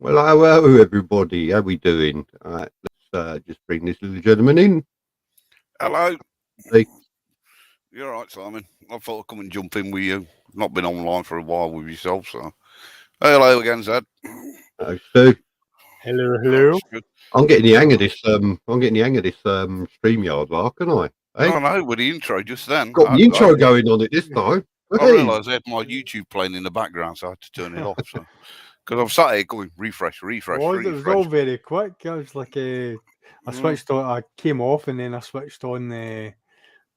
Well, hello everybody. How we doing? Let's just bring this little gentleman in. Hello. Hey. You're all right, Simon. I thought I'd come and jump in with you. Not been online for a while with yourself, so. Hello again, Zed. Hello, Stu. Hello, hello. Good. I'm getting the hang of this. I'm getting the hang of this StreamYard lark, aren't I? Hey, I know, with the intro just then. got the intro going on it this time. I Hey. realised I had my YouTube playing in the background, so I had to turn it off. So, because I'm sat here going refresh. It was all very quick. I was like, I switched on. I came off, and then I switched on.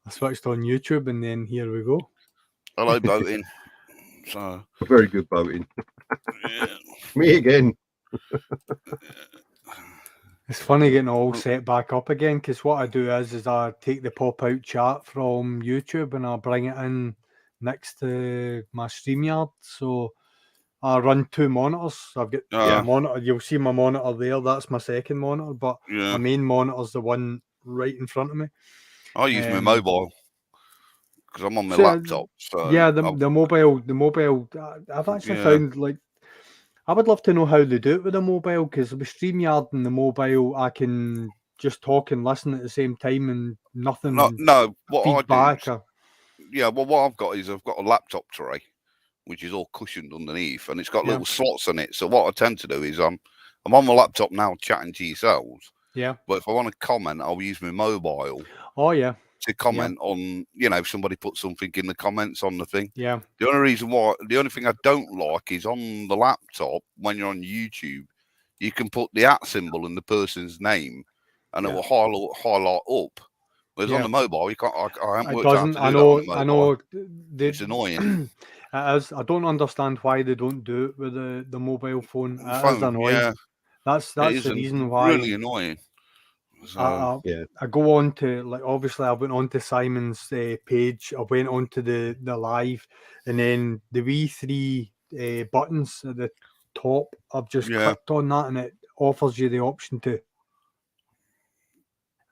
YouTube, and then here we go. Hello, boating. So Very good boating. yeah. Me again. It's funny getting all set back up again, because what I do is I take the pop-out chat from YouTube and I bring it in next to my StreamYard. So I run two monitors. I've got a monitor. You'll see my monitor there. That's my second monitor, but my main monitor's the one right in front of me. I use my mobile because I'm on my laptop. So yeah, the mobile. I've actually found, like, I would love to know how they do it with the mobile, because with StreamYard and the mobile, I can just talk and listen at the same time and nothing. No, what feedback. I do. Well, what I've got is I've got a laptop tray, which is all cushioned underneath, and it's got little slots in it. So what I tend to do is I'm on my laptop now chatting to yourselves. Yeah. But if I want to comment, I'll use my mobile. Oh yeah. To comment on, if somebody puts something in the comments on the thing. Yeah. The only thing I don't like is on the laptop, when you're on YouTube, you can put the @ symbol in the person's name, and it will highlight up. Whereas on the mobile, you can't. I haven't worked out how to do that on the mobile. I know. It's annoying. It is. I don't understand why they don't do it with the mobile phone. It is annoying. Yeah. That's the reason why. Really annoying. So, I go on to, like, obviously I went on to Simon's page. I went on to the live, and then the wee three buttons at the top, I've just clicked on that, and it offers you the option to.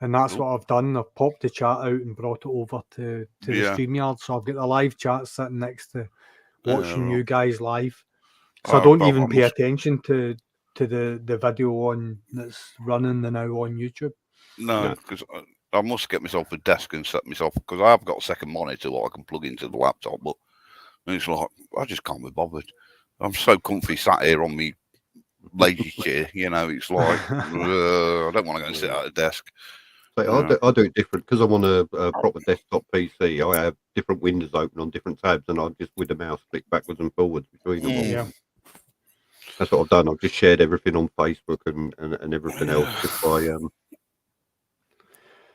And that's what I've done. I've popped the chat out and brought it over to the StreamYard. So I've got the live chat sitting next to watching you guys live. So I don't even pay attention to the video that's running now on YouTube. No, because I must get myself a desk and set myself, because I have got a second monitor what I can plug into the laptop, but it's like, I just can't be bothered. I'm so comfy sat here on me lazy chair, it's like, I don't want to go and sit at a desk. So I do it different, because I'm on a proper desktop PC. I have different windows open on different tabs, and I just, with the mouse, flick backwards and forwards between them. Yeah. That's what I've done. I've just shared everything on Facebook and everything else just by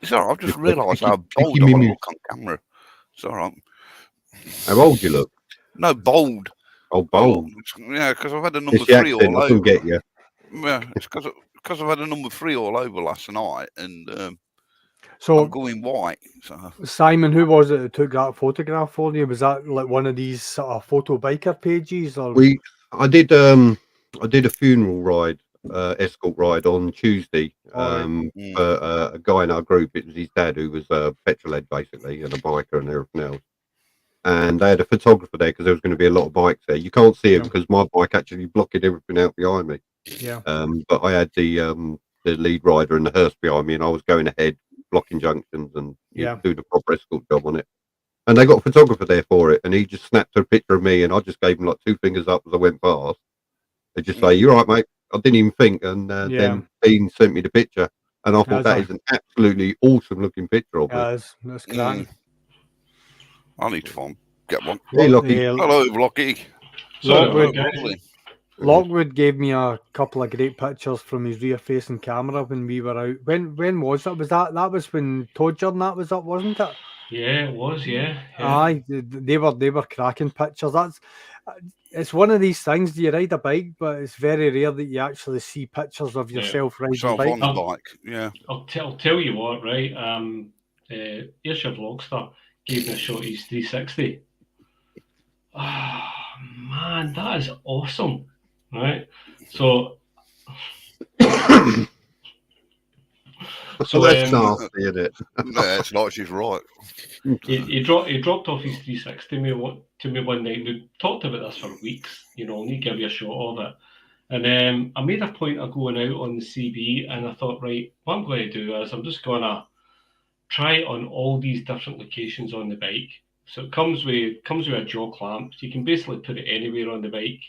It's all right. I've just realised how bold I look on camera. It's all right. How old you look? No, bold. Oh, bold. Yeah, because I've had a number 3 all over. I can get you. Yeah, it's because I've had a number 3 all over last night, and so I'm going white. So. Simon, who was it that took that photograph for you? Was that like one of these sort of photo biker pages, or? I did a funeral ride. Escort ride on Tuesday for a guy in our group. It was his dad, who was a petrol head basically, and a biker and everything else. And they had a photographer there because there was going to be a lot of bikes there. You can't see it because my bike actually blocking everything out behind me. Yeah. But I had the lead rider and the hearse behind me, and I was going ahead, blocking junctions and doing a proper escort job on it. And they got a photographer there for it, and he just snapped a picture of me, and I just gave him like 2 fingers up as I went past. They just say, "You're right, mate." I didn't even think, and then Dean sent me the picture, and I thought that is an absolutely awesome looking picture of it. That's grand. I need to get one. Hey, Lockie. Hello, Lockie. Lockwood gave me a couple of great pictures from his rear-facing camera when we were out. When was that? Was that was when Todger and that was up, wasn't it? Yeah, it was. Yeah. Aye, they were cracking pictures. It's one of these things. You ride a bike, but it's very rare that you actually see pictures of yourself riding a bike. On the bike. Yeah. I'll tell you what, right? Ayrshire Vlogster gave me a shot of his 360. Oh, man, that is awesome, right? So that's nasty, isn't it? No, it's not. She's right. He dropped off his 360 to me one night. We talked about this for weeks. I need to give you a shot of it. And I made a point of going out on the CB, and I thought, right, what I'm going to do is I'm just going to try it on all these different locations on the bike. So it comes with a jaw clamp. So you can basically put it anywhere on the bike.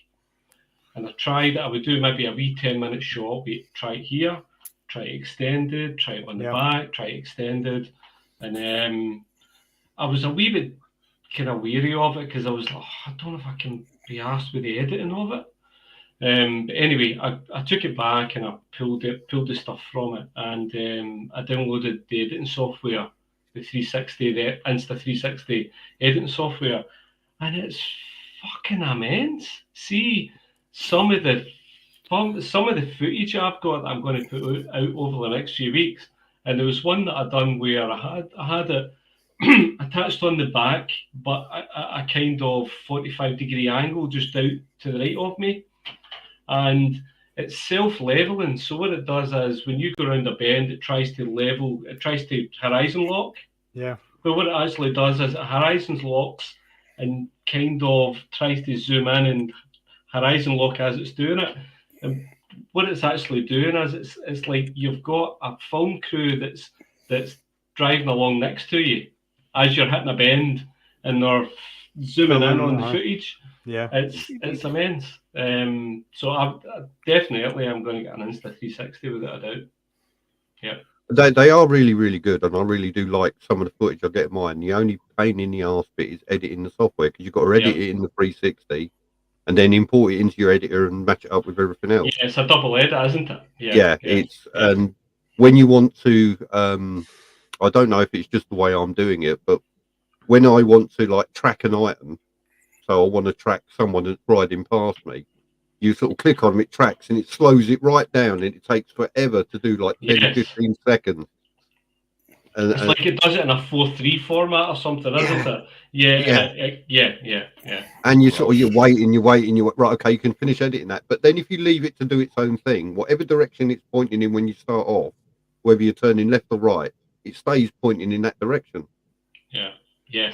And I tried it. I would do maybe a wee 10-minute shot. Try it here, try it extended, try it on the back, try it extended. And I was a wee bit kind of weary of it because I was like, I don't know if I can be asked with the editing of it. But anyway, I took it back and I pulled the stuff from it, and I downloaded the editing software, the Insta 360 editing software, and it's fucking immense. See, some of the footage I've got that I'm going to put out over the next few weeks, and there was one that I'd done where I had it attached on the back, but a kind of 45-degree angle just out to the right of me. And it's self-leveling. So what it does is when you go around a bend, it tries to horizon lock. Yeah. But what it actually does is it horizon locks and kind of tries to zoom in and horizon lock as it's doing it. And what it's actually doing is it's like you've got a film crew that's driving along next to you as you're hitting a bend, and they're zooming in on the footage. Yeah, it's immense. So I'm going to get an Insta 360 without a doubt. Yeah, they are really, really good, and I really do like some of the footage I get in mine. The only pain in the arse bit is editing the software, because you've got to edit it in the 360 and then import it into your editor and match it up with everything else. Yeah, it's a double edit, isn't it? Yeah. And when you want to, I don't know if it's just the way I'm doing it, but when I want to like track an item, so I want to track someone that's riding past me, you sort of click on them, it tracks, and it slows it right down, and it takes forever to do like 10, 15 seconds. And, it's like it does it in a 4:3 format or something, isn't it? Yeah. And you're waiting, right, okay, you can finish editing that. But then if you leave it to do its own thing, whatever direction it's pointing in when you start off, whether you're turning left or right, it stays pointing in that direction. Yeah.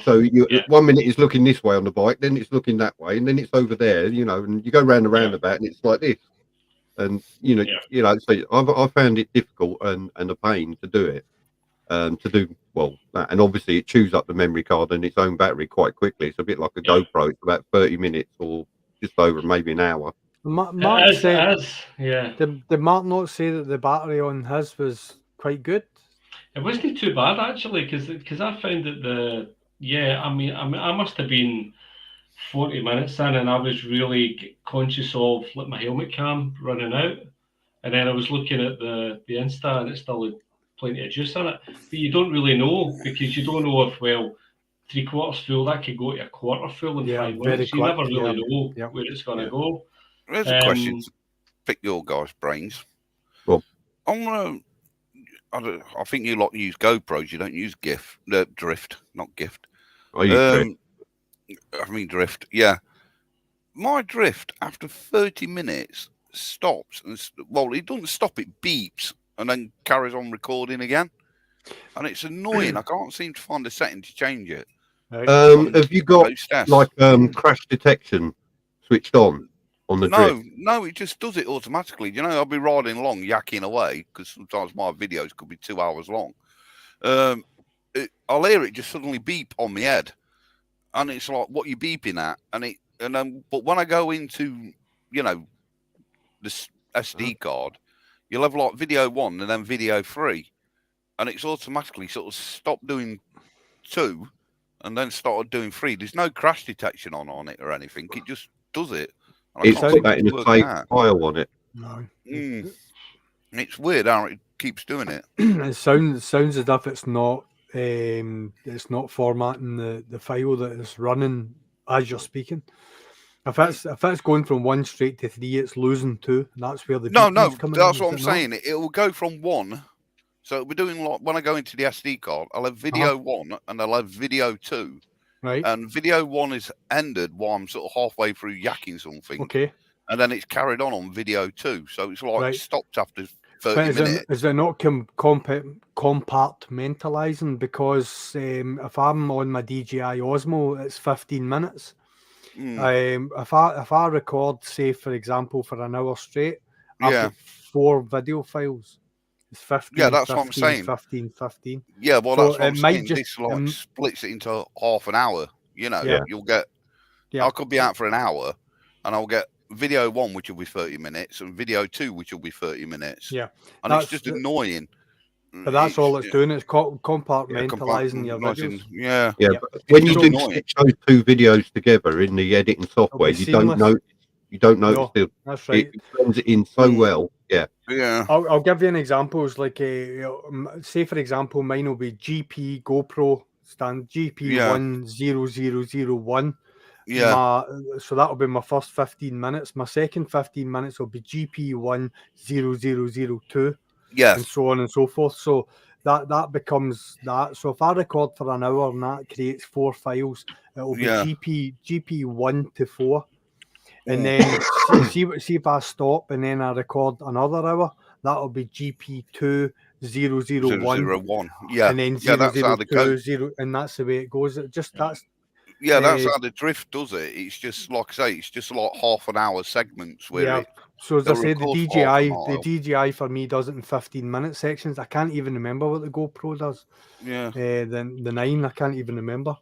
So 1 minute it's looking this way on the bike, then it's looking that way, and then it's over there, and you go round the roundabout, and it's like this. And so I found it difficult and a pain to do it. To do that, and obviously it chews up the memory card and its own battery quite quickly. It's a bit like a GoPro. It's about 30 minutes or just over, maybe an hour. Mark said, did Mark not say that the battery on his was quite good? It wasn't too bad actually, because I found that I must have been 40 minutes in, and I was really conscious of like my helmet cam running out, and then I was looking at the Insta, and it still had plenty of juice in it, but you don't really know, because you don't know if 3/4 full, that could go to a quarter full in 5 minutes. You never really know where it's going to go. There's a question to pick your guys' brains. Well, I think you lot use GoPros. You don't use drift, not gift. I use drift. I mean drift. Yeah, my drift after 30 minutes stops, and it doesn't stop. It beeps and then carries on recording again, and it's annoying. I can't seem to find a setting to change it. Have you got like crash detection switched on the drift? No, it just does it automatically. I'll be riding along, yakking away, because sometimes my videos could be 2 hours long. I'll hear it just suddenly beep on my head, and it's like, what are you beeping at? But when I go into the SD card, you'll have like video 1 and then video 3, and it's automatically sort of stopped doing 2 and then started doing 3. There's no crash detection on it or anything. It just does it. It's put that in a safe file on it. No. It's weird how it keeps doing it. It sounds as if it's not formatting the file that is running as you're speaking. If it's going from 1 straight to 3, it's losing 2. And that's where the that's what I'm saying. It will go from 1. So we're doing like when I go into the SD card, I'll have video 1 and I'll have video 2. Right. And video 1 is ended while I'm sort of halfway through yakking something. Okay. And then it's carried on video 2. So it's like stopped after 30 minutes. Is it not compartmentalizing? Because if I'm on my DJI Osmo, it's 15 minutes. If I record, say for example, for an hour straight, I've got 4 video files. It's 15, that's 15, what I'm saying. 15, 15. Yeah, well, So that's what it I'm might saying. just This like splits it into half an hour. You know, you'll get. I could be out for an hour, and I'll get video 1, which will be 30 minutes, and video 2, which will be 30 minutes. Yeah, and it's just annoying. But that's all it's doing. It's compartmentalizing your videos. Yeah. But when you do annoying. stitch those 2 videos together in the editing software, you don't notice that's right. it blends it in so well. Yeah. I'll give you an example. It's like say for example, mine will be GP GoPro stand GP10001. Yeah. So that'll be my first 15 minutes. My second 15 minutes will be GP10002. Yes. And so on and so forth. So that becomes that. So if I record for an hour and that creates 4 files, it will be GP 1 to 4. And then see if I stop and then I record another hour, that'll be GP 2001. Yeah. And then that's how 002, and that's the way it goes. It just that's that's how the drift does it. It's just like I say, it's just like half an hour segments where so as I say, the DJI for me does it in 15-minute sections. I can't even remember what the GoPro does. Yeah. The 9, I can't even remember.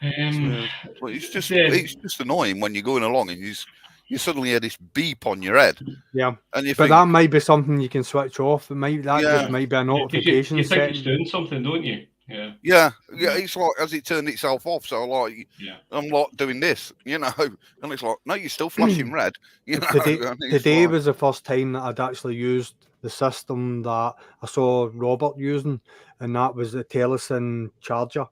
Well, it's just annoying when you're going along and you suddenly hear this beep on your head. Yeah. And you but that might be something you can switch off. It might just might be a notification. You think it's doing something, don't you? Yeah. It's like as it turned itself off. So like, I'm like doing this, and it's like, no, you're still flashing red. Today was the first time that I'd actually used the system that I saw Robert using, and that was the Telesin charger.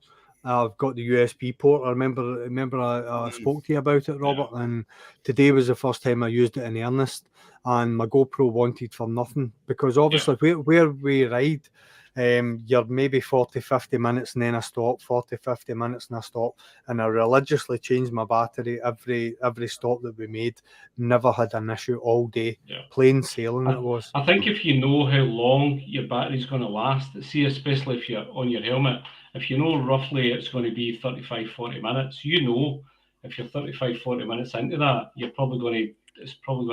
I've got the USB port. I remember I spoke to you about it, Robert, and today was the first time I used it in earnest, and my GoPro wanted for nothing, because obviously where we ride, you're maybe 40-50 minutes and then I stop, 40-50 minutes and I stop, and I religiously changed my battery every stop that we made. Never had an issue all day. Plain sailing it was. I think if you know how long your battery's going to last, see, especially if you're on your helmet, if you know roughly it's going to be 35-40 minutes, if you're 35-40 minutes into that, it's probably going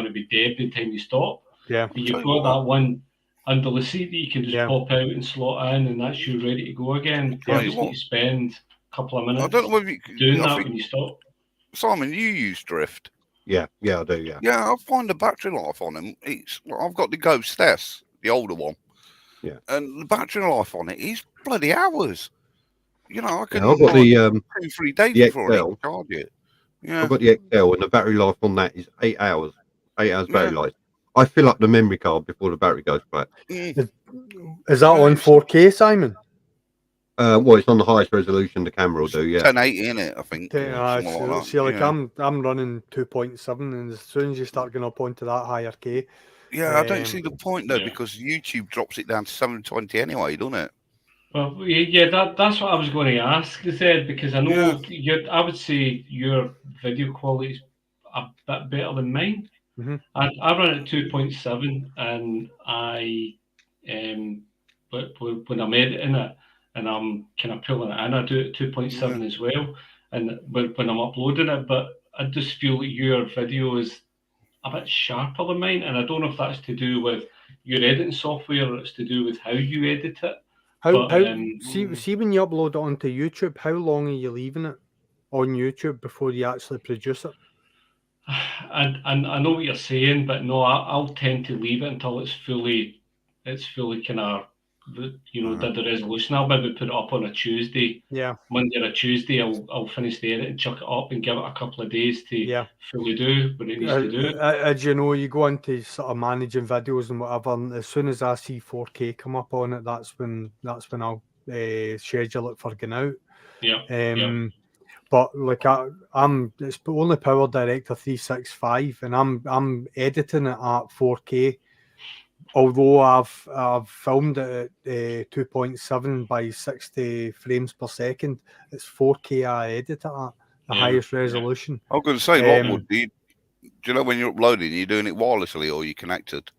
to be dead by the time you stop. Yeah. But you've got that one under the seat that you can just pop out and slot in, and that's you ready to go again. You just need to spend a couple of minutes doing that when you stop. Simon, you use Drift. Yeah, I do. Yeah, I find the battery life on them. I've got the Ghost S, the older one. Yeah. And the battery life on it is bloody hours. I can. I've got the 2-3 days before I charge it. Yeah. I've got the XL, and the battery life on that is 8 hours. 8 hours battery life. I fill up the memory card before the battery goes flat. Is that on 4K, Simon? Well, it's on the highest resolution the camera will do. Yeah, 1080 in it, I think. I'm running 2.7, and as soon as you start getting up onto that higher K. Yeah, I don't see the point though, because YouTube drops it down to 720 anyway, doesn't it? Well, that's what I was going to ask, because I know I would say your video quality is a bit better than mine. Mm-hmm. I run at 2.7, and but when I'm editing it and I'm kind of pulling it in, I do it 2.7 as well. And when I'm uploading it, but I just feel that your video is a bit sharper than mine, and I don't know if that's to do with your editing software or it's to do with how you edit it. See when you upload it onto YouTube, how long are you leaving it on YouTube before you actually produce it? And I know what you're saying, but no, I'll tend to leave it until it's fully kind of, did the resolution. I'll maybe put it up on a Tuesday. Yeah. Monday or a Tuesday, I'll finish the edit and chuck it up and give it a couple of days to fully do what it needs to do. As you know, you go into sort of managing videos and whatever, and as soon as I see 4K come up on it, that's when I'll schedule it for going out. Yeah. But like it's only Power Director 365, and I'm editing it at 4K. Although I've filmed it at 2.7 by 60 frames per second, it's 4K I edit it at the highest resolution. I was going to say, Lockwood, do you know when you're uploading, you're doing it wirelessly or you connected?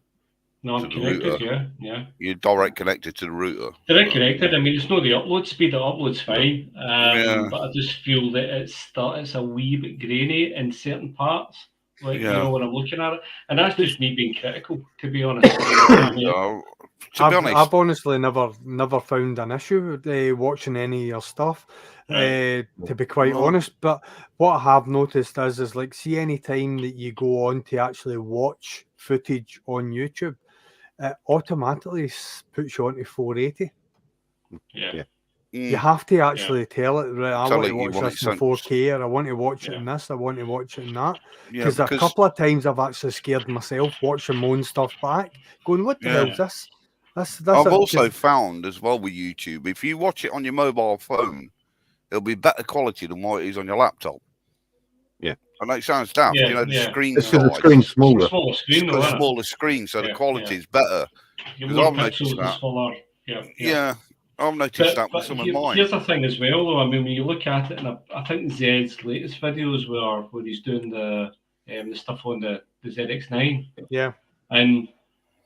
No, I'm to the connected. router. Yeah. You're direct connected to the router. Direct connected. I mean, it's not the upload speed. The upload's fine, Yeah. but I just feel that it's a wee bit grainy in certain parts. Like you know when I'm looking at it, and that's just me being critical, to be honest. I mean, to be honest, I've honestly never found an issue watching any of your stuff. Right. To be quite honest, but what I have noticed is like, see, any time that you go on to actually watch footage on YouTube, it automatically puts you onto 480. Yeah. You have to actually tell it, right, I Tell want it to you watch want this it in 4K, or I want to watch it in this, I want to watch it in that. Yeah, Because a couple of times I've actually scared myself watching my own stuff back, going, what the hell's this? I've also found as well with YouTube, if you watch it on your mobile phone, it'll be better quality than what it is on your laptop. Yeah. I know it sounds daft, you know, the screen It's because the size. screen's smaller. Smaller screen, It's though, a smaller screen, so the quality is better. Because I've noticed that. Smaller. Yeah, I've noticed that with some of mine. Here's the thing as well, though. I mean, when you look at it, and I think Zed's latest videos where he's doing the stuff on the ZX9. Yeah. And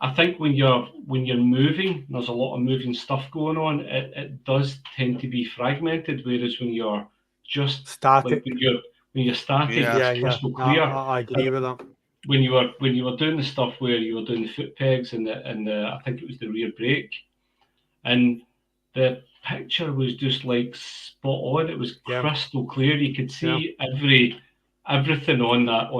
I think when you're moving, there's a lot of moving stuff going on. It does tend to be fragmented, whereas when you're just static, like when you're static, it's crystal clear. I agree with that. When you were doing the stuff where you were doing the foot pegs and the I think it was the rear brake, and the picture was just like spot on. It was crystal clear. You could see everything on that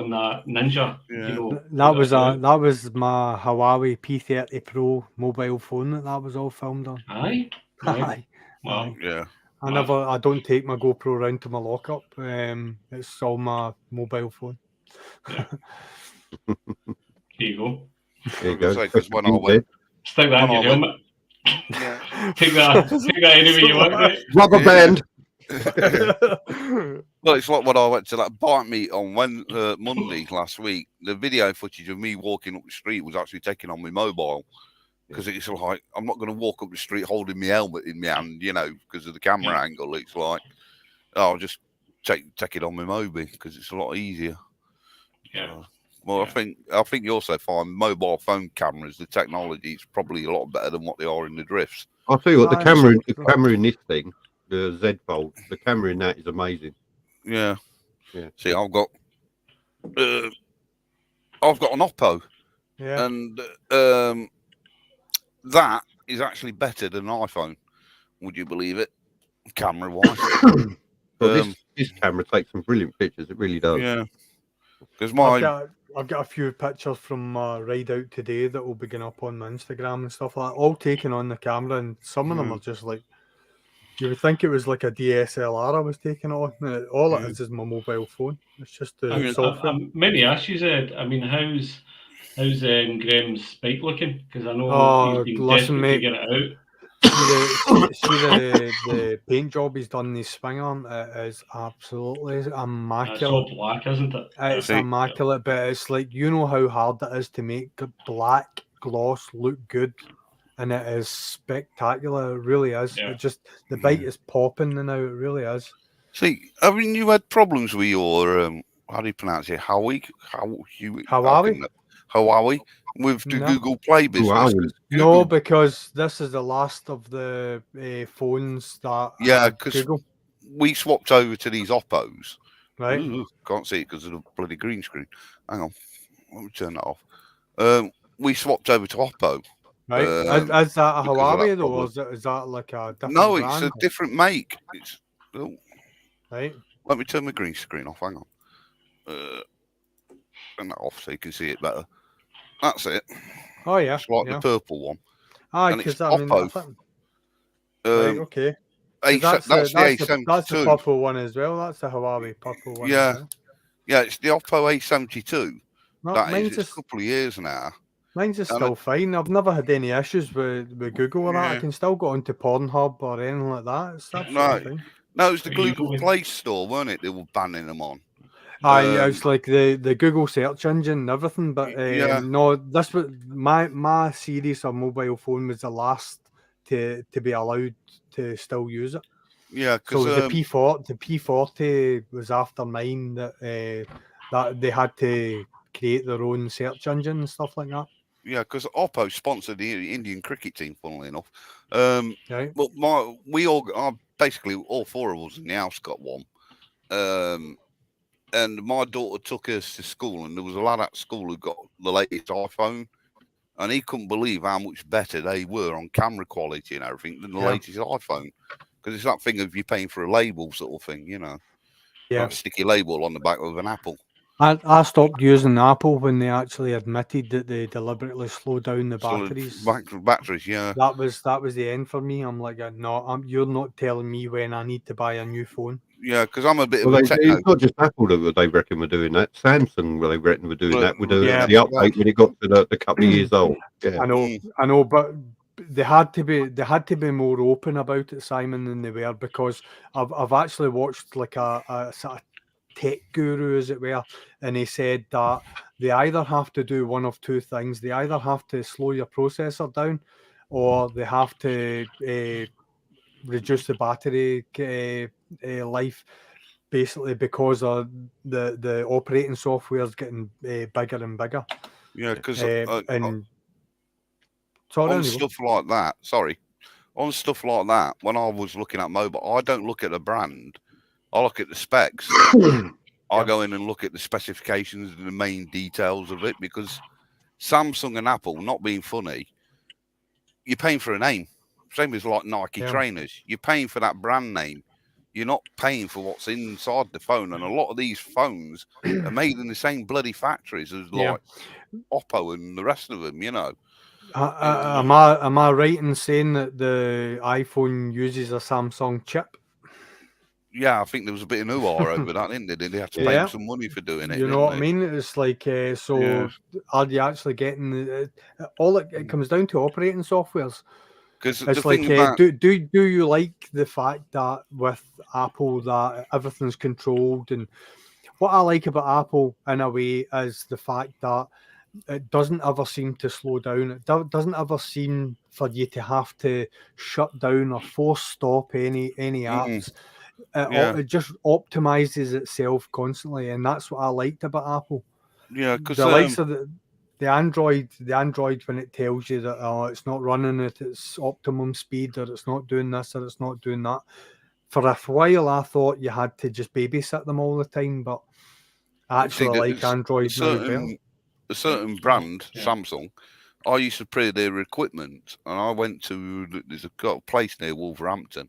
Ninja. Yeah. You know, that was my Huawei P30 Pro mobile phone that was all filmed on. Aye. Aye. Wow. Yeah. I don't take my GoPro round to my lockup. It's all my mobile phone. Yeah. There you go. There you go. Because when I went, stick that in your helmet. Take that anyway you want, mate. Rubber band. Well, it's like when I went to that bike meet on Monday last week. The video footage of me walking up the street was actually taken on my mobile, because it's like I'm not going to walk up the street holding my helmet in my hand, you know, because of the camera angle. It's like I'll just take it on my Mobi because it's a lot easier. Yeah. I think you also find mobile phone cameras, the technology is probably a lot better than what they are in the drifts. I'll tell you what, the camera in this thing, the Z Fold, the camera in that is amazing. Yeah. See, I've got an Oppo, and that is actually better than an iPhone. Would you believe it? Camera wise. Well, this camera takes some brilliant pictures. It really does. Yeah. Because I've got a few pictures from my ride out today that will be going up on my Instagram and stuff like that, all taken on the camera, and some of them are just like, you would think it was like a DSLR I was taking on. All it is my mobile phone. It's just the software. Many ashes, Ed. I mean, how's Graham's bike looking? Because I know he's been desperate to get it out. See the paint job he's done in his swing arm. It is absolutely immaculate. It's all black, isn't it? It's immaculate, but it's like, you know how hard it is to make black gloss look good, and it is spectacular. It really is. It just, the bike is popping now. It really is. See, I mean, you had problems with your how do you pronounce it? Huawei with the Google Play business. No, because this is the last of the phones that because we swapped over to these Oppos. Right. Ooh, can't see it because of the bloody green screen. Hang on, let me turn that off. We swapped over to Oppo. Right. Is that a Huawei though, or is that like a different brand? It's a different make. It's right. Let me turn my green screen off. Hang on. Turn that off so you can see it better. That's it. Oh yeah. It's like the purple one. Because I mean, right, okay. That's the A72. That's the purple one as well. That's the Huawei purple one. Yeah. Yeah, it's the Oppo A72. No, It's a couple of years now. Mine's is still fine. I've never had any issues with Google or that. I can still go onto Pornhub or anything like that. It's absolutely fine. No, it was the Google Play Store, weren't it? They were banning them on. It's like the Google search engine and everything, but no, this was my series of mobile phone was the last to be allowed to still use it. Yeah, so the P40 was after mine that they had to create their own search engine and stuff like that. Yeah, because Oppo sponsored the Indian cricket team, funnily enough. Right. But basically all four of us in the house got one. And my daughter took us to school, and there was a lad at school who got the latest iPhone, and he couldn't believe how much better they were on camera quality and everything than the latest iPhone. Because it's that thing of you paying for a label sort of thing, you know. Yeah. Like a sticky label on the back of an apple. I stopped using Apple when they actually admitted that they deliberately slowed down the batteries. Batteries, yeah. That was the end for me. I'm like, no, you're not telling me when I need to buy a new phone. Yeah, because I'm a bit of a techno. It's not just Apple that they reckon were doing that. Samsung, they reckon were doing that with the update when it got to the couple of years old. Yeah. I know, but they had to be more open about it, Simon, than they were, because I've actually watched like a sort of tech guru, as it were, and he said that they either have to do one of two things. They either have to slow your processor down, or they have to reduce the battery life, basically because of the operating software is getting bigger and bigger. Yeah, because and on stuff like that, when I was looking at mobile, I don't look at the brand. I look at the specs. I go in and look at the specifications and the main details of it, because Samsung and Apple, not being funny, you're paying for a name. Same as like Nike trainers. You're paying for that brand name. You're not paying for what's inside the phone. And a lot of these phones are made in the same bloody factories as like Oppo and the rest of them, you know. Am I right in saying that the iPhone uses a Samsung chip? Yeah, I think there was a bit of hoo-ha over that, didn't they? They had to pay them some money for doing it. You know what I mean? It's like, are you actually getting all it comes down to operating softwares? Because it's like, do you like the fact that with Apple that everything's controlled? And what I like about Apple in a way is the fact that it doesn't ever seem to slow down. It doesn't ever seem for you to have to shut down or force stop any apps. It just optimizes itself constantly, and that's what I liked about Apple. Yeah, because the likes of the Android when it tells you that it's not running at its optimum speed, or it's not doing this, or it's not doing that. For a while, I thought you had to just babysit them all the time, but I actually like Android now better. A certain brand, Samsung, I used to play their equipment, and I went to there's a place near Wolverhampton,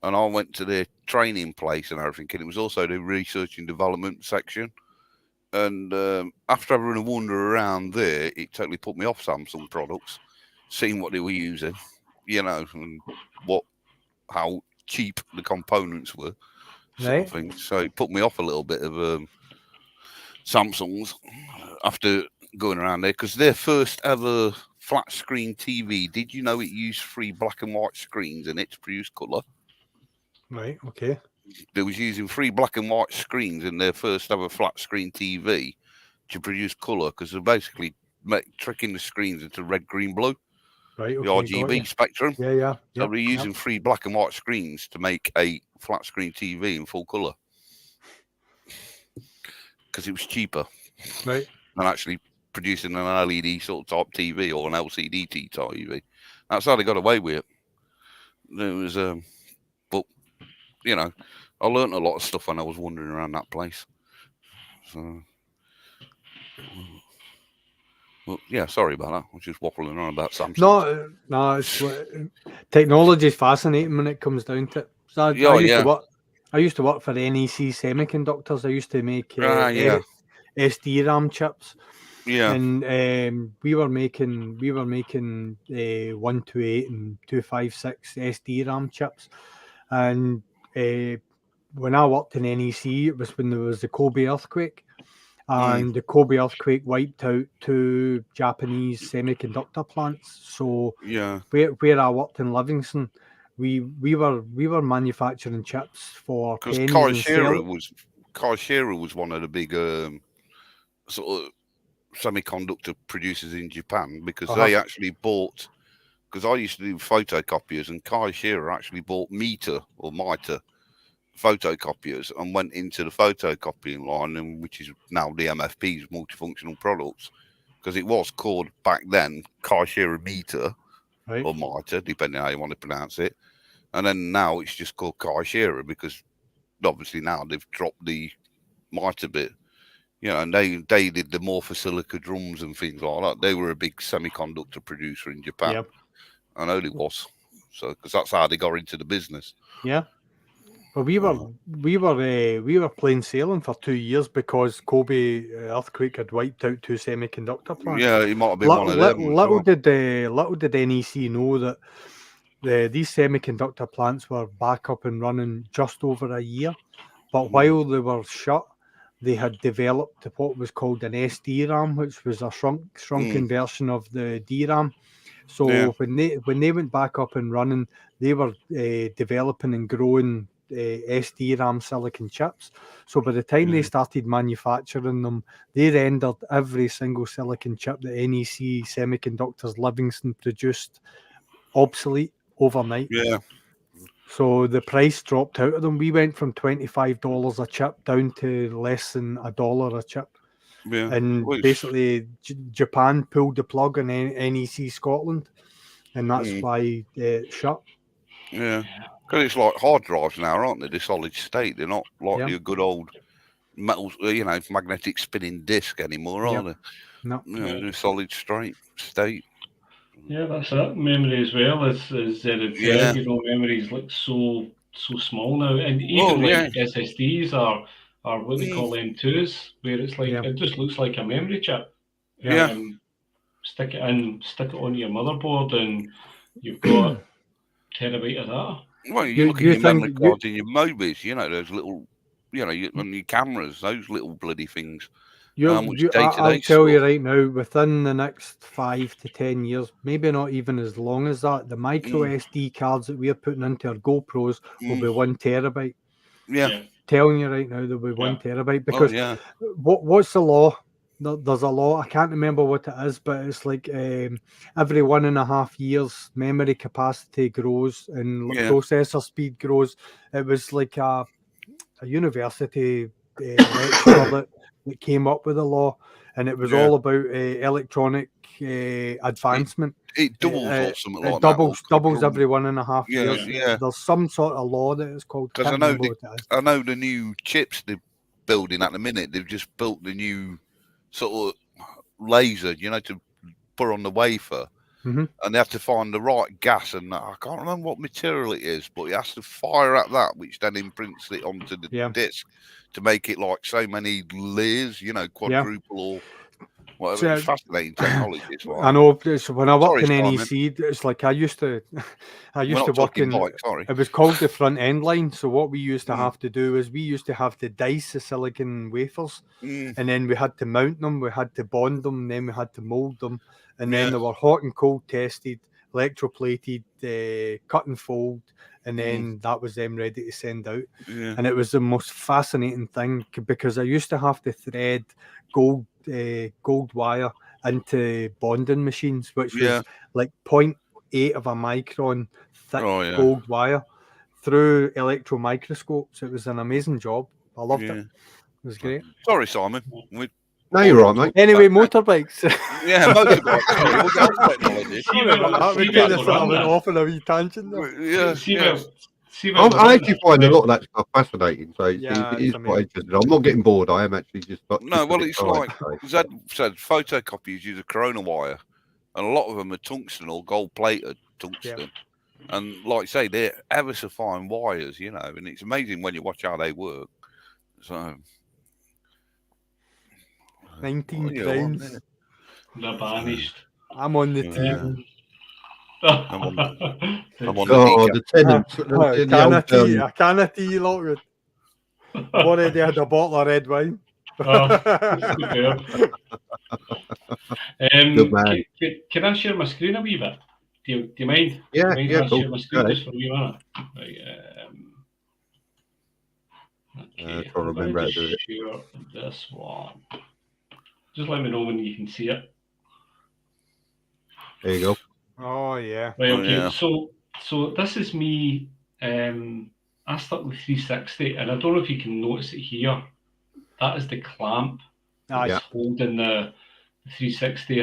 and I went to their training place and everything, and it was also the research and development section. And after having a wander around there, it totally put me off Samsung products, seeing what they were using, you know, and how cheap the components were, sort of thing. So it put me off a little bit of Samsung's after going around there, because their first ever flat screen TV, did you know it used 3 black and white screens in it to produce colour? Right, okay. They was using 3 black and white screens in their first ever flat screen TV to produce colour, because they're basically tricking the screens into red, green, blue. Right, okay, the RGB spectrum. Yeah. So we're using 3 black and white screens to make a flat screen TV in full colour, because it was cheaper. Right. Than actually producing an LED sort of type TV or an LCD type TV. That's how they got away with it. There was, but you know, I learned a lot of stuff when I was wandering around that place. So, well, yeah, sorry about that. I was just waffling on about Samsung. No, it's technology is fascinating when it comes down to it. So I used to work for NEC Semiconductors. I used to make SD-RAM chips. Yeah. And we were making 128 and 256 SD-RAM chips. And when I worked in NEC, it was when there was the Kobe earthquake. And the Kobe earthquake wiped out 2 Japanese semiconductor plants. So where I worked in Livingston, we were manufacturing chips for pennies. Kaishira was one of the big sort of semiconductor producers in Japan, because they actually bought, because I used to do photocopiers, and Kaishira actually bought MITA photocopiers and went into the photocopying line, and which is now the MFP's multifunctional products, because it was called back then Kaishira meter Right. or mitre, depending on how you want to pronounce it. And then now it's just called Kaishira because obviously now they've dropped the mitre bit. You know, and they did the morphosilica drums and things like that. They were a big semiconductor producer in Japan. Yep. And only was. So, because that's how they got into the business. Yeah. Well, we were plain sailing for 2 years because Kobe earthquake had wiped out 2 semiconductor plants. Yeah, it might have been one of them. Little did NEC know that these semiconductor plants were back up and running just over a year. But while they were shut, they had developed what was called an SDRAM, which was a shrunken version of the DRAM. So when they went back up and running, they were developing and growing SDRAM silicon chips. So by the time they started manufacturing them, they rendered every single silicon chip that NEC Semiconductors Livingston produced obsolete overnight. Yeah. So the price dropped out of them. We went from $25 a chip down to less than $1 a chip. Yeah. And basically, Japan pulled the plug on NEC Scotland, and that's why it shut. Yeah, because it's like hard drives now, aren't they? They're solid state. They're not like your good old metal, magnetic spinning disc anymore, are they? No. They're solid straight state. Yeah, that's it. Memory as well as the memories look so small now, and even SSDs are what they call M2s, where it's like it just looks like a memory chip. Yeah. Stick it on your motherboard, and you've got a terabyte of that. Well, you look at your memory cards in your Mobis, those little, on your cameras, those little bloody things. I'll tell you right now, within the next 5 to 10 years, maybe not even as long as that, the micro SD cards that we're putting into our GoPros will be 1 terabyte. Yeah. Telling you right now, there'll be 1 terabyte because what's the law? There's a law. I can't remember what it is, but it's like every 1.5 years, memory capacity grows and processor speed grows. It was like a university lecturer that came up with the law, and it was all about electronic advancement. It doubles or something like that. It doubles every 1.5 years. Yeah. There's some sort of law that it's called. Because I know the new chips they're building at the minute. They've just built the new sort of laser, to put on the wafer. And they have to find the right gas, and I can't remember what material it is, but it has to fire at that, which then imprints it onto the disc to make it like so many layers, quadruple or whatever. It's fascinating technology. I know. When I worked in NEC, it's like I used to work in. It was called the front end line. So what we used to have to do is we used to have to dice the silicon wafers, and then we had to mount them, we had to bond them, and then we had to mold them. And then they were hot and cold tested, electroplated, cut and fold, and then that was them ready to send out. And it was the most fascinating thing because I used to have to thread gold wire into bonding machines, which was like 0.8 of a micron thick gold wire through electron microscopes. It was an amazing job. I loved it. It was great. Sorry, Simon. No, you're right, mate. Anyway, motorbikes. Yeah, motorbikes. Sorry, we'll get on technology. I went off on a wee tangent there. I actually find a lot of that stuff fascinating. So it is quite interesting. I'm not getting bored. I am actually just. No, well, it's like Zed said, photocopiers use a corona wire, and a lot of them are tungsten or gold plated tungsten. And like I say, they're ever so fine wires, and it's amazing when you watch how they work. So. 19 times. They're banished. I'm on the team. I'm on the tenants. I can't tea, Lockwood. I've already had a bottle of red wine. Can I share my screen a wee bit? Do you mind? Yeah, cool. Share my screen just for a wee minute. Right, okay. I remember how to do it. Share this one. Just let me know when you can see it. There you go. Oh yeah. Right, okay. So this is me. I stuck with 360, and I don't know if you can notice it here. That is the clamp that's holding the 360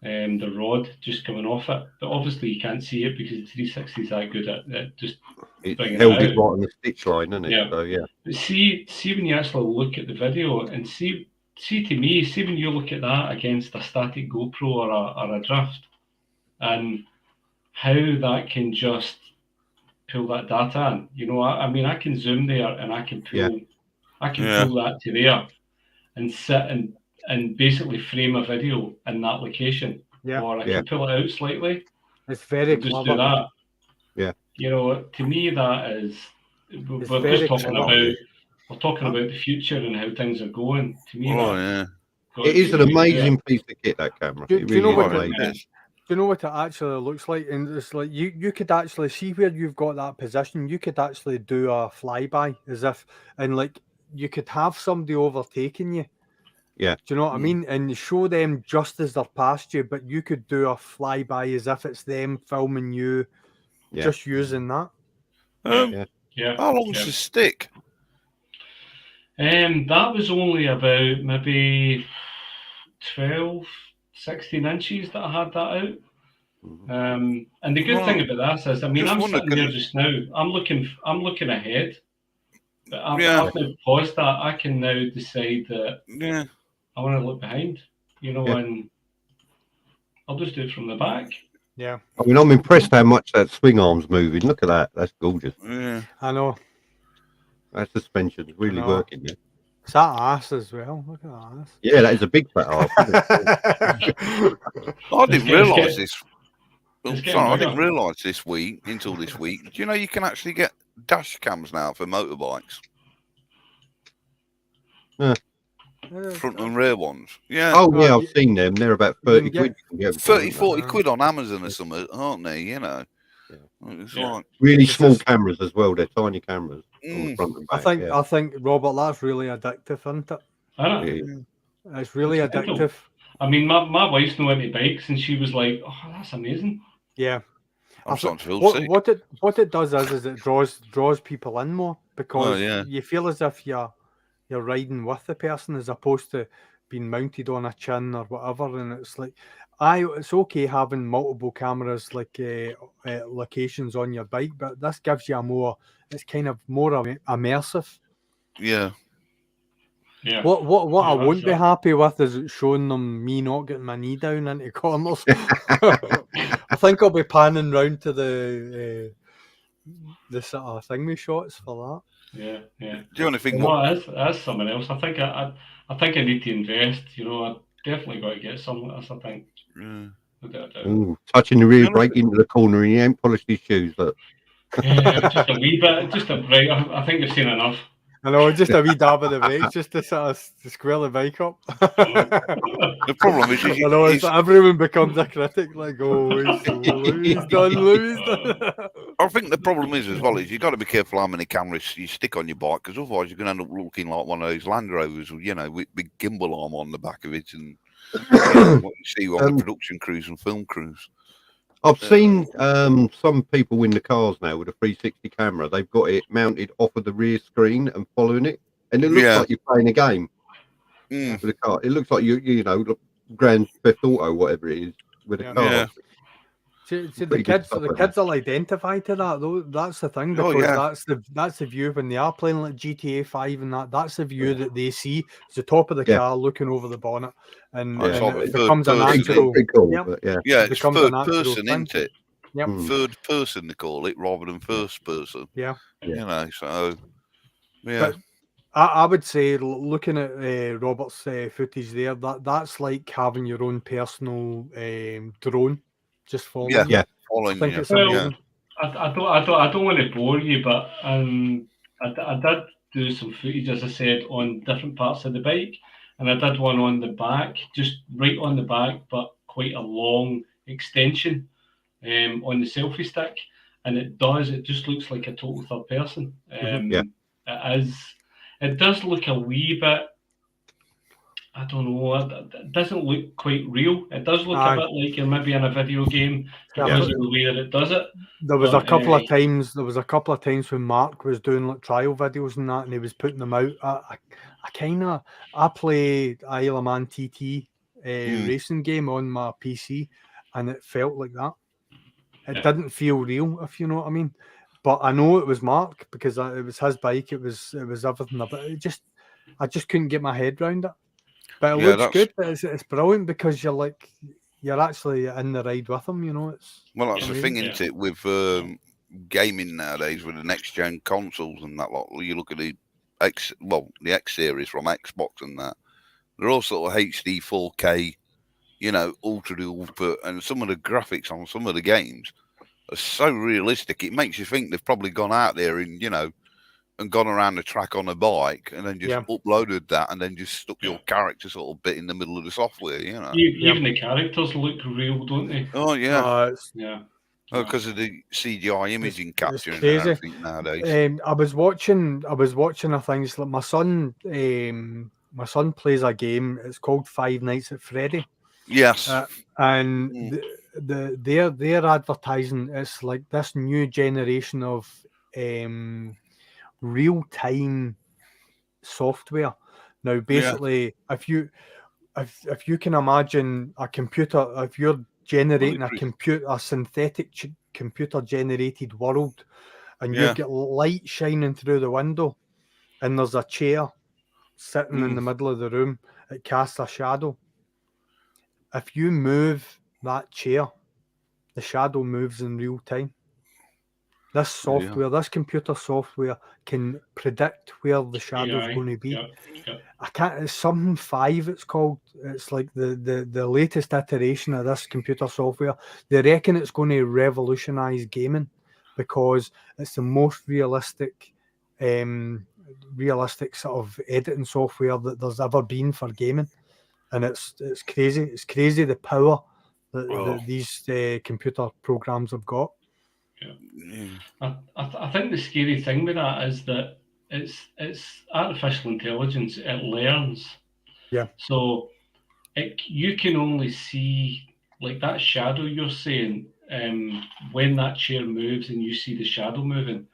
and the rod just coming off it. But obviously you can't see it because the 360 is that good at just bringing held it it out. right on the stitch line, isn't it? Yeah. So yeah. But see when you actually look at the video and see to me, see when you look at that against a static GoPro or a drift, and how that can just pull that data in. You know, I mean, I can zoom there and I can pull pull that to there and sit and basically frame a video in that location. Yeah. Or I can pull it out slightly. It's very just clever. do that. Yeah. You know, to me that is we're very just talking clever. about we're talking about the future and how things are going. To me, it is an amazing piece of kit, that camera. Do it really you know is what amazing. Do you know what it actually looks like? And it's like you could actually see where you've got that position. You could actually do a flyby as if, and like you could have somebody overtaking you. Yeah. Do you know what I mean? And show them just as they're past you, but you could do a flyby as if it's them filming you, just using that. How long's the stick? That was only about maybe 12, 16 inches that I had that out. And the good thing about this is, I mean, I'm sitting there just now. I'm looking ahead. But I've now paused that. I can now decide that I want to look behind, you know, and I'll just do it from the back. Yeah. I mean, I'm impressed how much that swing arm's moving. Look at that. That's gorgeous. Yeah. I know. That suspension's really working. Yeah. It's that ass as well. Look at that ass. Yeah, that is a big fat ass. I didn't realise this. I didn't realise this week, until this week. Do you know you can actually get dash cams now for motorbikes? Front and rear ones. Yeah. Oh, yeah, I've seen them. They're about 30 quid. 40 quid on Amazon or something, aren't they? You know. It's like really small cameras as well. They're tiny cameras on the front and back. I think, Robert, that's really addictive, isn't it? It's really addictive. I mean, my wife's not into bikes, and she was like, "Oh, that's amazing." Yeah. I'm starting to feel sick. What it does is it draws people in more because you feel as if you're riding with the person as opposed to being mounted on a chin or whatever. And it's like, it's okay having multiple cameras, like locations on your bike, but this gives you it's kind of more immersive. Yeah. Yeah. What I won't be happy with is it showing them me not getting my knee down into corners. I think I'll be panning round to the sort of thingy shots for that. Yeah. Do you want to think? That's something else. I think I need to invest. You know, I definitely got to get something like this. I think. Ooh, touching the rear brake into the corner, and he ain't polished his shoes. Look. Yeah, just a wee bit. Right. I think you've seen enough. I know, just a wee dab of the brakes, just to sort of square the bike up. The problem is, I know, everyone becomes a critic, like, oh, he's done. I think the problem is, as well, is you've got to be careful how many cameras you stick on your bike, because otherwise you're going to end up looking like one of those Land Rovers, you know, with big gimbal arm on the back of it, and what you see on the production crews and film crews. I've seen some people in the cars now with a 360 camera. They've got it mounted off of the rear screen and following it, and it looks like you're playing a game with the car. It looks like you know, Grand Theft Auto, whatever it is, with a car. Yeah. See, the kids will identify to that though. That's the thing, because that's the view when they are playing like GTA 5 and that's the view that they see. It's the top of the car looking over the bonnet, and it becomes a natural. It's third person, isn't it? Yep. Third person they call it rather than first person. Yeah. You know, so But I would say, looking at Robert's footage there, that's like having your own personal drone. Just following. Following. I think it's amazing. I don't want to bore you, but I did do some footage, as I said, on different parts of the bike, and I did one on the back, just right on the back, but quite a long extension on the selfie stick, and it just looks like a total third person. It does look a wee bit. I don't know. It doesn't look quite real. It does look a bit like you're maybe in a video game because of the way that it does it. There was a couple of times. There was a couple of times when Mark was doing like trial videos and that, and he was putting them out. I play Isle of Man TT racing game on my PC, and it felt like that. It didn't feel real, if you know what I mean. But I know it was Mark because it was his bike. It was everything about it. I just couldn't get my head around it. But it looks good. It's brilliant because you're actually in the ride with him. You know, that's the thing, isn't it? With gaming nowadays, with the next gen consoles and that lot. You look at the X series from Xbox and that. They're all sort of HD 4K, ultra, and some of the graphics on some of the games are so realistic. It makes you think they've probably gone out there and gone around the track on a bike and then just uploaded that and then just stuck your character sort of bit in the middle of the software. Even the characters look real, don't they? Oh yeah, yeah. Because of the CGI imaging capture and everything nowadays. I was watching things like my son plays a game. It's called Five Nights at Freddy. Yes, and their advertising is like this new generation of real time software. Now, basically, if you can imagine a computer, if you're generating a synthetic computer generated world, and you've got light shining through the window, and there's a chair sitting in the middle of the room, it casts a shadow. If you move that chair, the shadow moves in real time. This software, this computer software, can predict where the shadow's going to be. I can't. It's something 5. It's called. It's like the latest iteration of this computer software. They reckon it's going to revolutionize gaming because it's the most realistic sort of editing software that there's ever been for gaming, and it's crazy. It's crazy the power that these computer programs have got. I think the scary thing with that is that it's artificial intelligence. It learns. Yeah. So you can only see like that shadow you're saying when that chair moves and you see the shadow moving.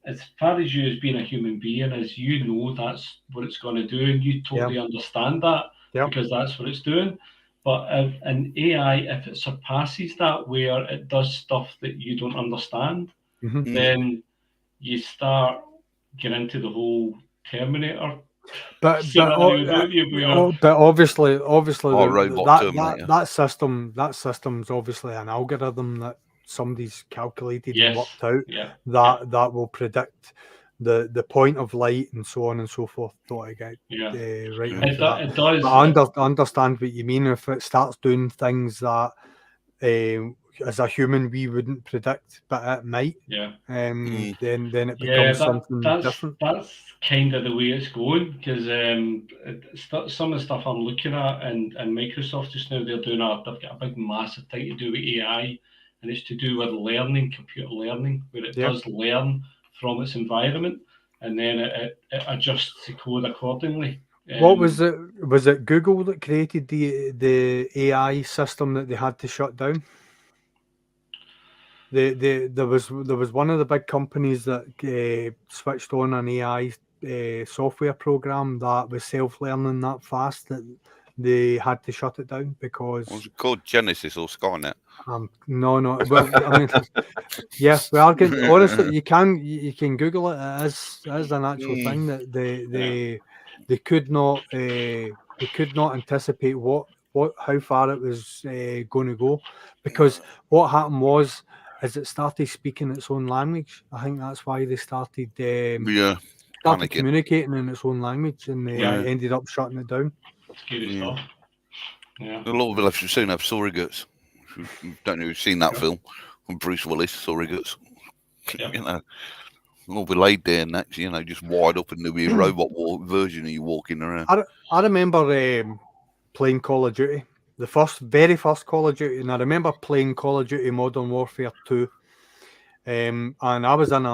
As far as you as being a human being, as you know that's what it's going to do, and you totally understand that because that's what it's doing. But an AI, if it surpasses that, where it does stuff that you don't understand, then you start getting into the whole Terminator scenario, don't you? But obviously, that system's obviously an algorithm that somebody's calculated and worked out that will predict the point of light and so on and so forth. Thought I get right into that. It does. But I understand what you mean. If it starts doing things that as a human we wouldn't predict, but it might. Then it becomes something different. That's kind of the way it's going because some of the stuff I'm looking at and Microsoft just now they've got a big massive thing to do with AI, and it's to do with learning, computer learning, where it does learn from its environment and then it adjusts the code accordingly. What was it? Was it Google that created the AI system that they had to shut down? There was one of the big companies that switched on an AI software program that was self-learning that fast that they had to shut it down because was it called Genesis or Skynet? No. Well, I mean, we are good. Honestly, you can Google it. It is an actual thing that they could not anticipate how far it was going to go because what happened was it started speaking its own language. I think that's why they started communicating in its own language, and they ended up shutting it down. Scary stuff. Yeah. A lot of us have seen Surrogates. Don't know if you've seen that film from Bruce Willis, Surrogates. All be laid there next, just wide up and there'll be a robot version of you walking around. I remember playing Call of Duty, the very first Call of Duty, and I remember playing Call of Duty Modern Warfare 2. And I was on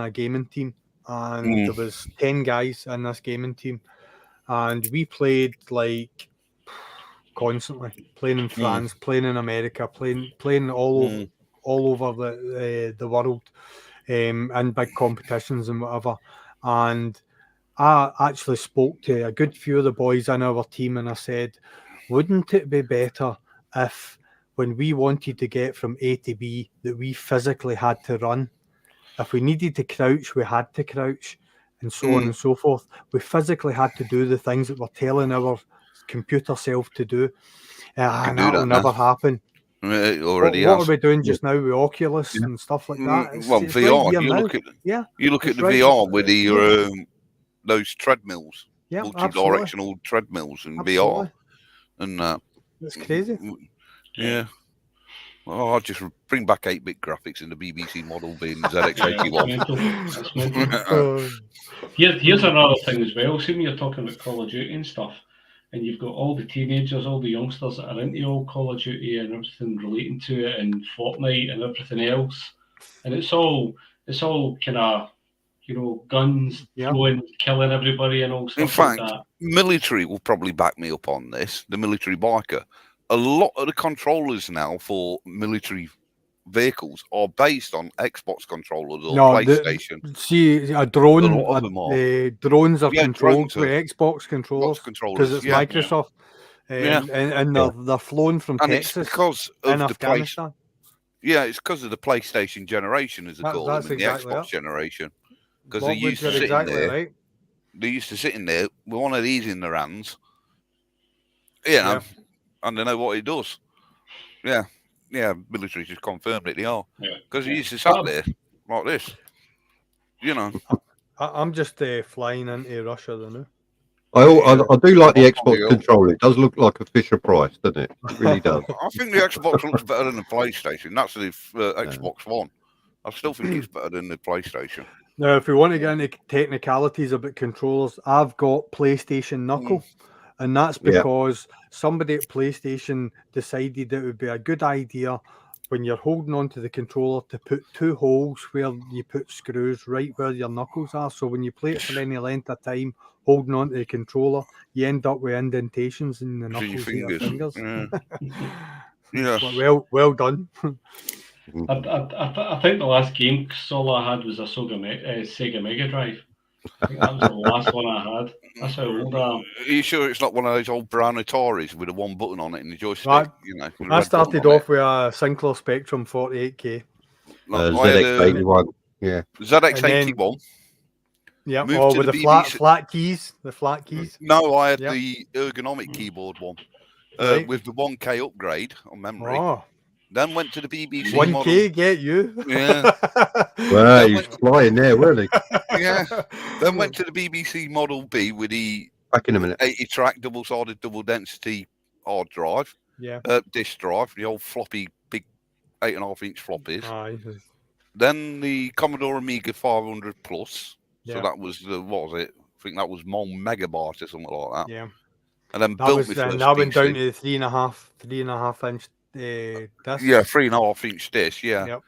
a gaming team, and there was 10 guys in this gaming team, and we played like constantly, playing in France, playing in America, playing all over the world, in big competitions and whatever. And I actually spoke to a good few of the boys in our team, and I said, wouldn't it be better if when we wanted to get from A to B that we physically had to run? If we needed to crouch, we had to crouch, and so on and so forth. We physically had to do the things that we're telling our computer self to do. And that will never happen. It already what has. are we doing just now with Oculus and stuff like that? It's VR. Right here You now. look at the right, VR with the those treadmills, multi-directional treadmills in VR, and it's crazy. Yeah. Oh, I'll just bring back 8-bit graphics in the BBC model being ZX81. That's mental. Here's another thing as well. See, when you're talking about Call of Duty and stuff, and you've got all the teenagers, all the youngsters that are into all Call of Duty and everything relating to it, and Fortnite and everything else, and it's all kind of, guns, throwing, killing everybody and all stuff. In fact, like that. Military will probably back me up on this. The military biker. A lot of the controllers now for military vehicles are based on Xbox controllers or PlayStation. A drone, drones are controlled with Xbox controllers because it's Microsoft. And they're flown from Texas it's because of in Afghanistan. It's because of the PlayStation generation, as they call them, and the Xbox generation. Because they used to sit in there. Right. They used to sit in there with one of these in their hands. And they know what it does. Military just confirmed it. They are because he used to sat there like this. I'm just flying into Russia, though. I do like the Xbox controller. It does look like a Fisher Price, doesn't it? It really does. I think the Xbox looks better than the PlayStation. That's the Xbox One. I still think it's better than the PlayStation. Now, if we want to get into technicalities about controllers, I've got PlayStation Knuckle. And that's because somebody at PlayStation decided it would be a good idea when you're holding onto the controller to put 2 holes where you put screws right where your knuckles are. So when you play it for any length of time, holding onto the controller, you end up with indentations in the knuckles of your fingers. Well done. I think the last game console I had was a Sega Mega Drive. I think that was the last one I had. That's how old I am. Are you sure it's not one of those old brown Ataris with a 1 button on it and the joystick? I started off with a Sinclair Spectrum 48K. ZX81. ZX81. Yeah, with the flat keys. The flat keys. No, I had the ergonomic keyboard one with the 1K upgrade on memory. Oh. Then went to the BBC 1K model. Get you. Yeah. Well, he's flying there, really. Yeah. Then went to the BBC Model B with the back in a minute 80-track double-sided, double-density hard drive. Yeah. Disk drive, the old floppy, big 8.5-inch floppies. Aye. Then the Commodore Amiga 500 Plus. Yeah. So that was the, what was it? I think that was 1 megabyte or something like that. Yeah. And then built my first that went down to the 3.5 inch disc. Yeah, 3.5-inch disc. Yeah. Yep.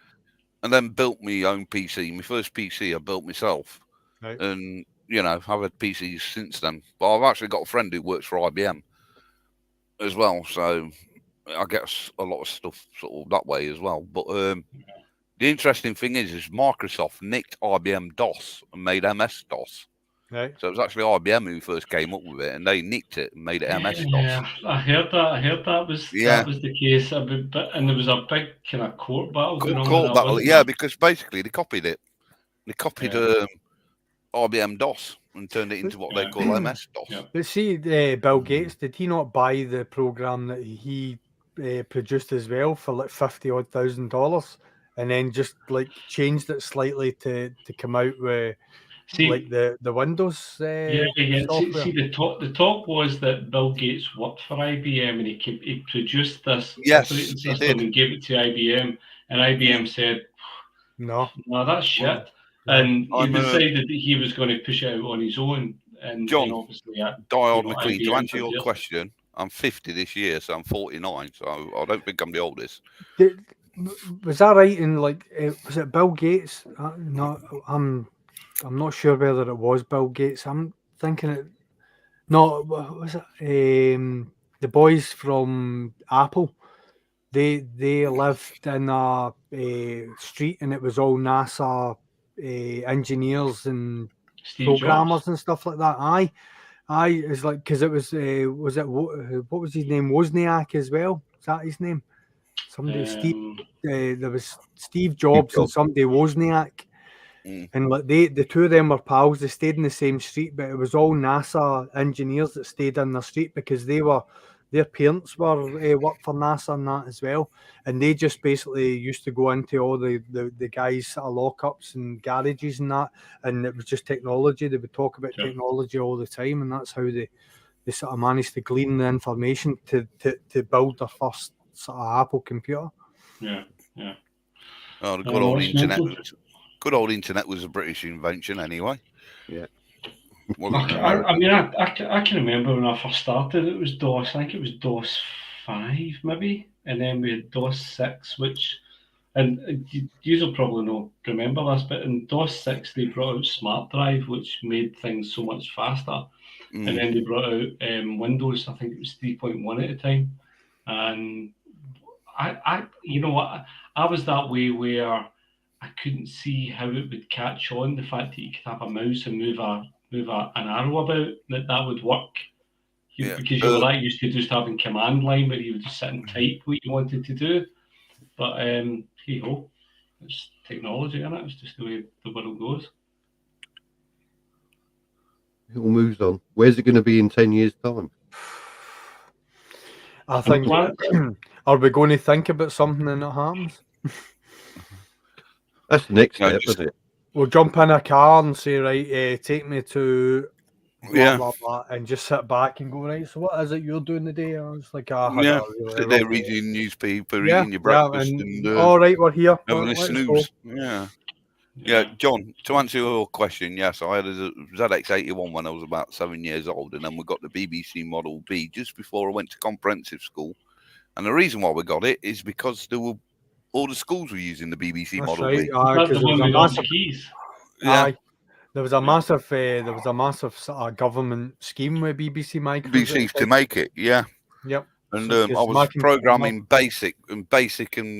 And then built my own PC. My first PC I built myself. Right. And I've had PCs since then. But I've actually got a friend who works for IBM as well, so I get a lot of stuff sort of that way as well. But the interesting thing is Microsoft nicked IBM DOS and made MS DOS. Right. So it was actually IBM who first came up with it, and they nicked it and made it MS DOS. Yeah, I heard that was the case. And there was a big kind of court battle going on. Court battle, yeah, because basically they copied it. They copied IBM DOS and turned it into what they call MS DOS. Yeah. But see, Bill Gates, did he not buy the program that he produced as well for like $50,000, and then just like changed it slightly to come out with like the Windows software? See, the talk was that Bill Gates worked for IBM and he produced this operating system and gave it to IBM, and IBM said, "No, that's shit." And he decided that he was going to push it out on his own. And John, obviously, Dial McLean, to answer your question, I'm 50 this year, so I'm 49, so I don't think I'm the oldest. Was that right? In like, was it Bill Gates? No, I'm not sure whether it was Bill Gates. I'm thinking it. No, was it the boys from Apple? They lived in a street, and it was all NASA engineers and programmers and stuff like that. Aye, Aye, it's like because it was it what was his name? Wozniak as well. Is that his name? Somebody Steve. There was Steve Jobs and somebody Wozniak. And like the two of them were pals. They stayed in the same street, but it was all NASA engineers that stayed in their street because their parents were worked for NASA and that as well. And they just basically used to go into all the guys' lockups and garages and that. And it was just technology. They would talk about technology all the time, and that's how they sort of managed to glean the information to build their first sort of Apple computer. Yeah. Oh, the good old internet. Good old internet was a British invention, anyway. Yeah. I can remember when I first started. It was DOS. I think it was DOS 5, maybe, and then we had DOS 6, which, and you'll probably not remember this, but in DOS 6 they brought out Smart Drive, which made things so much faster, and then they brought out Windows. I think it was 3.1 at the time, and I you know what, I was that way where I couldn't see how it would catch on. The fact that you could have a mouse and move an arrow about, that would work. Because you were that used to just having command line where you would just sit and type what you wanted to do. But hey ho, it's technology, isn't it? It's just the way the world goes. It all moves on. Where's it going to be in 10 years' time? I think. Are we going to think about something and it happens? That's the next step, isn't it? We'll jump in a car and say, right, take me to blah, blah, blah, and just sit back and go, right, so what is it you're doing today? I was like, sit there reading newspaper, eating your breakfast. And all right, we're here. Having a snooze. Yeah, John, to answer your question, yes, I had a ZX81 when I was about 7 years old, and then we got the BBC Model B just before I went to comprehensive school. And the reason why we got it is because all the schools were using the BBC Model B. That's the one with all the keys. Yeah. There was a massive sort of government scheme with BBC Micros. BBC to make it, yeah. Yep. And I was programming basic and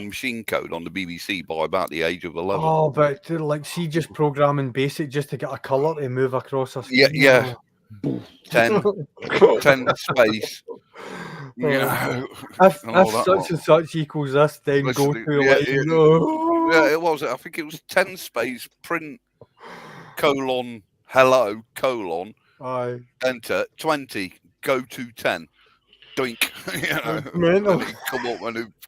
machine code on the BBC by about the age of 11. Oh, but see, just programming basic just to get a colour to move across a screen. Yeah. 10 space. If such and such equals this, then go to Yeah, it was. I think it was 10 space print colon hello colon enter 20 go to 10 doink.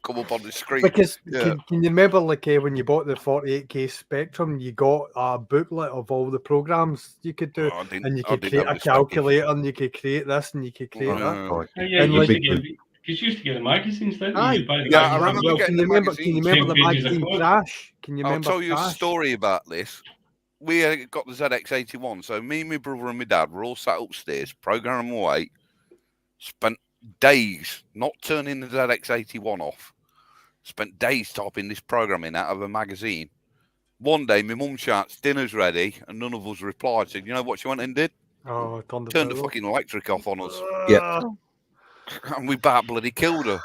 Come up on the screen. Because can you remember when you bought the 48K Spectrum, you got a booklet of all the programs you could do, and you could create a calculator, and you could create this, and you could create that. Because you used to get the magazines, didn't you? I remember can you remember the magazine Crash? Can you remember? I'll tell you a story about this. We got the ZX81, so me, my brother, and my dad were all sat upstairs, programming away. Spent days not turning the ZX81 off. Spent days typing this programming out of a magazine. One day, my mum shouts, "Dinner's ready," and none of us replied. Said, "You know what she went and did? Turned the fucking electric off on us." Yeah. And we about bloody killed her.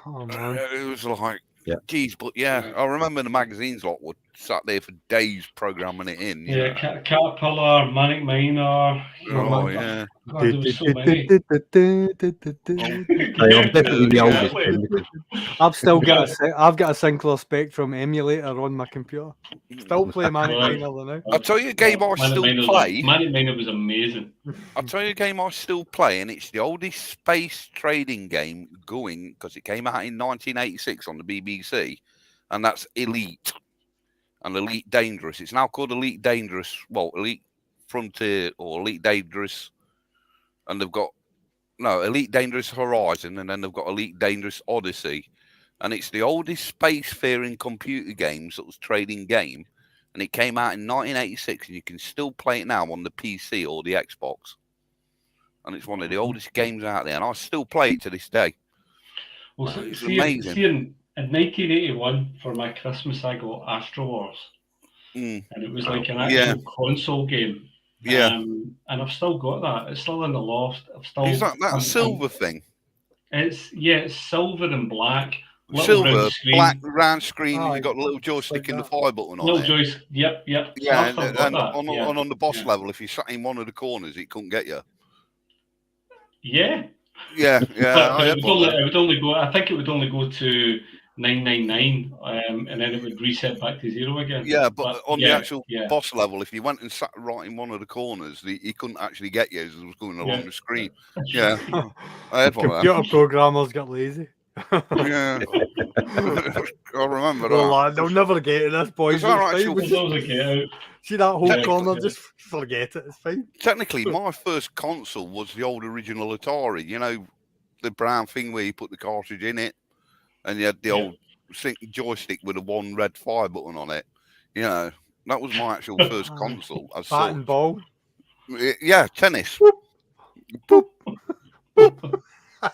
Oh man. It was like, geez, but I remember the magazines would sat there for days programming it in. Caterpillar, Manic Miner. Oh yeah. God, there was so many. I'm definitely the oldest. I've got a Sinclair Spectrum emulator on my computer. Still play Manic Miner now. I'll tell you a game I still play. Manic Miner was amazing. I'll tell you a game I still play, and it's the oldest space trading game going because it came out in 1986 on the BBC, and that's Elite and Elite Dangerous. It's now called Elite Dangerous. Well, Elite Frontier or Elite Dangerous, and they've got Elite Dangerous Horizon, and then they've got Elite Dangerous Odyssey, and it's the oldest spacefaring computer game sort of trading game, and it came out in 1986, and you can still play it now on the PC or the Xbox, and it's one of the oldest games out there, and I still play it to this day. Well, it's amazing. In 1981, for my Christmas, I got Astro Wars, and it was like an actual console game. And I've still got that. It's still in the loft. Is that silver thing? It's silver and black. Silver, black, round screen. And you got a little joystick and the fire button on it. Joystick. Yep. Yeah, and on the boss level, if you sat in one of the corners, it couldn't get you. Yeah. Yeah. I had one. It would only go. I think it would only go to 999, and then it would reset back to 0 again. Yeah, but on the actual boss level, if you went and sat right in one of the corners, he couldn't actually get you as it was going along the screen. Yeah, I had one. Computer programmers got lazy. Yeah, I remember Well, that. lad, they'll never get to this, boys. See that whole corner? Just forget it. It's fine. Technically, my first console was the old original Atari. You know, the brown thing where you put the cartridge in it, and you had the old joystick with a one red fire button on it. You know, that was my actual first console. Bat and ball. Yeah, tennis.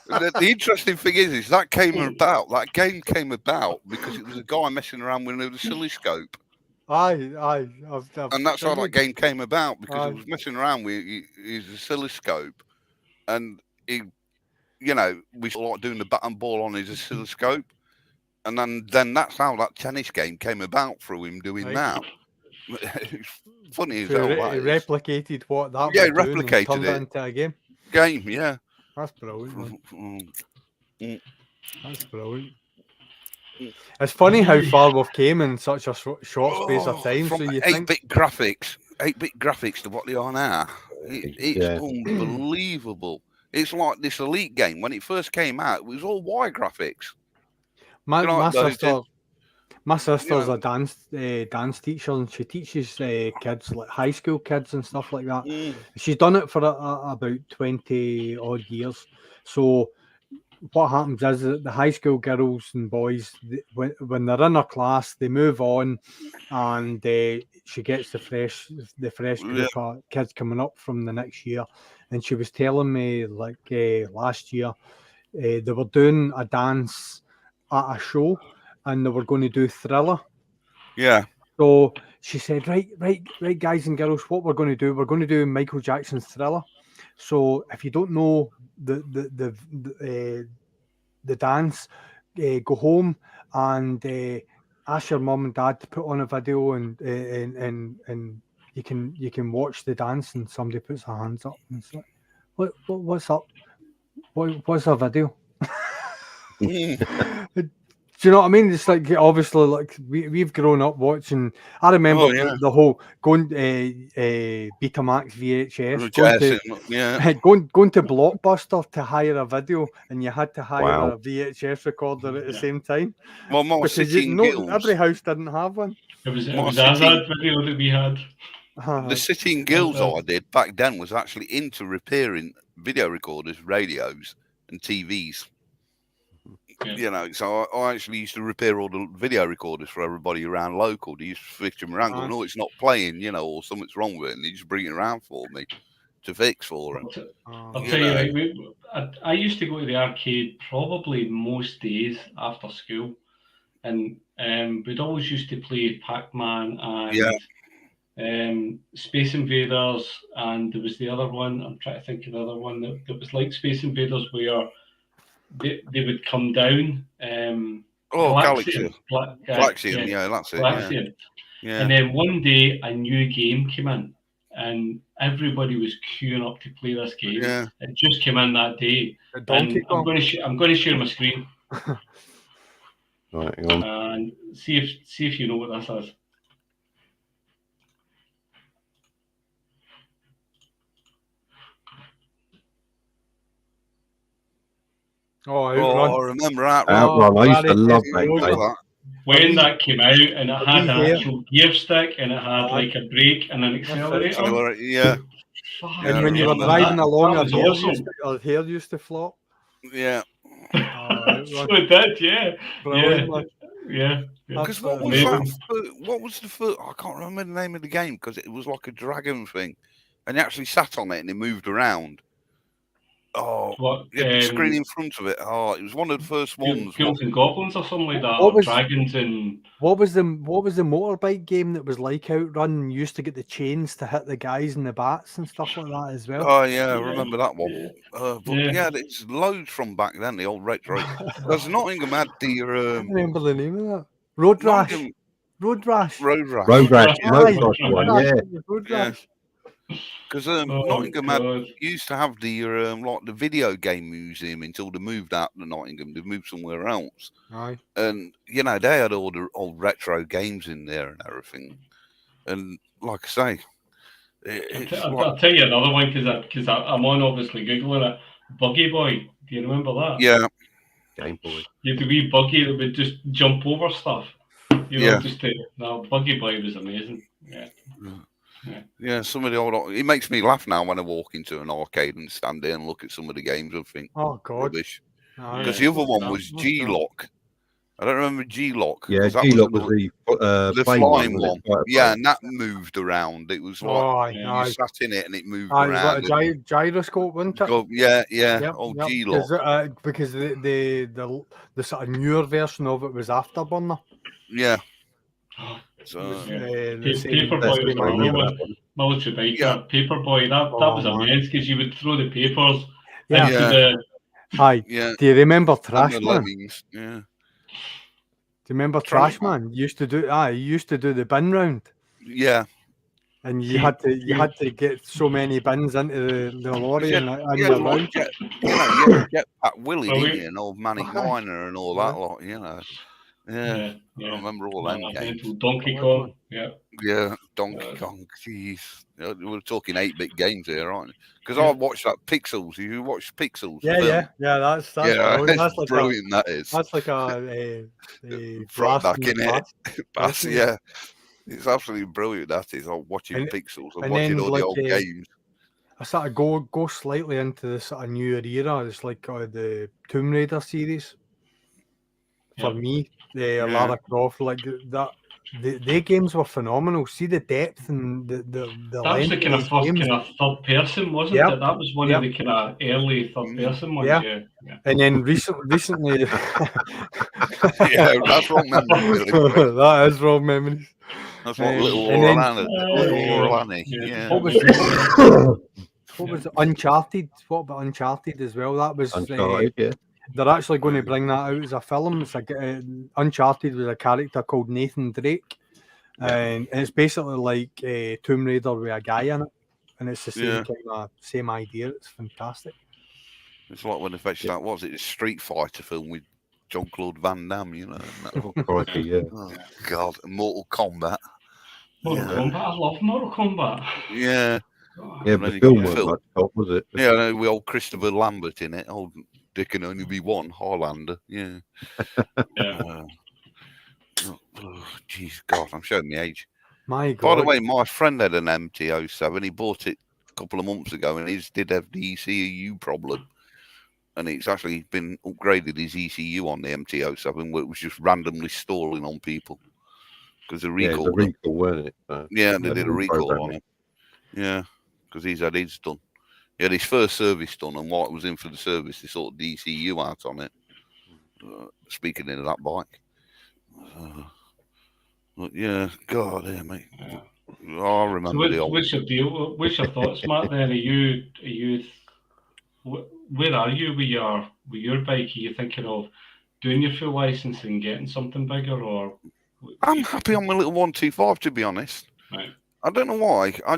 The interesting thing is that that game came about because it was a guy messing around with an oscilloscope. Aye. And that's how that game came about, because he was messing around with his oscilloscope, and he, you know, we sort of like doing the bat and ball on his oscilloscope, and then that's how that tennis game came about through him doing that. Funny as hell. He replicated what that was doing. Yeah, replicated turned it into a game. Yeah. That's brilliant. That's brilliant. It's funny how far we've came in such a short space of time. From so you 8-bit graphics to what they are now, it's unbelievable. It's like this Elite game. When it first came out, it was all Y graphics. My sister's a dance teacher, and she teaches kids, like high school kids and stuff like that. She's done it for about 20 odd years. So what happens is that the high school girls and boys, when they're in her class, they move on, and she gets the fresh group of kids coming up from the next year. And she was telling me, like, last year, they were doing a dance at a show, and they were going to do Thriller. Yeah. So she said, right, guys and girls, what we're going to do Michael Jackson's Thriller. So if you don't know the dance, go home and ask your mum and dad to put on a video, and you can watch the dance. And somebody puts their hands up, and it's like, what's up? What's a video? Do you know what I mean? It's like, obviously, like we've grown up watching. I remember the whole going Betamax VHS, going to Blockbuster to hire a video, and you had to hire a VHS recorder at the same time. Well, every house didn't have one. It was Azad video that we had. The Sitting Guilds I did back then was actually into repairing video recorders, radios, and TVs. Yeah. You know, so I actually used to repair all the video recorders for everybody around local. They used to fix them around, going, "Oh, it's not playing," you know, or something's wrong with it, and they just bring it around for me to fix for them. I'll tell you, I used to go to the arcade probably most days after school, and we'd always used to play Pac-Man and Space Invaders, and there was the other one. I'm trying to think of the other one that was like Space Invaders, where they would come down. Galaxian. Yeah, that's it. Galaxian. Yeah. And then one day a new game came in, and everybody was queuing up to play this game. Yeah. It just came in that day. And I'm going to share my screen. Right, hang on. And see if you know what this is. Outrun. I remember that. Outrun. I used to love that. When that came out, and it had an actual gear stick, and it had like a brake and an accelerator. Yeah. And when you were driving along, our hair used to flop. Yeah. So it did, yeah. Brilliant, yeah. Because what was the first? I can't remember the name of the game, because it was like a dragon thing, and you actually sat on it and it moved around. The screen in front of it. It was one of the first ones. Ghouls and Goblins or something like that. Dragons and what was the motorbike game that was like Outrun? And you used to get the chains to hit the guys in the bats and stuff like that as well. Oh yeah, I remember that one. It's loads from back then. The old retro. There's Nottingham had the. I remember the name of that. Road Rash. Road Rash. Road Rash. Road Rash. Because Nottingham used to have the like the video game museum until they moved out to Nottingham. They moved somewhere else. Aye. And, you know, they had all the old retro games in there and everything. And like I say, I'll tell you another one because I'm on obviously Googling it. Buggy Boy. Do you remember that? Yeah. Game Boy. You had the wee buggy that would just jump over stuff. You know, Buggy Boy was amazing. Yeah, some of the old. It makes me laugh now when I walk into an arcade and stand there and look at some of the games and think, oh God, rubbish. Because the other one was G-Lock. I don't remember G-Lock. Yeah, G-Lock was the flying one. Yeah, and that moved around. It was like you sat in it and it moved around. It was a gyroscope, wasn't it? Yeah. Yep, G-Lock. Because the sort of newer version of it was Afterburner. Yeah. So, Paperboy was military biker. Yeah. Paperboy, that was immense because you would throw the papers into the. Aye. Yeah. Do you remember Trashman? Yeah. Do you remember Trashman? He used to do the bin round. Yeah. And you had to get so many bins into the lorry and the round. You get Pat Willie, didn't you? And old Manic Miner and all that lot, you know. Yeah. I remember all them games. Donkey Kong, Yeah, Donkey Kong. Jeez, we're talking 8-bit games here, aren't we? Because I watched that Pixels. You watched Pixels? Yeah. That's like brilliant. That is. That's like a back in it. Bass, yeah. It's absolutely brilliant. That is. I'm watching Pixels and watching all the old games. I sort of go slightly into this sort of newer era. It's like the Tomb Raider series. For me, Lara Croft, like that, the games were phenomenal. See the depth and the that was the kind of first kind of third person, wasn't it? That was one of the kind of early third person ones. Yeah. And then recently, that's wrong memory. That is wrong memories. That's what little Orlani. Yeah. What was Uncharted? What about Uncharted as well? That was Uncharted, they're actually going to bring that out as a film. It's like Uncharted with a character called Nathan Drake, and it's basically like Tomb Raider with a guy in it, and it's the same kind of same idea. It's fantastic. It's like when they fetched that. Was it a Street Fighter film with Jean-Claude Van Damme? You know. Oh God, Mortal Kombat. Mortal Kombat. I love Mortal Kombat. Yeah. Yeah, but the film wasn't much help, was it? Yeah, with old Christopher Lambert in it. Old. There can only be one Highlander. Yeah. Jeez, God, I'm showing my age. My God. By the way, my friend had an MT-07. He bought it a couple of months ago, and he did have the ECU problem. And it's actually been upgraded his ECU on the MT-07, where it was just randomly stalling on people because the recall. Yeah, the recall, wasn't it? They did a recall on it. Yeah, because he's had his done. He had his first service done, and while it was in for the service, they sorted the ECU out on it. Speaking of that bike. But yeah, God, mate. Yeah. I remember the old. What's your deal? What's your thoughts, Matt? Then where are you with your bike? Are you thinking of doing your full license and getting something bigger, or? I'm happy on my little 125, to be honest. Right. I don't know why. I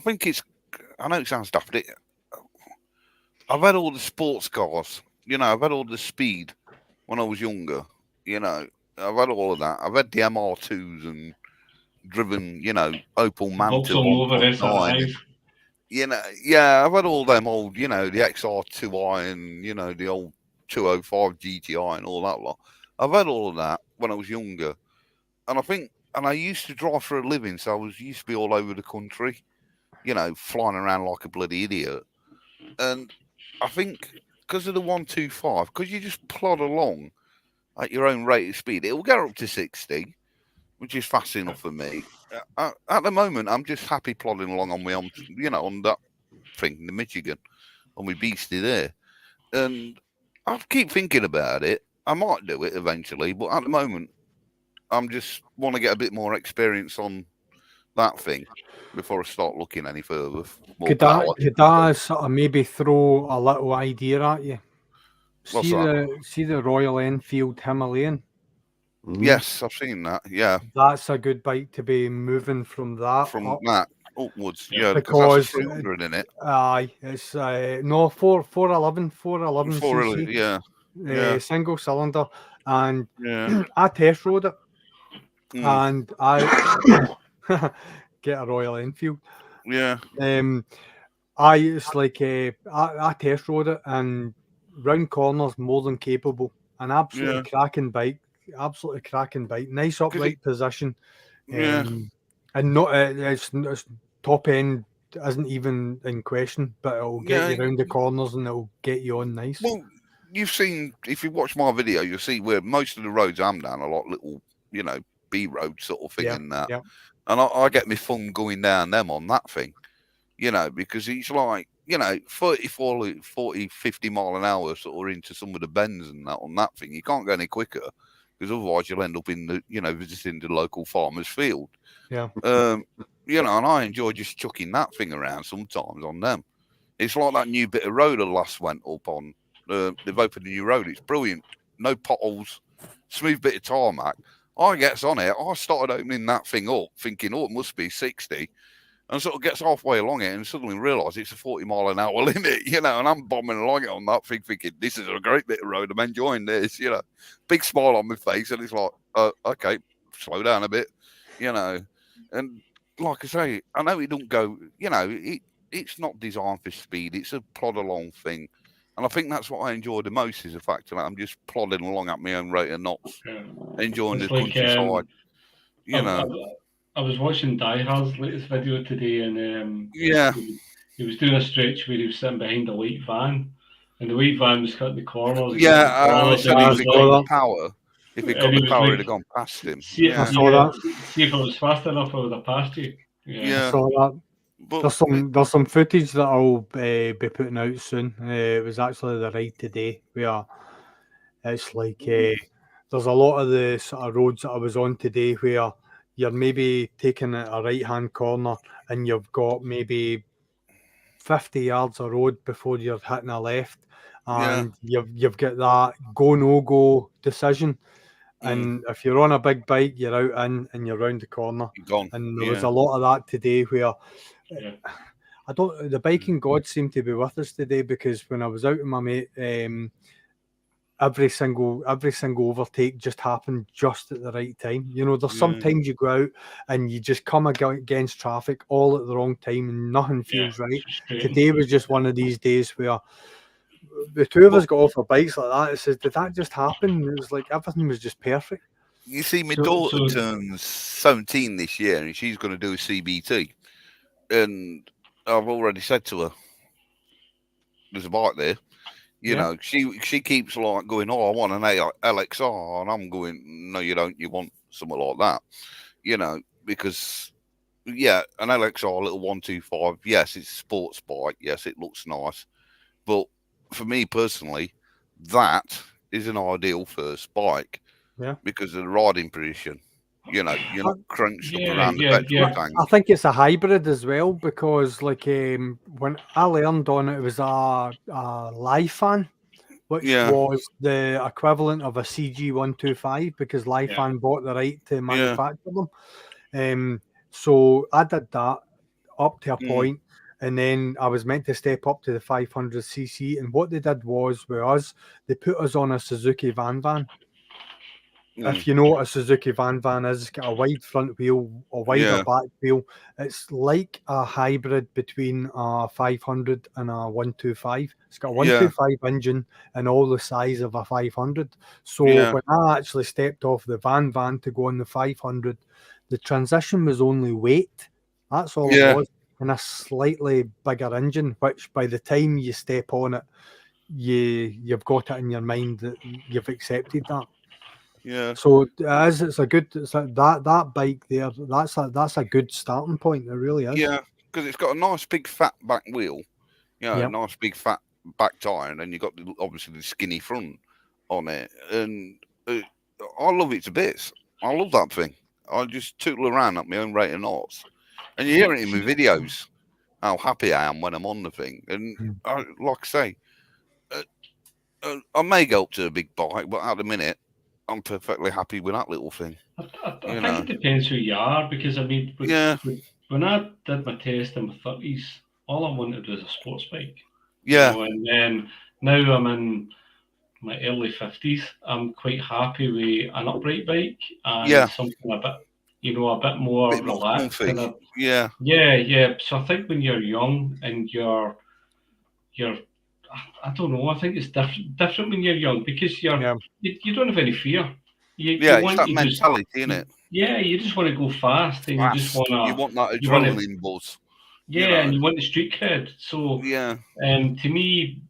think it's. I know it sounds daft. I've had all the sports cars. You know, I've had all the speed when I was younger. You know, I've had all of that. I've had the MR2s and driven, you know, Opel Manta 1.9. You know, yeah, I've had all them old, you know, the XR2i and, you know, the old 205 GTI and all that lot. I've had all of that when I was younger. And I used to drive for a living, so I used to be all over the country. You know, flying around like a bloody idiot. And I think because of the 125, because you just plod along at your own rate of speed, it will get up to 60, which is fast enough for me. At the moment, I'm just happy plodding along on my own, you know, on that thing, the Michigan, on my beastie there. And I keep thinking about it. I might do it eventually, but at the moment, I'm just want to get a bit more experience on that thing before I start looking any further. Could I sort of maybe throw a little idea at you? See the Royal Enfield Himalayan? Yes, I've seen that. Yeah, that's a good bike to be moving from that. From that, upwards. Yeah. Yeah, Because that's a 300 in it. aye, it's no 411 cc, Yeah. single cylinder, and Yeah. I test rode it, Mm. and I get a Royal Enfield. Yeah. It's like I test rode it, and round corners more than capable. An absolutely Yeah. cracking bike, nice upright position, Yeah. and not it's top end isn't even in question, but it'll get you around the corners and it'll get you on nice. Well, you've seen, if you watch my video, you'll see where most of the roads I'm down are like little, B road sort of thing in that. Yeah. And I get my fun going down them on that thing, because it's like, 30, 40, 50 mile an hour sort of into some of the bends and that on that thing. You can't go any quicker because otherwise you'll end up in the, visiting the local farmer's field. Yeah. And I enjoy just chucking that thing around sometimes on them. It's like that new bit of road I last went up on. They've opened a new road. It's brilliant. No potholes, smooth bit of tarmac. I gets on it. I started opening that thing up, thinking, it must be 60. And sort of gets halfway along it and suddenly realise it's a 40 mile an hour limit, and I'm bombing along it on that thing, thinking, this is a great bit of road. I'm enjoying this, Big smile on my face. And it's like, okay, slow down a bit, And like I say, I know it don't go, it's not designed for speed. It's a plod along thing. And I think that's what I enjoy the most is the fact that I'm just plodding along at my own rate of knots, enjoying It's the like, countryside. I was watching Die Hard's latest video today, and he was doing a stretch where he was sitting behind a white van, and the white van was cutting the corners. I said if it got the power, it'd have gone past him. See if it was fast enough, I would have passed you. I saw that. But there's some footage that I'll be putting out soon. It was actually the ride today where it's like there's a lot of the sort of roads that I was on today where you're maybe taking a right-hand corner and you've got maybe 50 yards of road before you're hitting a left, and you've got that go-no-go decision. And if you're on a big bike, you're out in and you're round the corner. You're gone. And there was a lot of that today where the biking gods seem to be with us today, because when I was out with my mate, every single overtake just happened just at the right time. There's sometimes you go out and you just come against traffic all at the wrong time and nothing feels right. Today was just one of these days where the two of us got off our bikes like that. It says, did that just happen? It was like everything was just perfect. You see, my daughter turns 17 this year and she's going to do a CBT. And I've already said to her, there's a bike there. She keeps like going, I want an LXR. And I'm going, no, you don't. You want something like that. Because, an LXR, little 125, yes, it's a sports bike. Yes, it looks nice. But for me personally, that is an ideal first bike. Yeah. Because of the riding position. You're not crunched up around the petrol tank. I think it's a hybrid as well, because like when I learned on it, it was a live fan, which was the equivalent of a CG125, because live fan bought the right to manufacture them. So I did that up to a point, and then I was meant to step up to the 500cc. And what they did was, with us, they put us on a Suzuki van. If you know what a Suzuki van is, it's got a wide front wheel, a wider back wheel. It's like a hybrid between a 500 and a 125. It's got a 125 engine and all the size of a 500. So when I actually stepped off the van to go on the 500, the transition was only weight. That's all it was. And a slightly bigger engine, which by the time you step on it, you've got it in your mind that you've accepted that. Yeah. So that bike there, that's a good starting point. It really is. Yeah, because it's got a nice big fat back wheel, a nice big fat back tire, and then you've got obviously the skinny front on it. And I love it to bits. I love that thing. I just tootle around at my own rate of knots. And you hear it in my videos, how happy I am when I'm on the thing. And like I say, I may go up to a big bike, but at the minute, I'm perfectly happy with that little thing. I think it depends who you are, because I mean, with when I did my test in my 30s, all I wanted was a sports bike. Yeah. And then now I'm in my early 50s. I'm quite happy with an upright bike and something a bit, a bit more relaxed. Yeah. Yeah. So I think when you're young and you're, I don't know. I think it's different when you're young because you don't have any fear. You it's that mentality, isn't it? Yeah, you just want to go fast, and you just want to. You want that adrenaline buzz. Yeah, and you want the street cred. So, to me,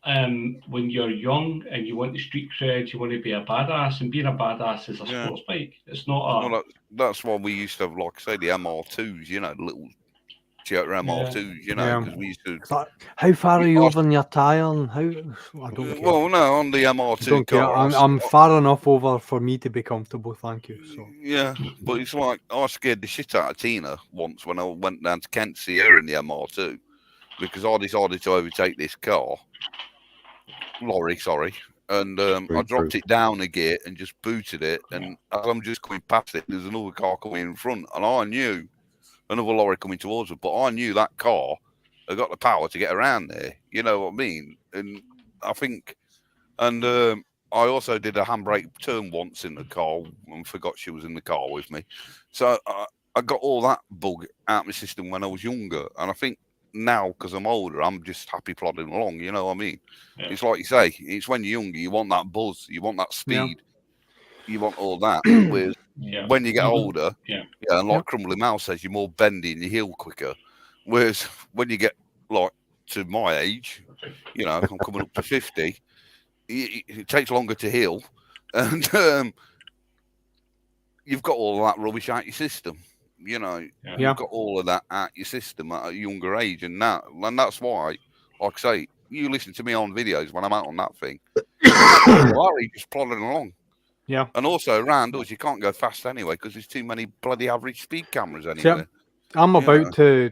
when you're young and you want the street cred, you want to be a badass, and being a badass is a sports bike. It's not a. Well, that's why we used to have, like I say, the MR2s. The little Toyota MR2s. Because we used to. How far are you over in your tyre? And how? I don't care. Well, no, on the MR2 car. I'm far enough over for me to be comfortable. Thank you. So. Yeah, but it's like I scared the shit out of Tina once when I went down to Kent to see her in the MR2 because I decided to overtake this lorry, and I dropped it down a gear and just booted it. And as I'm just coming past it, there's another car coming in front, and I knew another lorry coming towards us, but I knew that car had got the power to get around there. You know what I mean? And I think, and I also did a handbrake turn once in the car and forgot she was in the car with me. So I got all that bug out of my system when I was younger. And I think now, because I'm older, I'm just happy plodding along. You know what I mean? Yeah. It's like you say, it's when you're younger, you want that buzz, you want that speed, you want all that. Whereas when you get older, and like Crumbly Mouse says, you're more bendy and you heal quicker. Whereas when you get like to my age, I'm coming up to 50, it takes longer to heal, and you've got all that rubbish out your system. You've got all of that out your system at a younger age, and that's why, like I say, you listen to me on videos when I'm out on that thing. Larry just plodding along. Yeah. And also around us, you can't go fast anyway because there's too many bloody average speed cameras anywhere. I'm about to,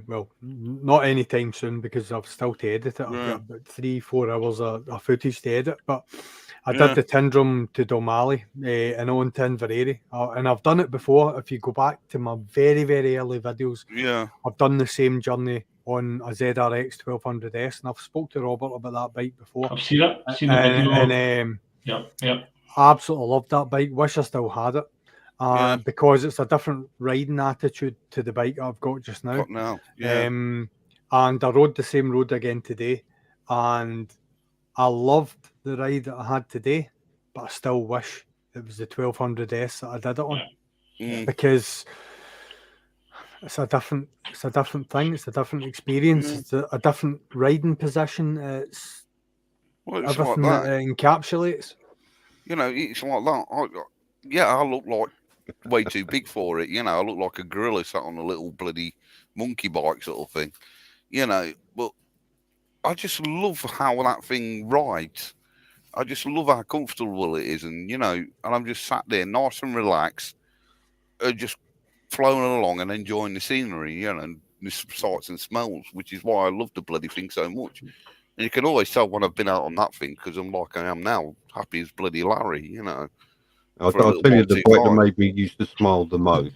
well, not anytime soon because I've still to edit it. I've got about 3-4 hours of footage to edit, but I did the Tindrum to Dalmally in on Tinverary, and I've done it before. If you go back to my very, very early videos, I've done the same journey on a ZRX 1200S, and I've spoke to Robert about that bike before. I've seen it. Seen the video. And I absolutely loved that bike. Wish I still had it. Because it's a different riding attitude to the bike I've got just now. And I rode the same road again today, and I loved the ride that I had today, but I still wish it was the 1200S that I did it on, because it's a different thing. It's a different experience. It's a different riding position. It's everything like that it encapsulates. It's like that. I look like way too big for it. I look like a gorilla sat on a little bloody monkey bike sort of thing. But I just love how that thing rides. I just love how comfortable it is, and and I'm just sat there nice and relaxed, just flowing along and enjoying the scenery, and the sights and smells, which is why I love the bloody thing so much. And you can always tell when I've been out on that thing because I'm like I am now, happy as bloody Larry, I'll tell you the bike that made me used to smile the most.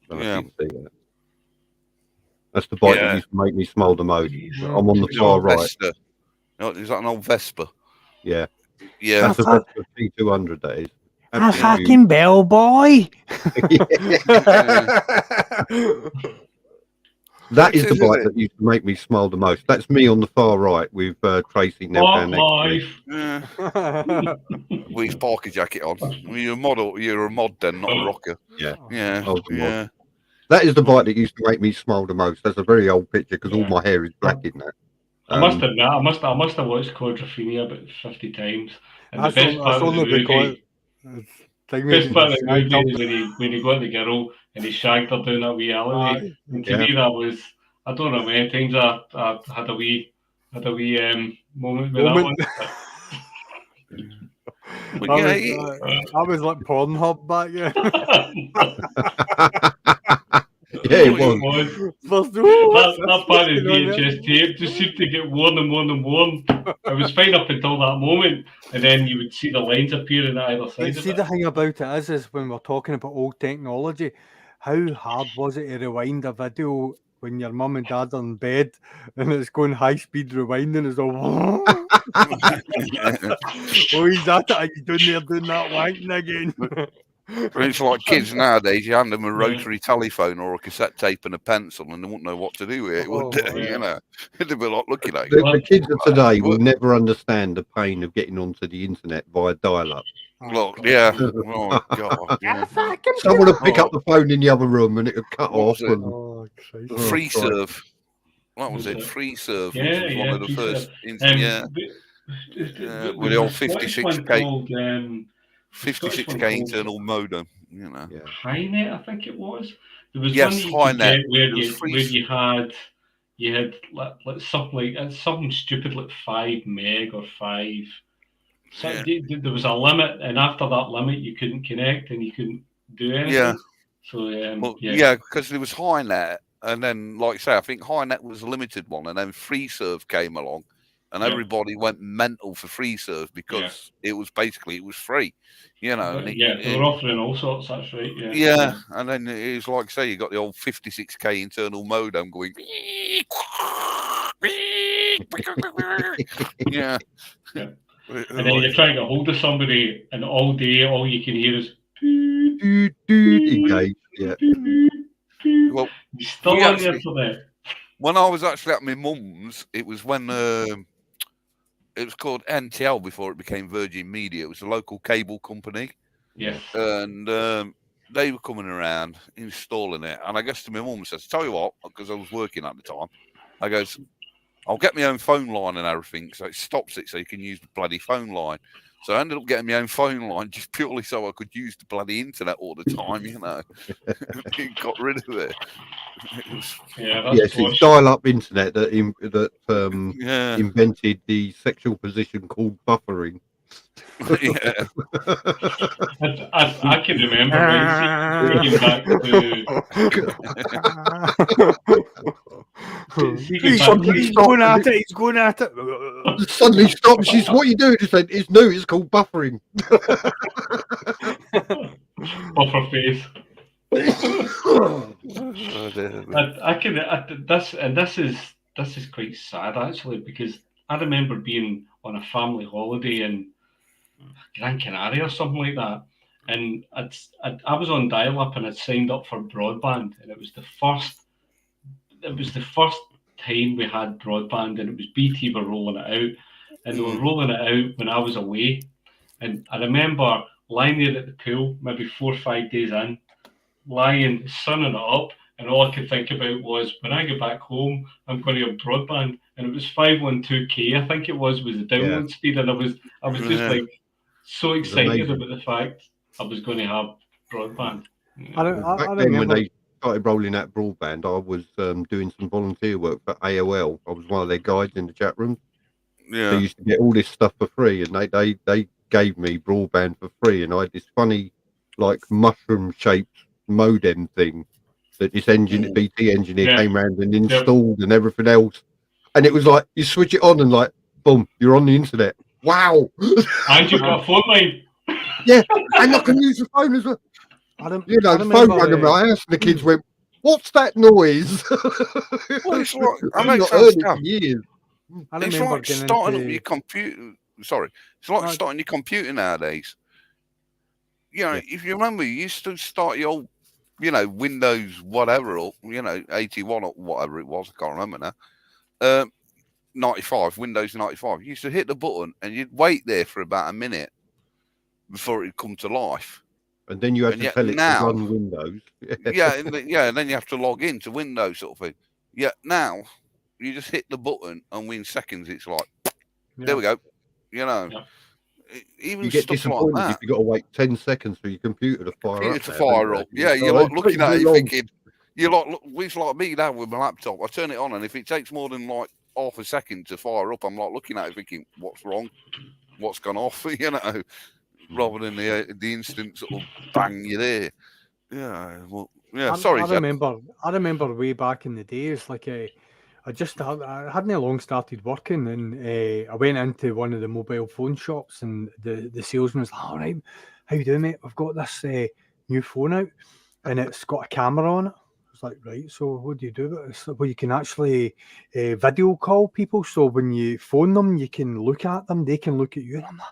That's the bike that used to make me smile the most. I'm on the far right. Is that an old Vespa? Yeah. That's a Vespa P200, that is. A fucking bellboy. That is the bike that used to make me smile the most. That's me on the far right with Tracy now down next to me. With his parky jacket on. You're a mod then, not a rocker. Yeah. That is the bike that used to make me smile the most. That's a very old picture because all my hair is black in that. I must admit, I must have watched Quadrophenia about 50 times. And the best part of the movie is when he got the girl and he shagged her down that wee alleyway. And to me, that was, I don't know how many times I had a wee moment with that one. I was like Pornhub back Yeah, it was. That part of VHS tape just seemed to get worn and worn and worn. It was fine up until that moment, and then you would see the lines appearing at either side. See, the thing about it is when we're talking about old technology, how hard was it to rewind a video when your mum and dad are in bed and it's going high speed rewinding? It's all. Oh, he's at it. Are you doing there doing that wanking again? It's like kids nowadays. You hand them a rotary telephone or a cassette tape and a pencil, and they wouldn't know what to do with it. Would they? yeah. You know, they'd be like looking at you. The kids of today will never understand the pain of getting onto the internet via dial-up. Look, yeah. Oh God. Yeah. Someone would pick up the phone in the other room and it would cut What off. was it? And, Free Christ. serve. What was it? Free serve. Yeah, Which was one of the Free first. Serve. With the old 56K. 56K internal modem, you know. Yeah. HiNet, I think it was. There was Yes, one HiNet. where you had like something like something stupid like 5 meg or 5. So there was a limit, and after that limit, you couldn't connect and you couldn't do anything. Yeah. So because there was HiNet, and then like I say, I think HiNet was a limited one, and then Free Serve came along. And everybody went mental for Free Serve because it was free, you know. But, they were offering all sorts. That's right. Yeah. Yeah, and then it was like say you got the old 56K internal modem going. Yeah. And then you're trying to get hold of somebody, and all day all you can hear is engage. Yeah. Well, you're still on there for that. When I was actually at my mum's, it was when it was called NTL before it became Virgin Media. It was a local cable company. Yes. And they were coming around installing it. And I guess to my mum says, tell you what, because I was working at the time, I goes, I'll get my own phone line and everything. So it stops it so you can use the bloody phone line. So I ended up getting my own phone line just purely so I could use the bloody internet all the time, you know. Got rid of it. It's dial-up internet that invented the sexual position called buffering. I can remember thinking back to. He's going at it. He's going at it. Suddenly stops. She's what are you doing? She said, "It's new. It's called buffering." Buffer face. This is quite sad actually, because I remember being on a family holiday in Gran Canaria or something like that, and I was on dial-up and I'd signed up for broadband, and it was the first time we had broadband, and it was BT were rolling it out, and they were rolling it out when I was away, and I remember lying there at the pool maybe 4 or 5 days in, lying sunning it up, and all I could think about was when I get back home I'm going to have broadband, and it was 512K I think it was the download speed, and I was just like so excited about the fact I was going to have broadband. Back then when they started rolling out broadband, I was doing some volunteer work for AOL. I was one of their guides in the chat room. Yeah, they used to get all this stuff for free, and they gave me broadband for free, and I had this funny like mushroom shaped modem thing that this BT engineer came around and installed and everything else, and it was like you switch it on and like boom, you're on the internet. Wow. And you've got a phone line. Yeah, and I can use the phone as well. The phone rang in my house, and the kids went, "What's that noise?" Well, it's like, I've not heard it for years. It's like starting up your computer. Sorry, it's like starting your computer nowadays. You know, if you remember, you used to start your old, Windows whatever, or 81 or whatever it was. I can't remember now. 95, Windows 95. You used to hit the button and you'd wait there for about a minute before it'd come to life. And then you had to tell it to run Windows. And then you have to log into Windows sort of thing. Yeah, now you just hit the button and within seconds it's like, there we go. Even you get stuff disappointed like that. if you've got to wait 10 seconds for your computer to fire up. Yeah, you're like looking at it thinking, it's like me now with my laptop. I turn it on and if it takes more than like half a second to fire up, I'm like looking at it thinking, what's wrong? What's gone off? Rather than the instant sort of bang, you're there. Yeah, well, yeah. I remember way back in the days, like I hadn't long started working, and I went into one of the mobile phone shops, and the salesman was like, "All right, how you doing, mate? We've got this new phone out," and it's got a camera on it. It's like, right, so what do you do with it? It's like, well, you can actually video call people. So when you phone them, you can look at them. They can look at you. And I'm like,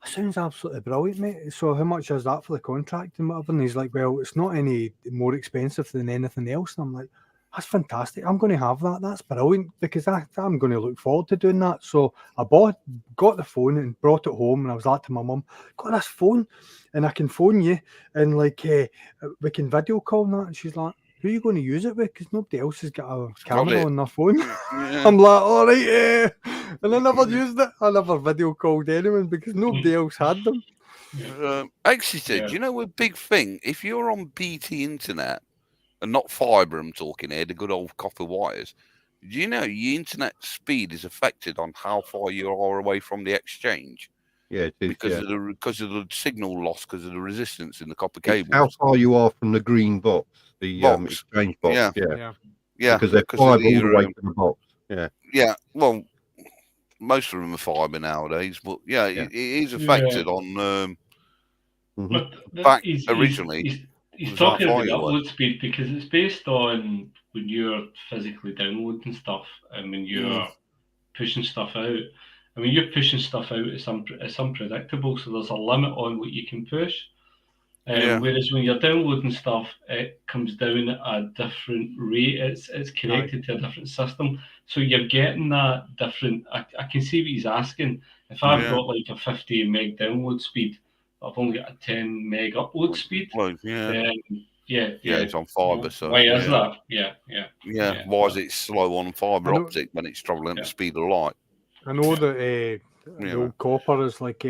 that sounds absolutely brilliant, mate. So how much is that for the contract and whatever? And he's like, well, it's not any more expensive than anything else. And I'm like, that's fantastic. I'm going to have that. That's brilliant because I'm going to look forward to doing that. So I got the phone and brought it home, and I was like to my mum, got this phone and I can phone you and like we can video call and that. And she's like, who are you going to use it with? Because nobody else has got a camera on their phone. Yeah. I'm like, all right, yeah. And I never used it. I never video called anyone because nobody else had them. Exeter, do you know a big thing? If you're on BT internet, and not fibre, I'm talking here, the good old copper wires, do you know your internet speed is affected on how far you are away from the exchange? Yeah, it is. Because of the signal loss, because of the resistance in the copper cables. How far you are from the green box, the exchange box. Yeah. Because they're fibre all the way to the box. Yeah. Yeah. Well, most of them are fibre nowadays, but it is affected on. Back originally. He's talking about the upload speed because it's based on when you're physically downloading stuff and when you're pushing stuff out. I mean, you're pushing stuff out, it's unpredictable, so there's a limit on what you can push. Whereas when you're downloading stuff, it comes down at a different rate. It's connected to a different system. So you're getting that different. I can see what he's asking. If I've got like a 50 meg download speed, I've only got a 10 meg upload speed. It's on fibre. So why is that? Yeah. Why is it slow on fibre optic when it's travelling at the speed of light? I know that the old copper is like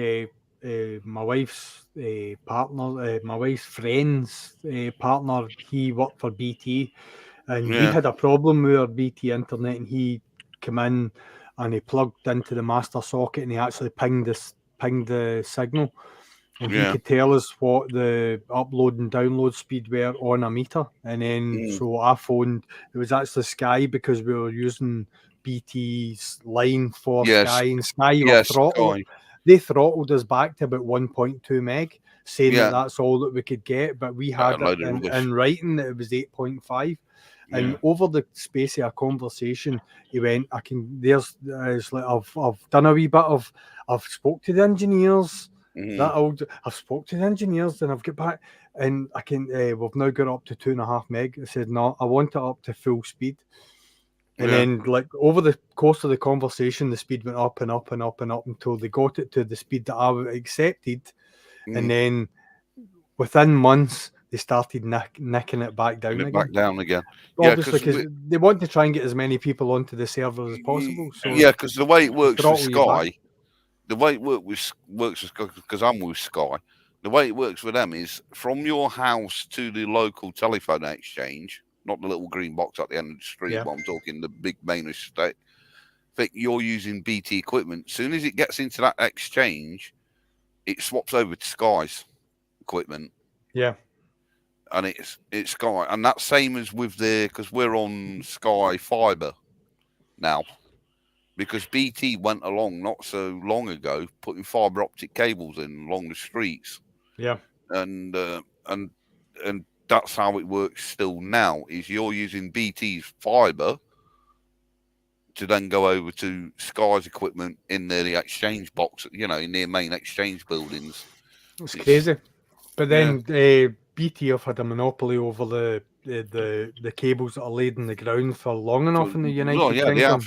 my wife's partner, my wife's friend's partner. He worked for BT, and we had a problem with our BT internet, and he came in and he plugged into the master socket, and he actually pinged the signal. And he could tell us what the upload and download speed were on a meter. And then so I phoned, it was actually Sky because we were using BT's line for Sky, and Sky were throttled. They throttled us back to about 1.2 meg, saying that that's all that we could get. But we had it in writing that it was 8.5. And over the space of a conversation, he went, I've done a wee bit of, I've spoke to the engineers. I've spoke to the engineers, and I've got back, and I can. We've now got up to 2.5 meg. I said no, I want it up to full speed. And then, like over the course of the conversation, the speed went up and up and up and up until they got it to the speed that I accepted. And then, within months, they started nicking it back down again. Obviously, because they want to try and get as many people onto the server as possible. So because the way it works with Sky. The way it works because I'm with Sky, the way it works for them is from your house to the local telephone exchange, not the little green box at the end of the street, but I'm talking the big main estate. I think you're using BT equipment. As soon as it gets into that exchange, it swaps over to Sky's equipment. Yeah. And it's Sky. And that's same as with because we're on Sky Fibre now. Because BT went along not so long ago, putting fibre optic cables in along the streets. Yeah. And that's how it works still now, is you're using BT's fibre to then go over to Sky's equipment in the exchange box, in their main exchange buildings. It's crazy. But then BT have had a monopoly over the cables that are laid in the ground for long enough in the United Kingdom. They have.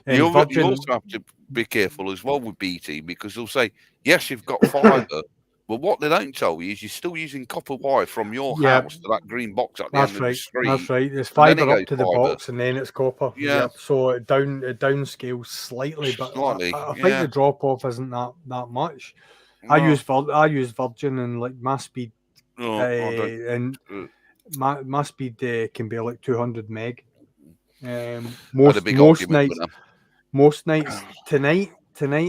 You also have to be careful as well with BT because they'll say, yes, you've got fibre, but what they don't tell you is you're still using copper wire from your house to that green box at the end of the street. That's right. There's fibre up to the box and then it's copper. Yeah. So it downscales slightly, but I think the drop off isn't that much. No. I use Virgin, and like my speed and my speed can be like 200 meg. Most nights tonight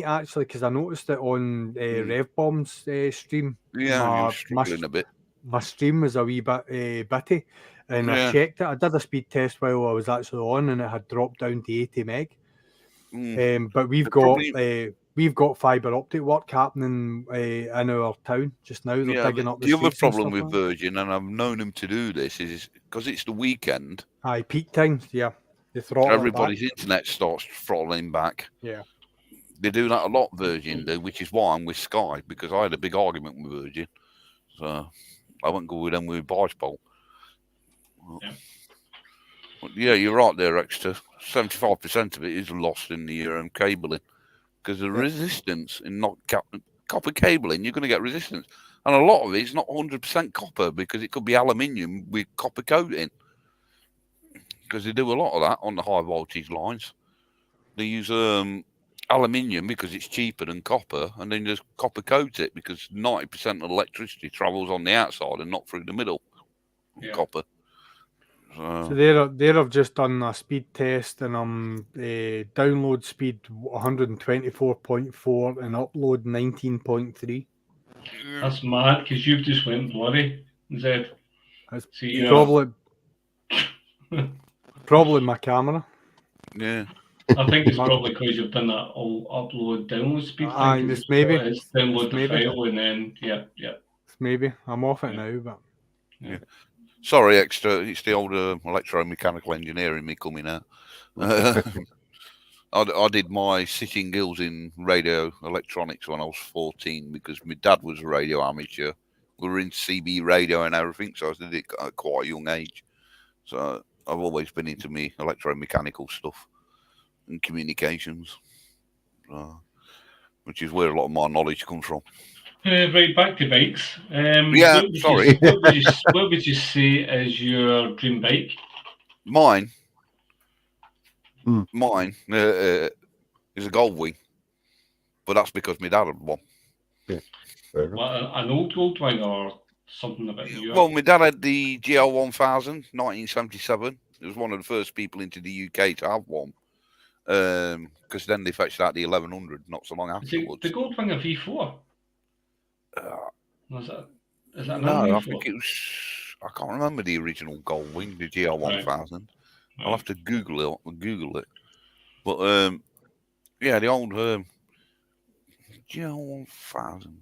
actually, because I noticed it on RevBomb's stream. You're struggling a bit. My stream was a wee bit bitty, and I checked it. I did a speed test while I was actually on, and it had dropped down to 80 meg. But we've got we've got fibre optic work happening in our town just now. They're digging up the other streets and problem stuff with like that. Virgin, and I've known them to do this, is because it's the weekend. Aye, peak times, yeah. They throttle Everybody's it back. internet starts throttling back. Yeah. They do that a lot, Virgin do, which is why I'm with Sky, because I had a big argument with Virgin. So I won't go with them with Bargepole. Yeah. Yeah, you're right there, Exeter. 75% of it is lost in the cabling, because the resistance in not copper cabling, you're going to get resistance. And a lot of it is not 100% copper, because it could be aluminium with copper coating. Because they do a lot of that on the high voltage lines. They use aluminium because it's cheaper than copper, and then just copper coat it, because 90% of electricity travels on the outside and not through the middle. Copper. So they have just done a speed test, and download speed 124.4 and upload 19.3. That's mad, because you've just went blurry, Zed. That's So probably my camera. Yeah. I think it's probably because you've done that all upload download speed thing. It's maybe. It's download the maybe. file and then It's maybe. I'm off it now, but yeah. Sorry, Extra. It's the old electromechanical engineer in me coming out. I did my sitting gills in radio electronics when I was 14, because my dad was a radio amateur. We were in CB radio and everything, so I did it at quite a young age. So I've always been into me electromechanical stuff and communications, which is where a lot of my knowledge comes from. Right, back to bikes. Sorry. What would you say is your dream bike? Mine is a Goldwing, but that's because my dad had one. Yeah. An old Goldwing or something a bit newer? Well, my dad had the GL 1000, 1977. He was one of the first people into the UK to have one. Because then they fetched out the 1100 not so long afterwards. The Goldwing a V4? Is that no, V4? I think it was. I can't remember the original Goldwing, the GL 1000. I'll have to Google it. But yeah, the old GL 1000.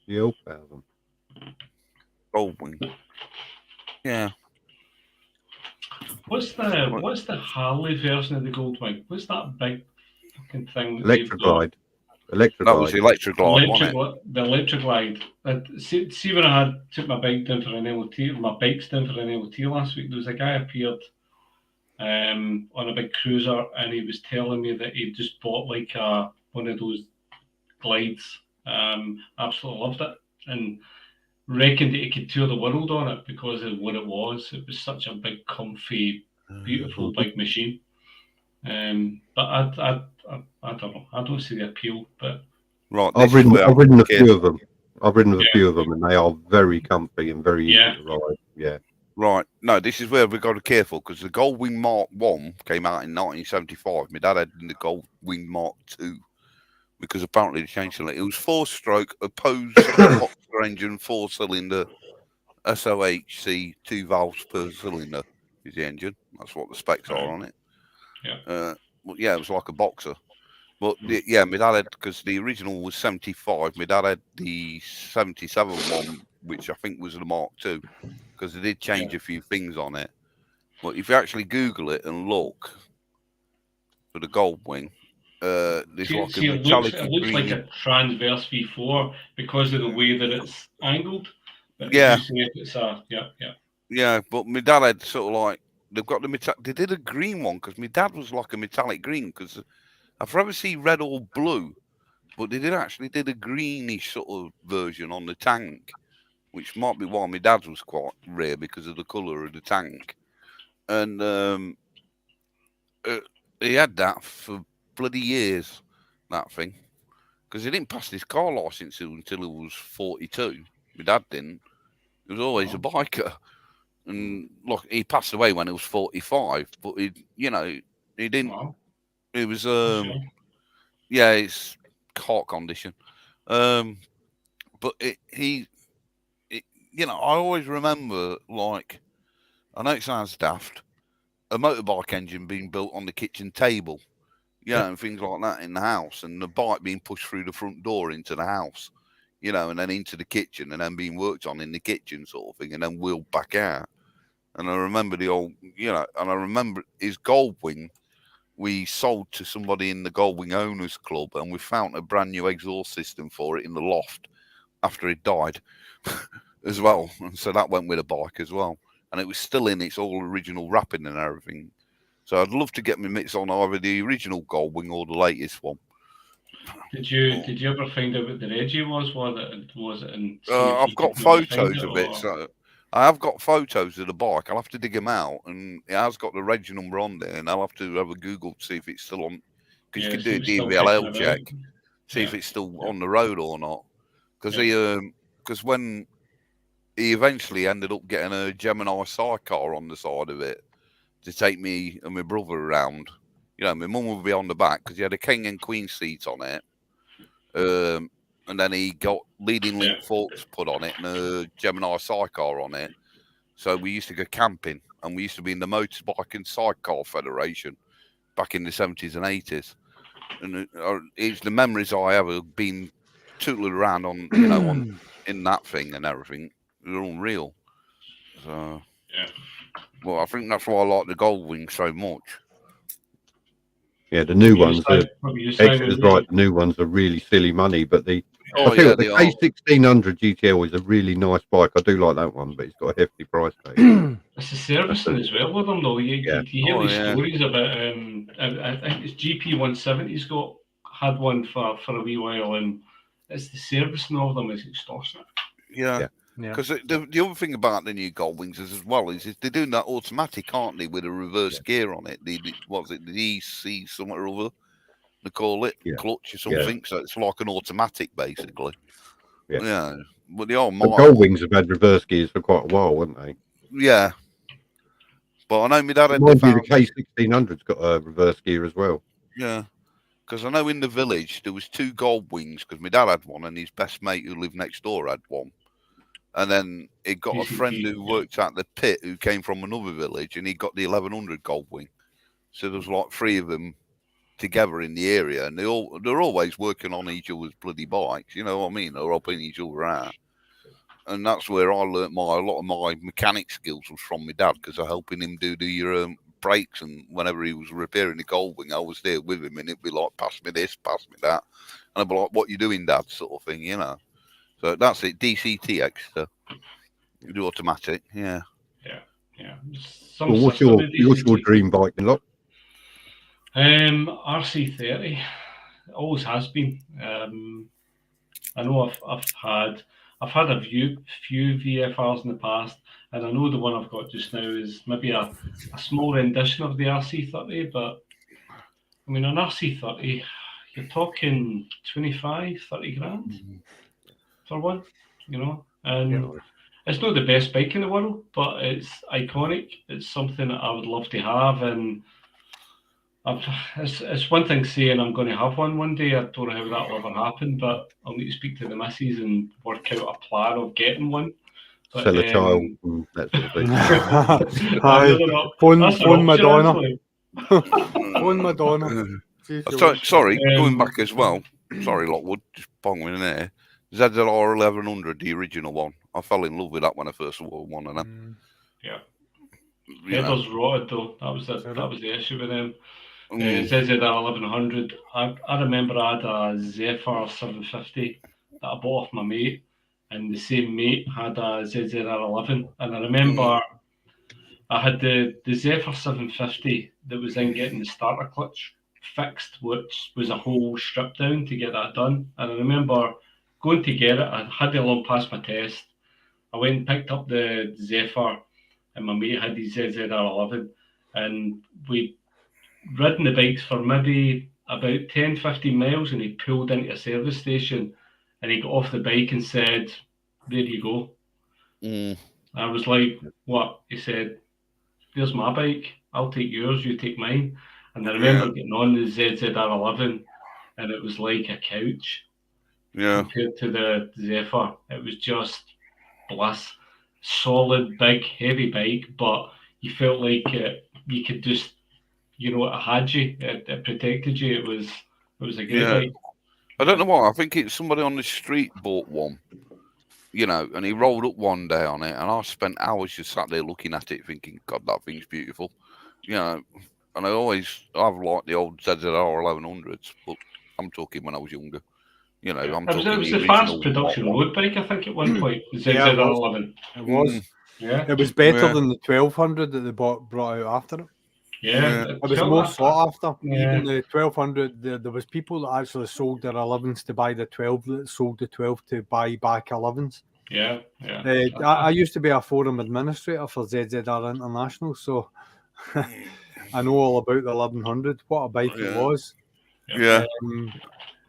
GL 1000. Goldwing. Yeah. What's the Harley version of the Goldwing? What's that big fucking thing? Electroglide. That was the Electroglide, wasn't it? The Electroglide. See when I took my bike down for an LOT, my bike's down for an LOT last week, there was a guy appeared on a big cruiser, and he was telling me that he just bought like one of those glides. Absolutely loved it, and reckoned that he could tour the world on it because of what it was. It was such a big, comfy, beautiful big machine. But I don't know. I don't see the appeal. But right, I've ridden a few of them. I've ridden a few of them, and they are very comfy and very easy to ride. Yeah. Right. No, this is where we've got to be careful, because the Goldwing Mark 1 came out in 1975. My dad had the Goldwing Mark 2, because apparently they changed it. It was 4-stroke opposed boxer engine, 4-cylinder, SOHC, 2 valves per cylinder is the engine. That's what the specs are on it. Yeah. Well, yeah, it was like a boxer. But yeah, my dad had, because the original was 75. My dad had the 77 one, which I think was the Mark 2, because they did change a few things on it. But if you actually Google it and look for the Goldwing, there's like a metallic green. It looks like a transverse V4 because of the way that it's angled. But yeah. As you say, it's a Yeah, but my dad had sort of like, they've got the they did a green one, because my dad was like a metallic green, because I've never seen red or blue, but they did a greenish sort of version on the tank, which might be why my dad's was quite rare, because of the colour of the tank. And he had that for bloody years, that thing, because he didn't pass his car licence until he was 42. My dad didn't. He was always a biker. And look, he passed away when he was 45, but he didn't. Wow. It was yeah, it's heart condition. But I always remember, like, I know it sounds daft, a motorbike engine being built on the kitchen table, and things like that in the house, and the bike being pushed through the front door into the house, and then into the kitchen, and then being worked on in the kitchen sort of thing, and then wheeled back out. And I remember the old, and I remember his Goldwing we sold to somebody in the Goldwing Owners Club, and we found a brand new exhaust system for it in the loft after it died as well. And so that went with a bike as well. And it was still in its all original wrapping and everything. So I'd love to get my mitts on either the original Goldwing or the latest one. Did you ever find out what the Reggie was? Was it in? I've got photos of it. So I have got photos of the bike. I'll have to dig them out, and it has got the reg number on there, and I'll have to have a Google to see if it's still on, because you can do a DVLL check, see if it's still on the road or not. Because when he eventually ended up getting a Gemini sidecar on the side of it to take me and my brother around. My mum would be on the back because he had a king and queen seat on it. And then he got leading link forks put on it and a Gemini sidecar on it. So we used to go camping, and we used to be in the Motorbike and Sidecar Federation back in the 70s and 80s. And it's the memories I have of being tootled around on, in that thing and everything. They're unreal. So, well, I think that's why I like the Goldwing so much. Yeah, the new ones. Exeter's right. The new ones are really silly money, but the K1600 GTL is a really nice bike. I do like that one, but it's got a hefty price tag. It's the servicing as well with them, though. You hear these stories about. I think it's GP170's had one for a wee while, and it's the servicing of them is extortionate. Yeah. Because the other thing about the new Goldwings as well is they're doing that automatic, aren't they, with a reverse gear on it? What's it? The EC something or other, they call it, clutch or something. Yeah. So it's like an automatic, basically. Yeah. But the Goldwings have had reverse gears for quite a while, haven't they? Yeah. But I know my dad had the K1600's got a reverse gear as well. Yeah. Because I know in the village there was 2 Goldwings, because my dad had one and his best mate who lived next door had one. And then he got a friend who worked at the pit who came from another village, and he got the 1100 Goldwing. So there was like 3 of them together in the area, and they're always working on each other's bloody bikes. You know what I mean? They're helping each other out. And that's where I learnt a lot of my mechanic skills was from my dad, because I helping him do the brakes, and whenever he was repairing the Goldwing, I was there with him, and it'd be like, pass me this, pass me that. And I'd be like, what you doing, Dad, sort of thing, So that's it, DCT extra. You do automatic, yeah. Well, what's your dream bike, Lock? RC30, always has been. I know I've had a few VFRs in the past, and I know the one I've got just now is maybe a small rendition of the RC30, but I mean, an RC30, you're talking 25, 30 grand for one, and it's not the best bike in the world, but it's iconic. It's something that I would love to have, and it's one thing saying I'm going to have one day. I don't know how that'll ever happen, but I'll need to speak to the missus and work out a plan of getting one. But, sell a child, that sort of thing. Phone Madonna. Phone Madonna. Sorry, going back as well. Sorry, Lockwood, just bonging in there. ZZR 1100, the original one. I fell in love with that when I first saw one of them. Headers rotted though. That was the issue with them. ZZR 1100. I remember I had a Zephyr 750 that I bought off my mate, and the same mate had a ZZR 11. And I remember I had the Zephyr 750 that was in getting the starter clutch fixed, which was a whole strip down to get that done. And I remember going to get it. I had it along past my test. I went and picked up the Zephyr, and my mate had his ZZR11, and we ridden the bikes for maybe about 10, 15 miles, and he pulled into a service station, and he got off the bike and said, there you go. I was like, what? He said, there's my bike. I'll take yours, you take mine. And I remember getting on the ZZR11, and it was like a couch compared to the Zephyr. It was just bliss. Solid, big, heavy bike, but you felt like you could just you know, it had you, it protected you. It was a great bike. I don't know why. I think it's somebody on the street bought one, you know, and he rolled up one day on it, and I spent hours just sat there looking at it, thinking, God, that thing's beautiful, you know. And I've liked the old ZZR 1100s, but I'm talking when I was younger. You know, I'm talking it was the the first original production road bike, I think, at one point. The Yeah, it was. ZZR11. It was. Yeah. It was better than the 1200 that they brought out after it. Yeah. It was more sought after. Yeah. Even the 1200, there was people that actually sold their 11s to buy the 12, that sold the 12 to buy back 11s. Yeah. I used to be a forum administrator for ZZR International, so I know all about the 1100. What a bike it was. Yeah.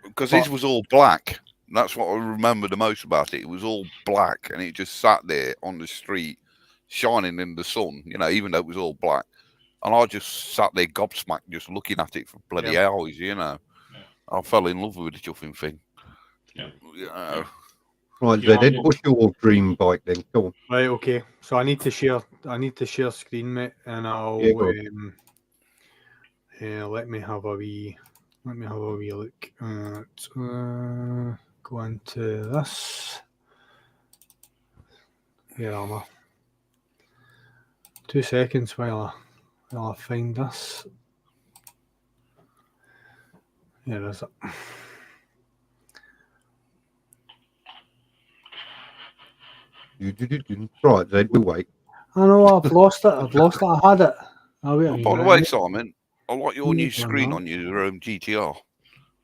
Because his was all black. That's what I remember the most about it. It was all black, and it just sat there on the street, shining in the sun, you know, even though it was all black. And I just sat there gobsmacked, just looking at it for bloody hours, you know. I fell in love with the chuffing thing. Yeah. You know. Right, Zed, what's your dream bike then? Go on. Right, okay. So I need to share screen, mate, and I'll let me have a wee look at go into this. Here am I? 2 seconds while I find this. Here is it. Right, Zed, we'll wait. I know, I've lost it. I had it. By the way, Simon, I like your new screen on your GTR.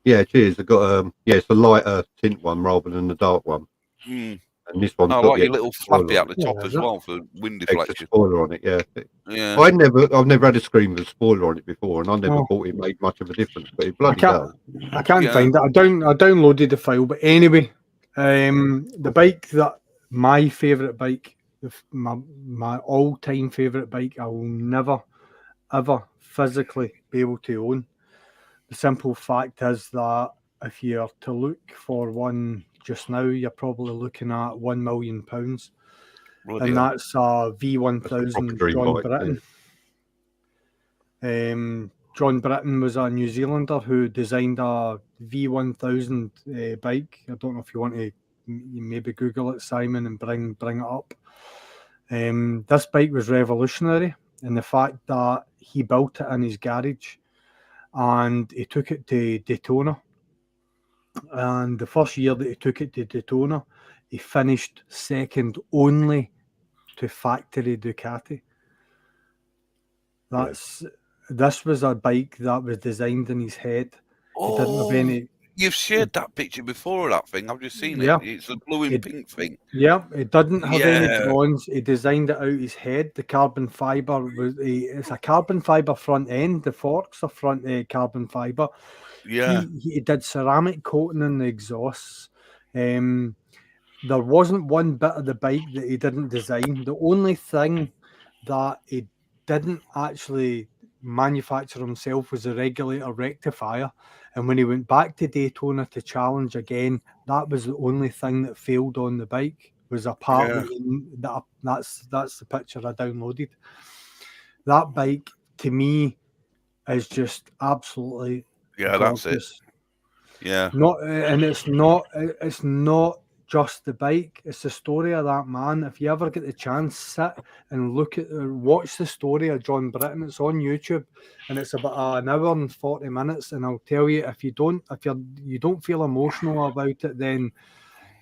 Yeah, cheers. I got it's a lighter tint one rather than the dark one. And this one's I got like your little flappy at the top as well for wind deflection. Extra spoiler on it, yeah. Yeah. I've never had a screen with a spoiler on it before, and I never thought it made much of a difference, but it bloody does. I can't find it. I downloaded the file, but anyway, the bike that my favourite bike, my all-time favourite bike, I will never ever physically be able to own. The simple fact is that if you're to look for one just now, you're probably looking at £1 million, and that's a V1000 John Britton. John Britton was a New Zealander who designed a V1000 bike. I don't know if you want to maybe Google it, Simon, and bring it up. This bike was revolutionary in the fact that he built it in his garage and he took it to Daytona. And the first year that he took it to Daytona, he finished second only to factory Ducati. This was a bike that was designed in his head. He didn't have any. You've shared that picture before of that thing. I've just seen it. It's a blue and pink thing. Yeah, it didn't have any bronze. He designed it out his head. The carbon fiber it's a carbon fiber front end. The forks are front carbon fiber. Yeah. He did ceramic coating in the exhausts. There wasn't one bit of the bike that he didn't design. The only thing that he didn't actually manufacture himself was a regulator rectifier, and when he went back to Daytona to challenge again, that was the only thing that failed on the bike. Was a part that's the picture I downloaded. That bike to me is just absolutely gorgeous. That's it. Yeah, it's not just the bike, it's the story of that man. If you ever get the chance, sit and watch the story of John Britton. It's on YouTube and it's about an hour and 40 minutes, and I'll tell you, if you don't feel emotional about it, then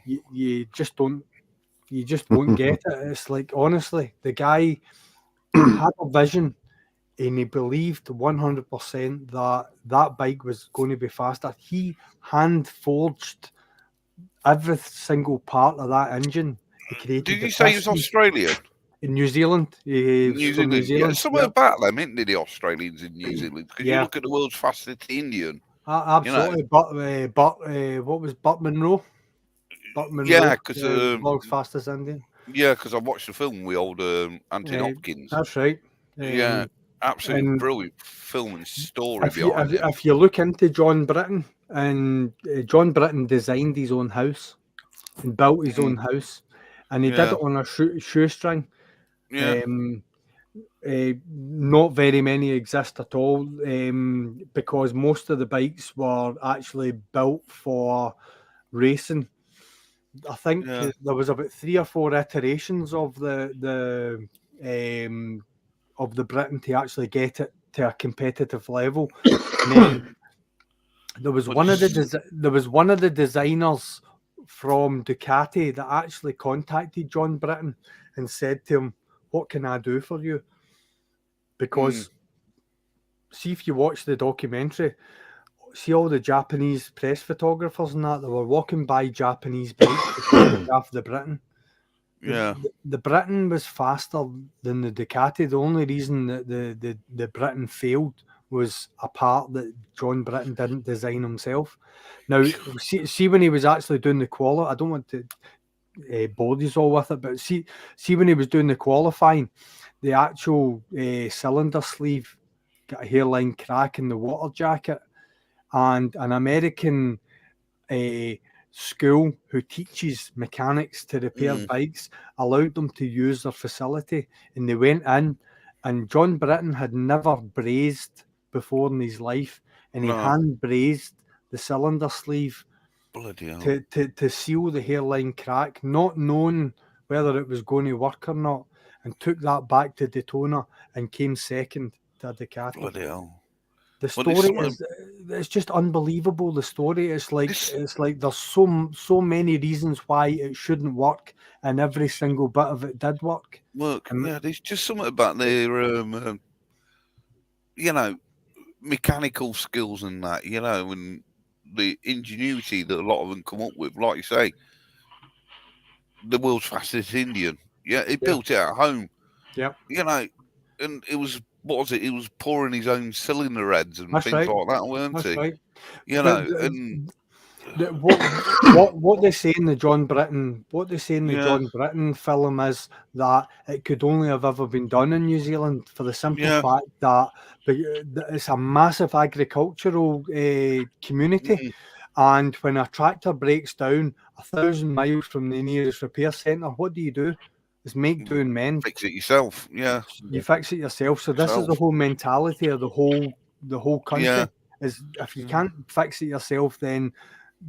you just won't get it. It's like, honestly, the guy had a vision and he believed 100% that bike was going to be faster. He hand forged every single part of that engine. Did you say he was Australian? In New Zealand. New Zealand. Yeah, something about them, isn't it, the Australians in New Zealand? Because you look at the world's fastest Indian. Absolutely. You know. What was Burt Munro? Because the world's fastest Indian. Yeah, because I watched the film with old Anthony Hopkins. That's right. Absolutely brilliant film and story behind it. If you look into John Britton, and John Britton designed his own house and built his own house, and he did it on a shoestring. not very many exist at all, because most of the bikes were actually built for racing. I think there was about 3 or 4 iterations of the Britain to actually get it to a competitive level. And then there was one of the designers from Ducati that actually contacted John Britton and said to him, "What can I do for you?" Because see, if you watch the documentary, see all the Japanese press photographers and that, they were walking by Japanese bikes to photograph the Britain. The Britain was faster than the Ducati. The only reason that the Britain failed was a part that John Britton didn't design himself. Now, see when he was actually doing the qualifying, I don't want to bore you all with it, but see when he was doing the qualifying, the actual cylinder sleeve got a hairline crack in the water jacket, and an American school who teaches mechanics to repair bikes allowed them to use their facility, and they went in, and John Britton had never brazed before in his life, and he hand brazed the cylinder sleeve to seal the hairline crack, not knowing whether it was going to work or not, and took that back to Daytona and came second to Ducati. Bloody hell. The story it's just unbelievable. The story it's like there's so many reasons why it shouldn't work, and every single bit of it did work. There's just something about their mechanical skills and that, and the ingenuity that a lot of them come up with. Like you say, the world's fastest Indian. He built it at home. And it was, what was it? He was pouring his own cylinder heads and things like that, weren't he? Right. And what they say in the John Britton, John Britton film is that it could only have ever been done in New Zealand for the simple fact that it's a massive agricultural community, and when a tractor breaks down 1,000 miles from the nearest repair centre, what do? Is make, do, and mend. Fix it yourself. You fix it yourself. So this is the whole mentality of the whole country. Is if you can't fix it yourself, then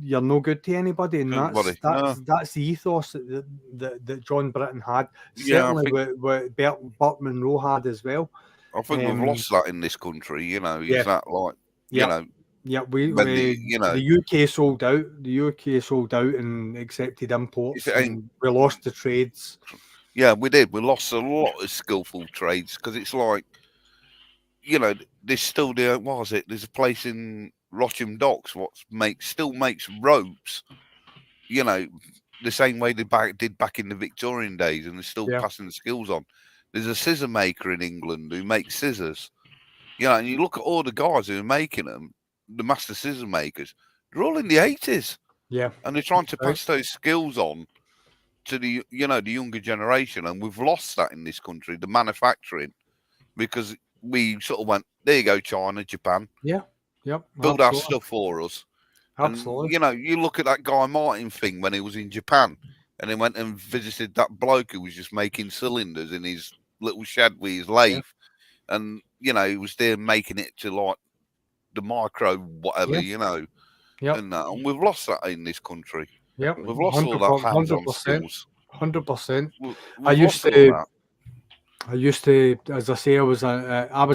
you're no good to anybody, and that's the ethos that John Britton had. Certainly, what Burt Munro had as well. I think we've lost that in this country. Is that like the UK sold out. The UK sold out and accepted imports. And we lost the trades. Yeah, we did. We lost a lot of skillful trades because it's like, there's still there's a place in Rocham Docks still makes ropes, the same way they did back in the Victorian days, and they're still passing the skills on. There's a scissor maker in England who makes scissors, and you look at all the guys who are making them, the master scissor makers, they're all in the 80s. Yeah. And they're trying to pass those skills on to the the younger generation, and we've lost that in this country, the manufacturing, because we sort of went, there you go, China, Japan, build our stuff for us. Absolutely. And, you look at that Guy Martin thing when he was in Japan, and he went and visited that bloke who was just making cylinders in his little shed with his lathe, and he was there making it to like the micro whatever, and we've lost that in this country. Yeah, we've lost all that hands-on skills. 100%. I used to, as I say, I was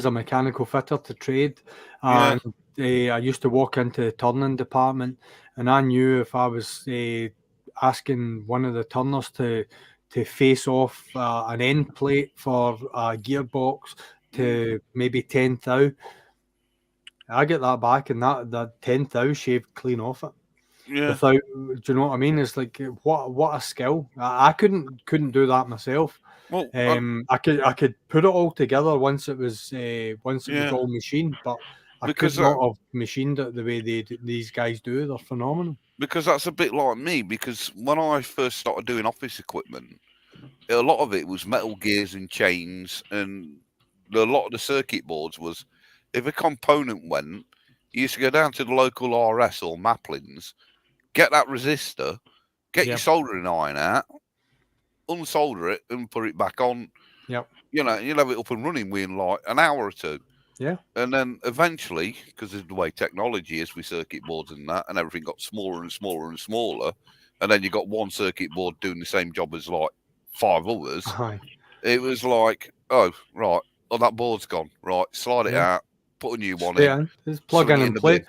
a mechanical fitter to trade, and I used to walk into the turning department, and I knew if I was asking one of the turners to face off an end plate for a gearbox to maybe 10 thou, I get that back, and that 10 thou shaved clean off it. Without, do you know what I mean? It's like what a skill. I couldn't do that myself. Well, I could put it all together once it was all machined, but I could not have machined it the way these guys do. They're phenomenal. Because that's a bit like me. Because when I first started doing office equipment, a lot of it was metal gears and chains, and a lot of the circuit boards was, if a component went, you used to go down to the local RS or Maplins, get that resistor, get your soldering iron out, unsolder it, and put it back on. Yep. You know, you'll have it up and running within like an hour or two. Yeah. And then eventually, because of the way technology is with circuit boards and that, and everything got smaller and smaller and smaller, and then you got one circuit board doing the same job as like 5 others. Aye. It was like, oh, right, oh, that board's gone. Right, slide it out, put a new one in. Just plug in and play.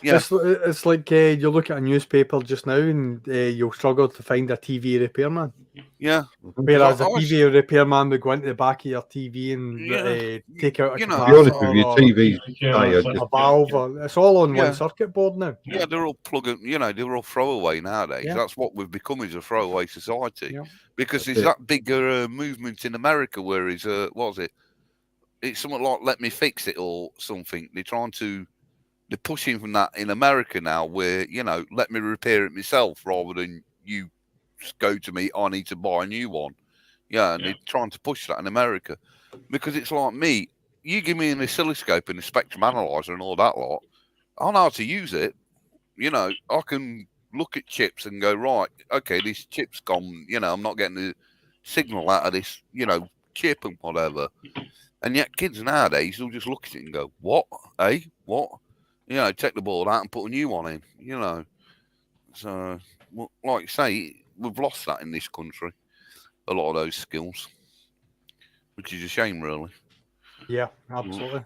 Yeah. It's like you look at a newspaper just now and you'll struggle to find a TV repairman. Yeah. Whereas a TV repairman would go into the back of your TV and take out a to be honest with you, TVs a valve. It's all on one circuit board now. Yeah, they're all plug-in, you know, they're all throwaway nowadays. Yeah. That's what we've become, is a throwaway society. Yeah. Because there's that bigger movement in America where is, what was it? It's something like Let Me Fix It or something. They're pushing from that in America now where, you know, let me repair it myself rather than you go to me, I need to buy a new one. Yeah, and they're trying to push that in America. Because it's like me, you give me an oscilloscope and a spectrum analyzer and all that lot, I know how to use it. You know, I can look at chips and go, right, okay, this chip's gone, you know, I'm not getting the signal out of this, you know, chip and whatever. And yet kids nowadays will just look at it and go, what? What? You know, take the board out and put a new one in, you know. So, well, like you say, we've lost that in this country, a lot of those skills, which is a shame, really. Yeah, absolutely.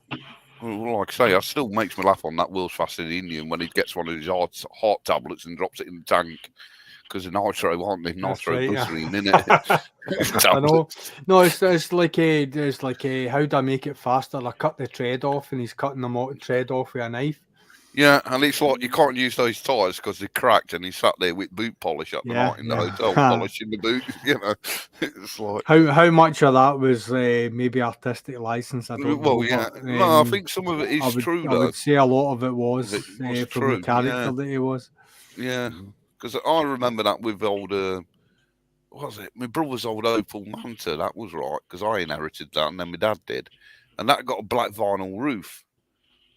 Well, like I say, it still makes me laugh on that world's fastest Indian when he gets one of his heart tablets and drops it in the tank. Because the nitro, aren't they? Nitroglycerine, in it. I know. No, it's like how do I make it faster? I cut the tread off, and he's cutting the tread off with a knife. Yeah, and it's like you can't use those tyres because they're cracked, and he sat there with boot polish up the night in the hotel, polishing the boot. You know, it's like how much of that was maybe artistic license? I don't know. But, no, I think some of it is true. I would say a lot of it was from true, the character that he was. Yeah, because I remember that with old. What was it? My brother's old Opel Manta. That was right because I inherited that, and then my dad did, and that got a black vinyl roof.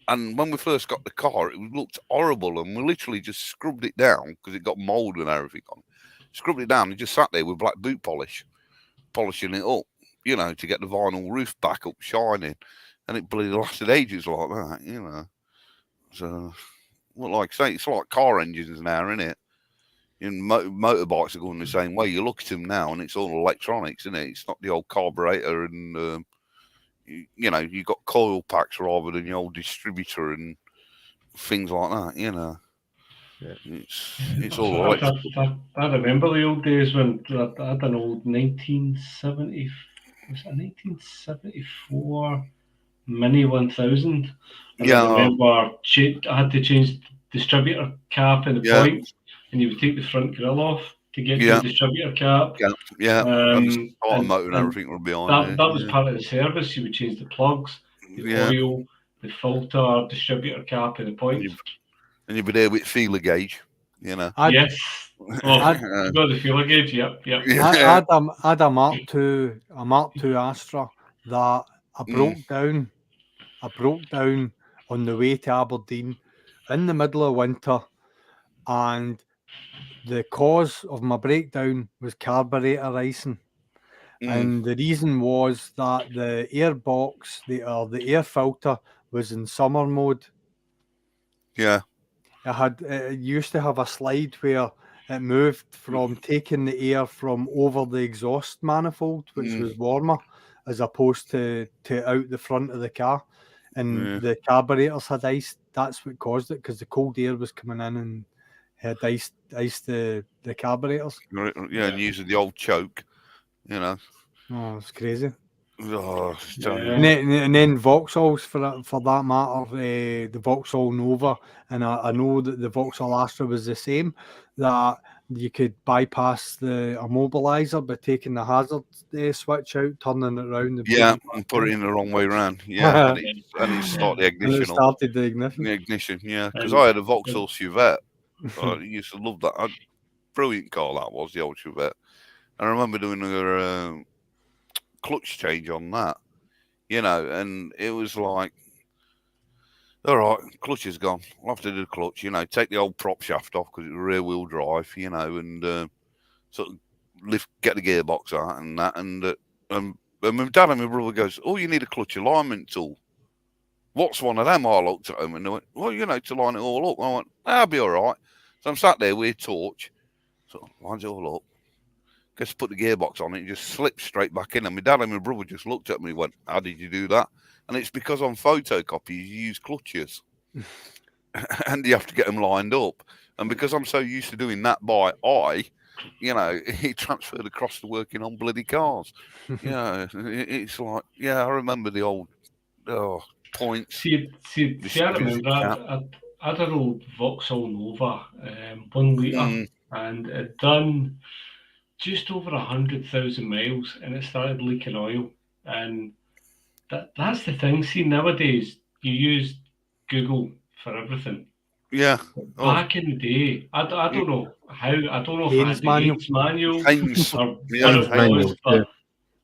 And when we first got the car, it looked horrible, and we literally just scrubbed it down because it got mould and everything on it. Scrubbed it down and just sat there with black boot polish, polishing it up, you know, to get the vinyl roof back up shining. And it bloody lasted ages like that, you know. So, well, like I say, it's like car engines now, isn't it? And motorbikes are going the same way. You look at them now, and it's all electronics, isn't it? It's not the old carburetor and you know, you got coil packs rather than the old distributor and things like that. You know, it's all electrical. I remember the old days when I had an old 1970, was it a 1974 Mini 1000? And I remember I had to change distributor cap in the point, and you would take the front grille off to get to the distributor cap. And the motor and everything would be on. That was part of the service. You would change the plugs, the oil, the filter, distributor cap, and the point. And you'd be there with feeler gauge, you know. Yes. Oh, got the feeler gauge. Yep. I had a Mark II Astra that I broke down. I broke down on the way to Aberdeen in the middle of winter, and the cause of my breakdown was carburetor icing. And the reason was that the air box, the air filter was in summer mode. Yeah. It used to have a slide where it moved from taking the air from over the exhaust manifold, which was warmer, as opposed to out the front of the car. And the carburetors had iced. That's what caused it, because the cold air was coming in and had iced the carburetors. Yeah, and using the old choke, you know. Oh, it's crazy. Oh, and then Vauxhalls, for that matter, the Vauxhall Nova, and I know that the Vauxhall Astra was the same, that you could bypass the immobilizer by taking the hazard switch out, turning it around. And put it in the wrong way around. Yeah, and it started the ignition. And it started the ignition. The ignition, yeah. Because I had a Vauxhall Chevette. I used to love that. Brilliant car that was, the old Chevette. And I remember doing a clutch change on that, you know, and it was like, all right, clutch is gone. I'll have to do the clutch, you know, take the old prop shaft off because it was rear wheel drive, you know, and sort of get the gearbox out and that, and And my dad and my brother goes, "Oh, you need a clutch alignment tool. What's one of them?" I looked at them and they went, "Well, to line it all up." And I went, "I'll be all right." So I'm sat there with a torch, so lines it all up. Just put the gearbox on it and just slip straight back in. And my dad and my brother just looked at me and went, "How did you do that?" And it's because on photocopies you use clutches. And you have to get them lined up. And because I'm so used to doing that by eye, he transferred across to working on bloody cars. It's like, I remember the old points. See, I remember I had an old Vauxhall Nova, 1 litre, and it done just over 100,000 miles, and it started leaking oil. And that's the thing. See, nowadays you use Google for everything. Yeah. Back in the day, I don't know how. I don't know if I had the Haynes manual or what it was, but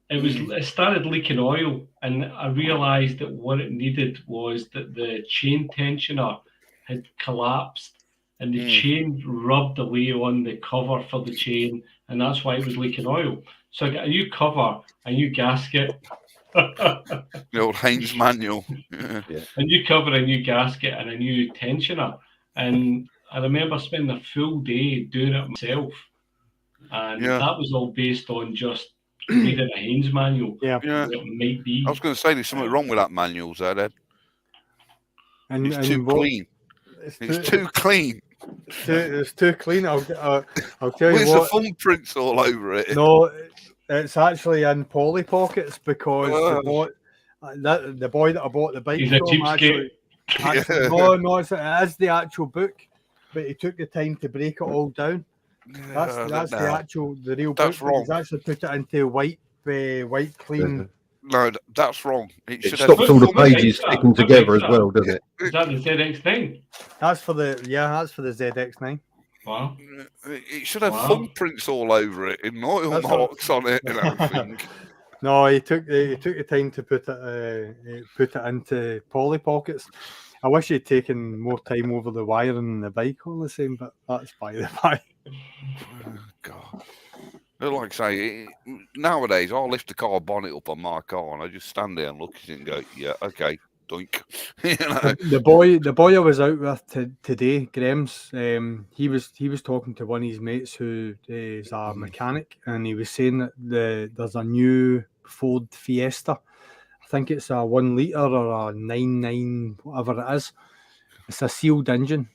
it started leaking oil, and I realised that what it needed was that the chain tensioner had collapsed, and the chain rubbed away on the cover for the chain, and that's why it was leaking oil. So I got a new cover, a new gasket. The old Haynes manual. A new cover, a new gasket, and a new tensioner. And I remember spending a full day doing it myself. And that was all based on just reading a Haynes manual. Yeah. It might be. I was going to say there's something wrong with that manual, Ed. It's too clean. It's too clean. It's too clean. I'll tell you what. There's the thumbprints all over it. No, it's actually in Polly pockets because the boy that I bought the bike from actually no, it is the actual book, but he took the time to break it all down. That's the real book. Wrong. He's actually put it into white clean. No, that's wrong. It stops all the pages sticking together as well, doesn't it? Is that the ZX9? That's for the ZX9. Wow. It should have thumbprints all over it and oil marks on it and everything. No, he took the time to put it into Polly pockets. I wish he'd taken more time over the wiring and the bike all the same, but that's by the by. Oh, God. Like I say, nowadays I'll lift the car bonnet up on my car and I just stand there and look at it and go, "Yeah, okay, doink." The boy I was out with today, Graham's, he was talking to one of his mates who is a mechanic, and he was saying that there's a new Ford Fiesta. I think it's a 1 litre or a 99, whatever it is. It's a sealed engine.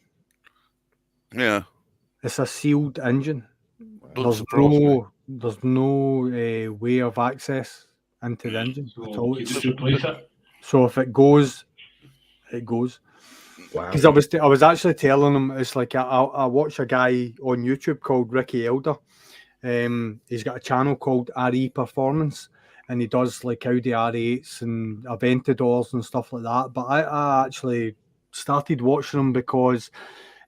Yeah. It's a sealed engine. There's no way of access into the engine at all. So if it goes, it goes. Wow. Because I was actually telling him, it's like I watch a guy on YouTube called Ricky Elder. He's got a channel called RE Performance, and he does like Audi R8s and Aventadors and stuff like that. But I actually started watching him because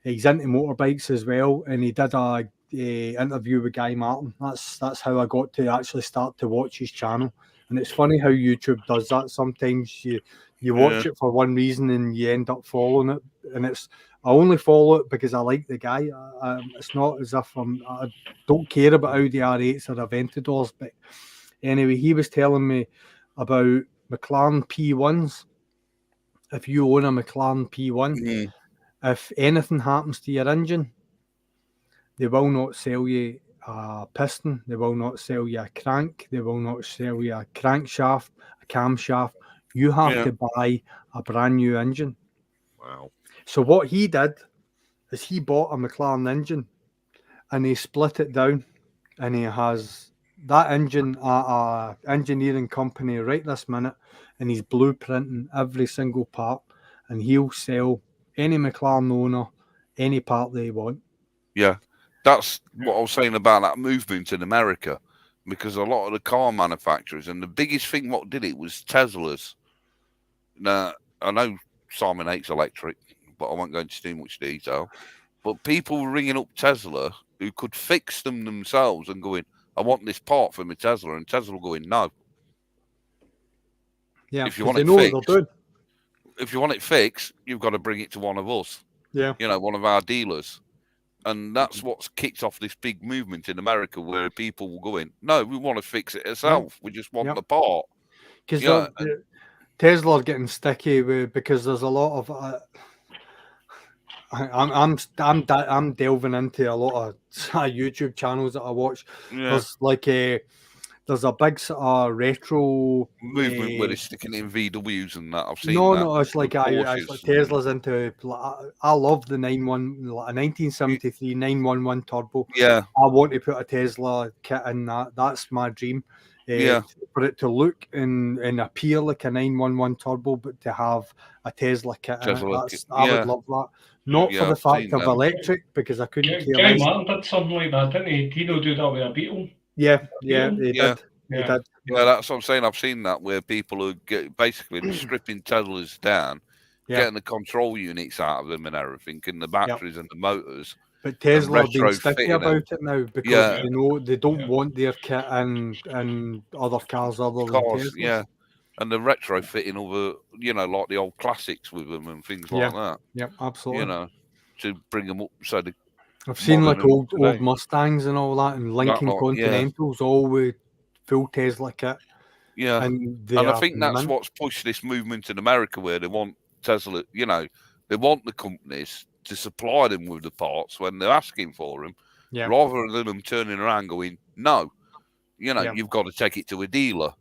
he's into motorbikes as well, and he did a interview with Guy Martin. That's how I got to actually start to watch his channel. And it's funny how YouTube does that. Sometimes you watch it for one reason and you end up following it. And I only follow it because I like the guy. It's not as if I don't care about Audi R8s or Aventadors. But anyway, he was telling me about McLaren P1s. If you own a McLaren P1, if anything happens to your engine, they will not sell you a piston. They will not sell you a crank. They will not sell you a crankshaft, a camshaft. You have to buy a brand new engine. Wow. So what he did is he bought a McLaren engine and he split it down, and he has that engine at a engineering company right this minute, and he's blueprinting every single part, and he'll sell any McLaren owner any part they want. Yeah. That's what I was saying about that movement in America, because a lot of the car manufacturers, and the biggest thing what did it was Teslas. Now, I know Simon hates electric, but I won't go into too much detail. But people were ringing up Tesla who could fix them themselves and going, "I want this part for my Tesla," and Tesla going, "No." Yeah, if you want it fixed, you've got to bring it to one of us. Yeah, one of our dealers. And that's what's kicked off this big movement in America where people will go in, no, we want to fix it ourselves. We just want the part. Because Tesla are getting sticky because there's a lot of... I'm delving into a lot of YouTube channels that I watch. There's like there's a big sort of retro movement where they're sticking in VWs and that. I've seen that. No, it's like it's like Tesla's into. I love the 1973 911 turbo. Yeah, I want to put a Tesla kit in that. That's my dream. For it to look and appear like a 911 turbo, but to have a Tesla kit in it. I would love that. Not for the fact of electric, because I couldn't care Gary less. Martin did something like that, didn't he? Dino do that with a Beetle. Yeah, he did. Yeah. He did. Yeah, that's what I'm saying. I've seen that where people are basically stripping Teslas down, getting the control units out of them and everything, and the batteries and the motors. But Tesla have been sticky about it now because they know they don't want their kit in other cars other than Teslas. Yeah, and the retrofitting over, like the old classics with them and things like that. Yeah, absolutely. To bring them up so they. I've seen like old Mustangs and all that, and Lincoln Continentals, all with full Tesla kit. Yeah, and I think that's what's pushed this movement in America, where they want Tesla. They want the companies to supply them with the parts when they're asking for them, rather than them turning around going, "No, you've got to take it to a dealer."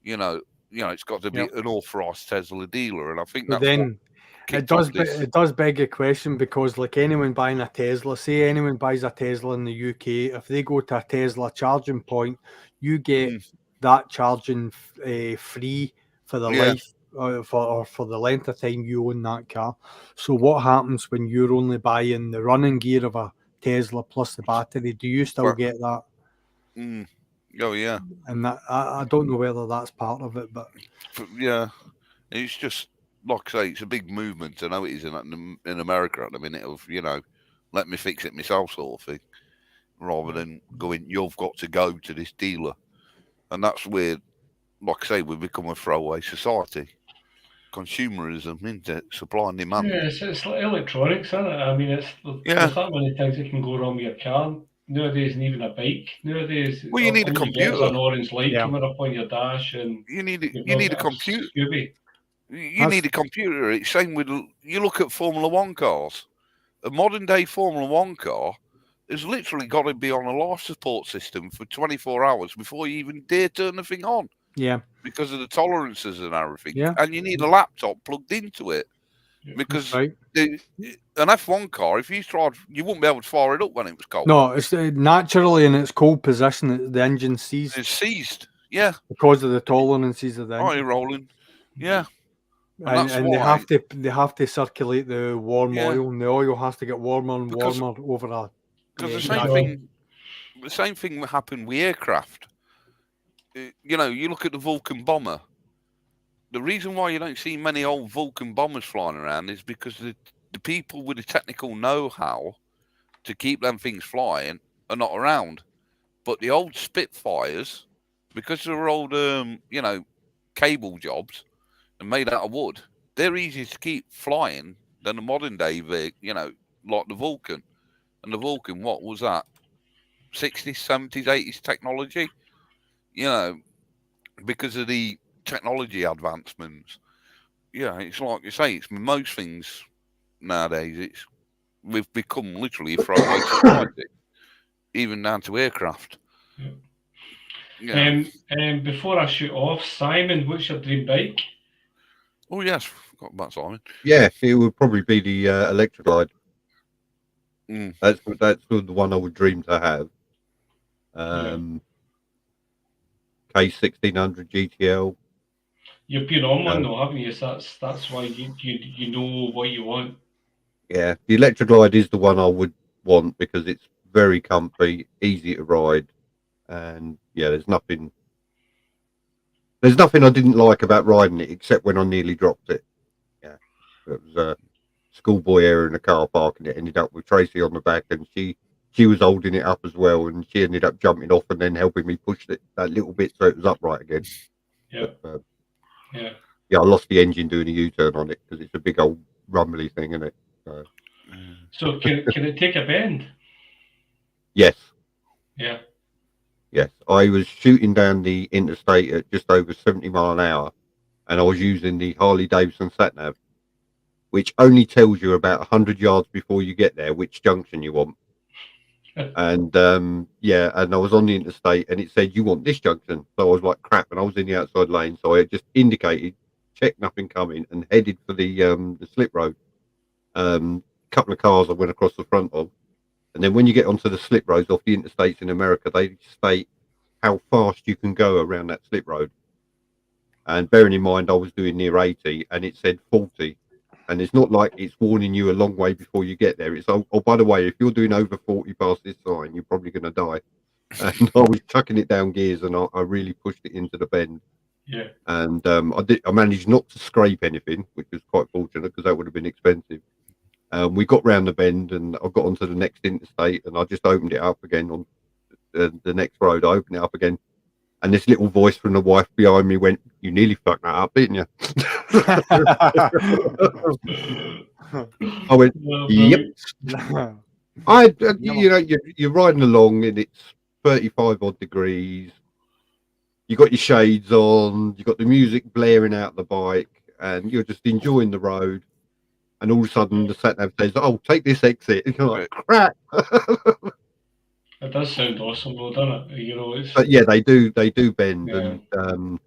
It's got to be an authorized Tesla dealer, and I think that's it does beg a question, because like anyone buying a Tesla, say anyone buys a Tesla in the UK, if they go to a Tesla charging point, you get that charging free for the life for the length of time you own that car. So what happens when you're only buying the running gear of a Tesla plus the battery? Do you still get that? Oh yeah. And that I don't know whether that's part of it, but it's just like I say, it's a big movement. I know it is in America at the minute of let me fix it myself sort of thing, rather than going, you've got to go to this dealer, and that's where, like I say, we've become a throwaway society. Consumerism, into supply and demand. Yeah, it's like electronics, isn't it? I mean, there's that many things that can go wrong with your car nowadays, and even a bike nowadays. Well, you need a computer. There's an orange light coming up on your dash, and you need a computer. You need a computer. It's same with, you look at Formula One cars. A modern day Formula One car has literally got to be on a life support system for 24 hours before you even dare turn the thing on. Yeah. Because of the tolerances and everything. Yeah. And you need a laptop plugged into it. Because an F1 car, if you tried, you wouldn't be able to fire it up when it was cold. No, it's naturally in its cold position, the engine seized. It's seized, yeah. Because of the tolerances of the engine. Oh, you're rolling, yeah. And they have to circulate the warm oil, and the oil has to get warmer and warmer over a. Because the same thing happened with aircraft. You look at the Vulcan bomber. The reason why you don't see many old Vulcan bombers flying around is because the people with the technical know-how to keep them things flying are not around. But the old Spitfires, because they're old, cable jobs and made out of wood, they're easier to keep flying than the modern day, like the Vulcan. And the Vulcan, what was that? 60s, 70s, 80s technology? Because of the technology advancements. Yeah, it's like you say, it's most things nowadays. We've become literally a throwaway society, even down to aircraft. Yeah. Before I shoot off, Simon, what's your dream bike? Oh yes, forgot about Simon. Yeah, it would probably be the Electric Glide. That's the one I would dream to have. K1600 GTL. You've been on one though, haven't you? So that's why you know what you want. Yeah, the Electric Glide is the one I would want because it's very comfy, easy to ride, and there's nothing I didn't like about riding it except when I nearly dropped it. Yeah, it was a schoolboy error in the car park, and it ended up with Tracy on the back, and she was holding it up as well, and she ended up jumping off and then helping me push it that little bit so it was upright again. Yeah. But, I lost the engine doing a U-turn on it because it's a big old rumbly thing, isn't it? So. So can it take a bend? Yes. Yeah. Yes. I was shooting down the interstate at just over 70 mile an hour, and I was using the Harley Davidson sat nav, which only tells you about 100 yards before you get there which junction you want. And yeah, and I was on the interstate, and it said you want this junction. So I was like, crap, and I was in the outside lane, so I just indicated, checked nothing coming, and headed for the slip road. Couple of cars I went across the front of, and then when you get onto the slip roads off the interstates in America, they state how fast you can go around that slip road. And bearing in mind I was doing near 80, and it said 40. And it's not like it's warning you a long way before you get there. It's, oh, by the way, if you're doing over 40 past this sign, you're probably going to die. And I was chucking it down gears, and I really pushed it into the bend. Yeah. And I managed not to scrape anything, which was quite fortunate because that would have been expensive. We got round the bend, and I got onto the next interstate, and I just opened it up again on the next road. I opened it up again, and this little voice from the wife behind me went, "You nearly fucked that up, didn't you?" I went, "Yep." You're riding along, and it's 35 odd degrees. You got your shades on, you got the music blaring out the bike, and you're just enjoying the road. And all of a sudden, the sat nav says, "Oh, take this exit." And you're like, "Crap!" It does sound awesome, though, doesn't it? You know, it's. But yeah, they do bend, Yeah. and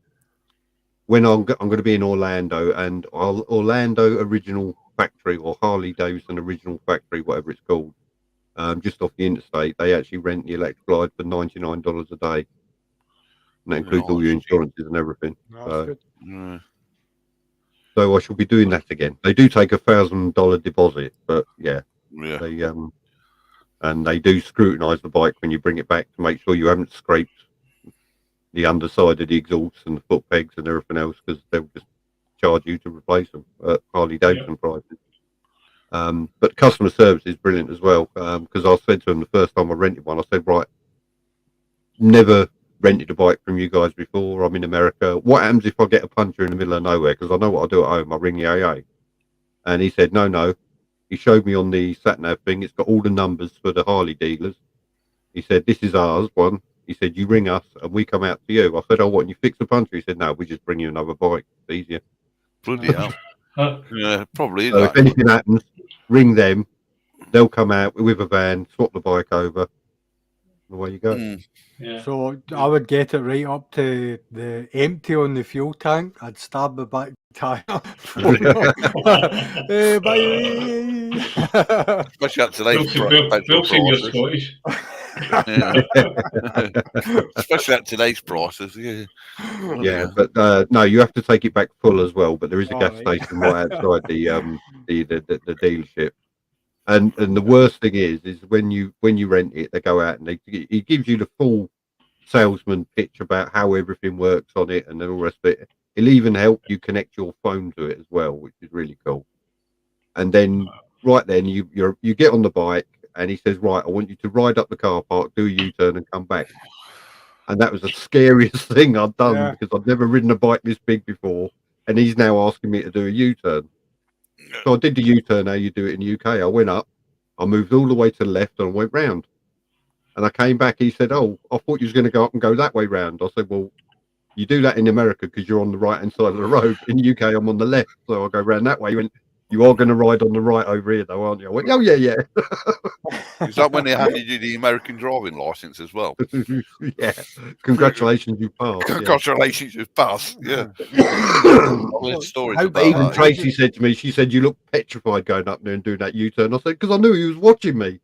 when I'm going to be in Orlando, and Orlando Original Factory or Harley Davidson Original Factory, whatever it's called, just off the interstate, they actually rent the electric glide for $99 a day, and that includes all your insurances and everything. So I shall be doing that again. They do take $1,000 deposit, but yeah, they and they do scrutinise the bike when you bring it back to make sure you haven't scraped the underside of the exhausts and the foot pegs and everything else, because they'll just charge you to replace them at Harley Davidson prices. But customer service is brilliant as well, because I said to them the first time I rented one, I said, right, never rented a bike from you guys before. I'm in America. What happens if I get a puncture in the middle of nowhere? Because I know what I do at home. I ring the AA. And he said, no. He showed me on the sat nav thing. It's got all the numbers for the Harley dealers. He said, this is ours one. He said, you ring us and we come out to you. I said, oh, what? And you fix the puncture? He said, no, we just bring you another bike. It's easier. Bloody hell. Yeah, probably. So if anything happens, ring them. They'll come out with a van, swap the bike over. Away you go. Yeah. So I would get it right up to the empty on the fuel tank. I'd stab the back tire. Especially at today's Scottish. Especially at today's prices. Yeah, but no, you have to take it back full as well. But there is a gas station right outside the dealership. And the worst thing is when you rent it, they go out and he gives you the full salesman pitch about how everything works on it and then all the rest of it. He'll even help you connect your phone to it as well, which is really cool. And then right then you get on the bike and he says, right, I want you to ride up the car park, do a U-turn and come back. And that was the scariest thing I'd done because I'd never ridden a bike this big before, and he's now asking me to do a U-turn. So I did the U-turn how you do it in the UK. I went up, I moved all the way to the left and I went round. And I came back, he said, oh, I thought you was going to go up and go that way round. I said, well, you do that in America because you're on the right-hand side of the road. In the UK, I'm on the left, so I go round that way. He went, you are going to ride on the right over here, though, aren't you? I went, oh, yeah. Is that when they handed you the American driving licence as well? Yeah. Congratulations, you passed. Congratulations, you passed. Yeah. Stories about even Tracy said to me, she said, you look petrified going up there and doing that U-turn. I said, because I knew he was watching me.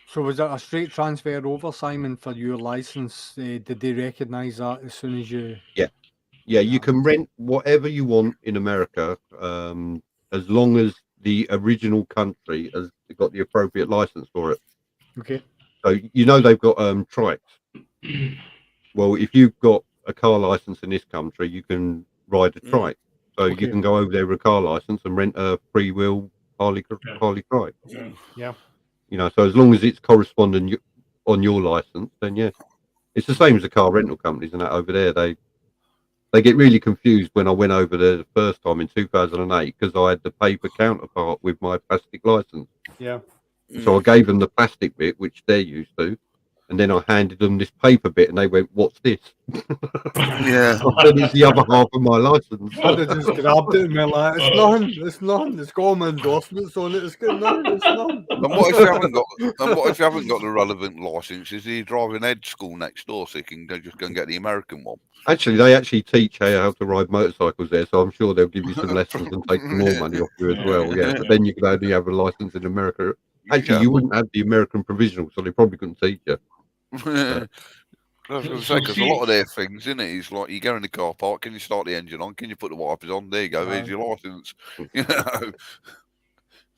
So was it a straight transfer over, Simon, for your license? Did they recognise that as soon as you? Yeah, you can rent whatever you want in America, as long as the original country has got the appropriate license for it. Okay. So they've got trikes. Well, if you've got a car license in this country, you can ride a trike. So you can go over there with a car license and rent a freewheel Harley trike. Yeah. So as long as it's corresponding on your license, then yeah, it's the same as the car rental companies and that over there. They they get really confused when I went over there the first time in 2008 because I had the paper counterpart with my plastic license. Yeah. So I gave them the plastic bit, which they're used to, and then I handed them this paper bit, and they went, "What's this?" Yeah. I said, "It's the other half of my license." I'd have just grabbed it and been like, it's nothing. It's got all my endorsements on it. It's got nothing. It's nothing. And what if you haven't got? And what if you haven't got the relevant licenses? Do you drive an ed school next door so you can just go and get the American one? Actually, they actually teach how to ride motorcycles there, so I'm sure they'll give you some lessons and take some more money off you as well. Yeah, but then you can only have a license in America. Actually, you wouldn't have the American provisional, so they probably couldn't teach you. I was going to say, because a lot of their things, isn't it? It's like you go in the car park, can you start the engine on? Can you put the wipers on? There you go. Here's your license. You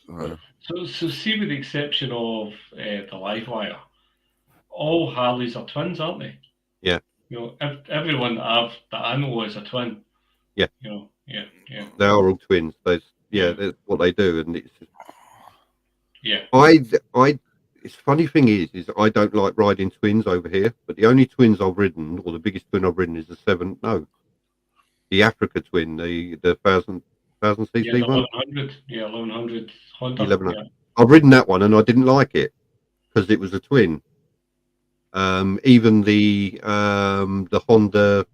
know. So see, with the exception of the Livewire, all Harleys are twins, aren't they? Yeah. You know, everyone that I know is a twin. Yeah. You know, yeah. They are all twins. That's what they do, and it's. Yeah. It's funny thing is I don't like riding twins over here, but the only twins I've ridden, or the biggest twin I've ridden, is the Africa twin, the 1000cc one. 1100, 1100 Honda. 1100. Yeah. I've ridden that one and I didn't like it because it was a twin. Even the Honda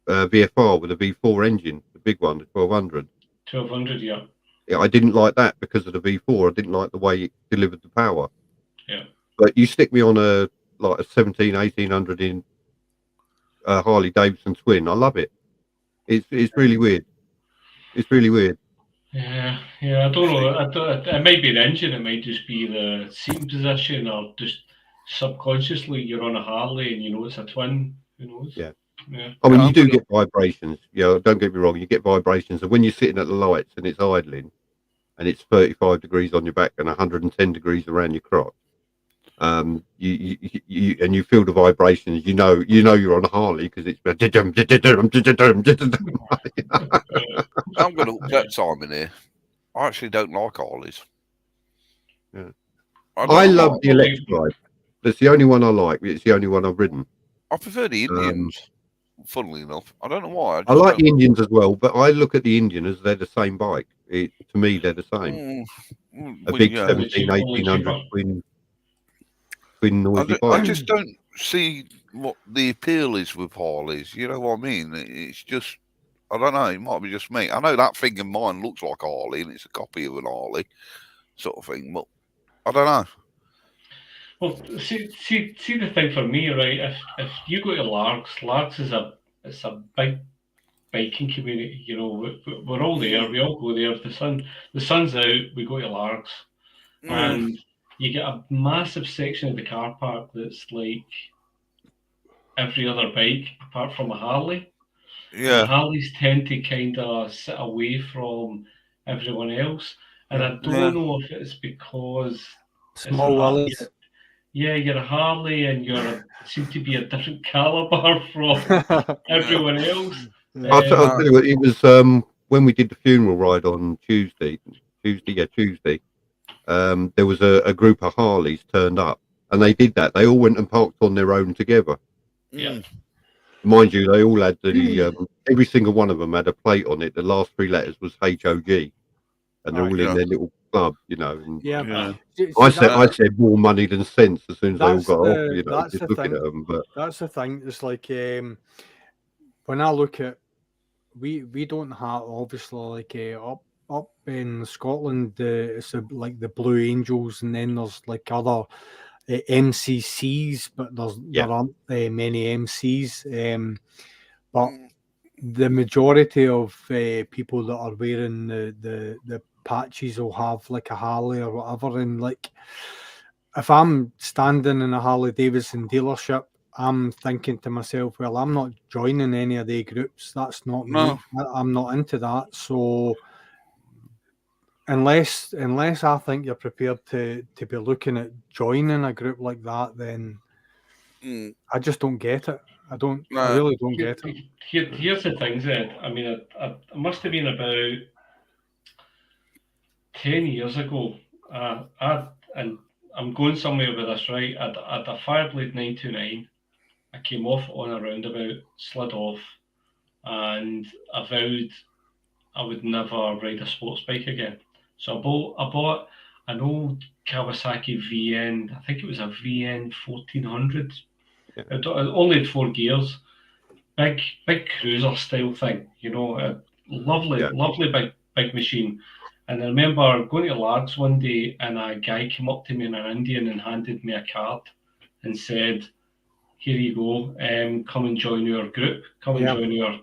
VFR with a V4 engine, the big one, the 1200. 1200, yeah. Yeah, I didn't like that because of the V4. I didn't like the way it delivered the power. Yeah. But you stick me on a 1800 in Harley Davidson twin, I love it. It's really weird. It's really weird. Yeah. I don't know. It might be the engine. It might just be the seating position, or just subconsciously you're on a Harley and you know it's a twin. Who knows? Yeah. I mean, you do get vibrations. Yeah, don't get me wrong. You get vibrations, and when you're sitting at the lights and it's idling, and it's 35 degrees on your back and 110 degrees around your crotch, you feel the vibrations. You know you're on a Harley because it's. I'm going to upset Simon here. I actually don't like Harleys. Yeah. I love the electric ride. That's the only one I like. It's the only one I've ridden. I prefer the Indians. Funnily enough, I don't know why. I like the Indians as well, but I look at the Indian as they're the same bike. To me, they're the same. A big 1800 twin noisy bike. I just don't see what the appeal is with Harleys. You know what I mean? It's just, I don't know. It might be just me. I know that thing in mine looks like a Harley, and it's a copy of an Harley, sort of thing. But I don't know. Well, see the thing for me, right? If you go to Largs is a big biking community. You know, we're all there. We all go there. The sun's out. We go to Largs, and you get a massive section of the car park that's like every other bike apart from a Harley. Yeah, and Harleys tend to kind of sit away from everyone else, and I don't know if it's because small willies. Yeah, you're a Harley and you seem to be a different caliber from everyone else. I'll tell you what, it was when we did the funeral ride on Tuesday. There was a group of Harleys turned up, and they did that. They all went and parked on their own together. Yeah. Mind you, they all had every single one of them had a plate on it. The last three letters was HOG, and they're all in their little club, you know. And I said more money than sense as soon as they all got off, you know, just looking at them. But that's the thing. It's like when I look at, we don't have, obviously, like up in Scotland, it's like the Blue Angels, and then there's like other MCCs, but there aren't many MCs. But the majority of people that are wearing the patches will have like a Harley or whatever, and like if I'm standing in a Harley Davidson dealership, I'm thinking to myself, well, I'm not joining any of the groups. That's not me. I'm not into that. So unless I think you're prepared to be looking at joining a group like that, then I just don't get it. I really don't get it. Here's the thing, Zed. I mean, it must have been about 10 years ago. And I'm going somewhere with this, right? At a Fireblade 929, I came off on a roundabout, slid off, and I vowed I would never ride a sports bike again. So I bought an old Kawasaki VN. I think it was a VN 1400. Yeah. It only had 4 gears. Big cruiser style thing. A lovely big machine. And I remember going to Largs one day, and a guy came up to me in an Indian and handed me a card and said, "Here you go. Come and join our group. Come and join our."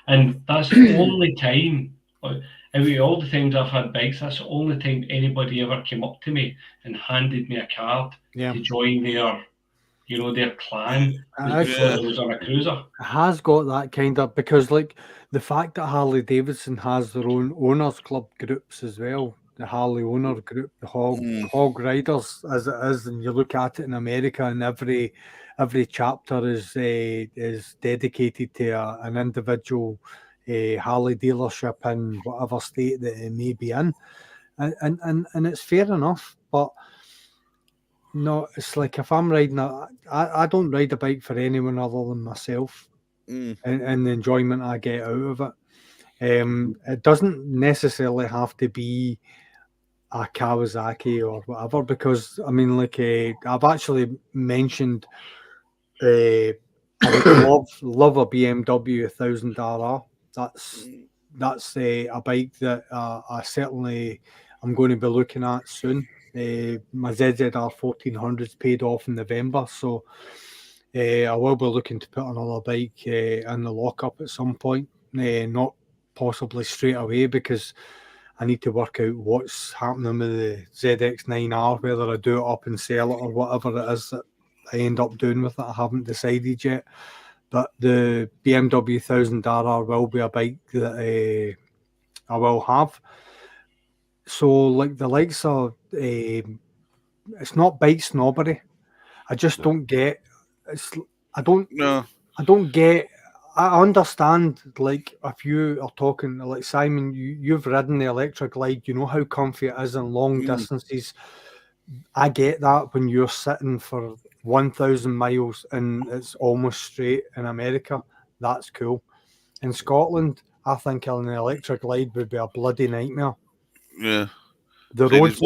And that's the only time. Out of all the times I've had bikes, that's the only time anybody ever came up to me and handed me a card to join their clan. Before I was on a cruiser. It has got that kind of, because like the fact that Harley Davidson has their own owners club groups as well, the Harley owner group, the hog riders as it is, and you look at it in America, and every chapter is dedicated to an individual Harley dealership in whatever state that it may be in, and it's fair enough, but. No, it's like if I'm riding I don't ride a bike for anyone other than myself, and the enjoyment I get out of it. It doesn't necessarily have to be a Kawasaki or whatever, because I mean, like I've actually mentioned, I would love a BMW 1000RR. That's a bike that I certainly I'm going to be looking at soon. My ZZR 1400's paid off in November, so I will be looking to put another bike in the lockup at some point, not possibly straight away, because I need to work out what's happening with the ZX9R, whether I do it up and sell it or whatever it is that I end up doing with it. I haven't decided yet, but the BMW 1000RR will be a bike that I will have. So, like the likes of, it's not bike snobbery. I just don't get. I don't get. I understand, like, if you are talking, like Simon, you've ridden the electric glide, you know how comfy it is in long distances. I get that when you're sitting for 1,000 miles and it's almost straight in America. That's cool. In Scotland, I think an electric glide would be a bloody nightmare. Yeah. The roads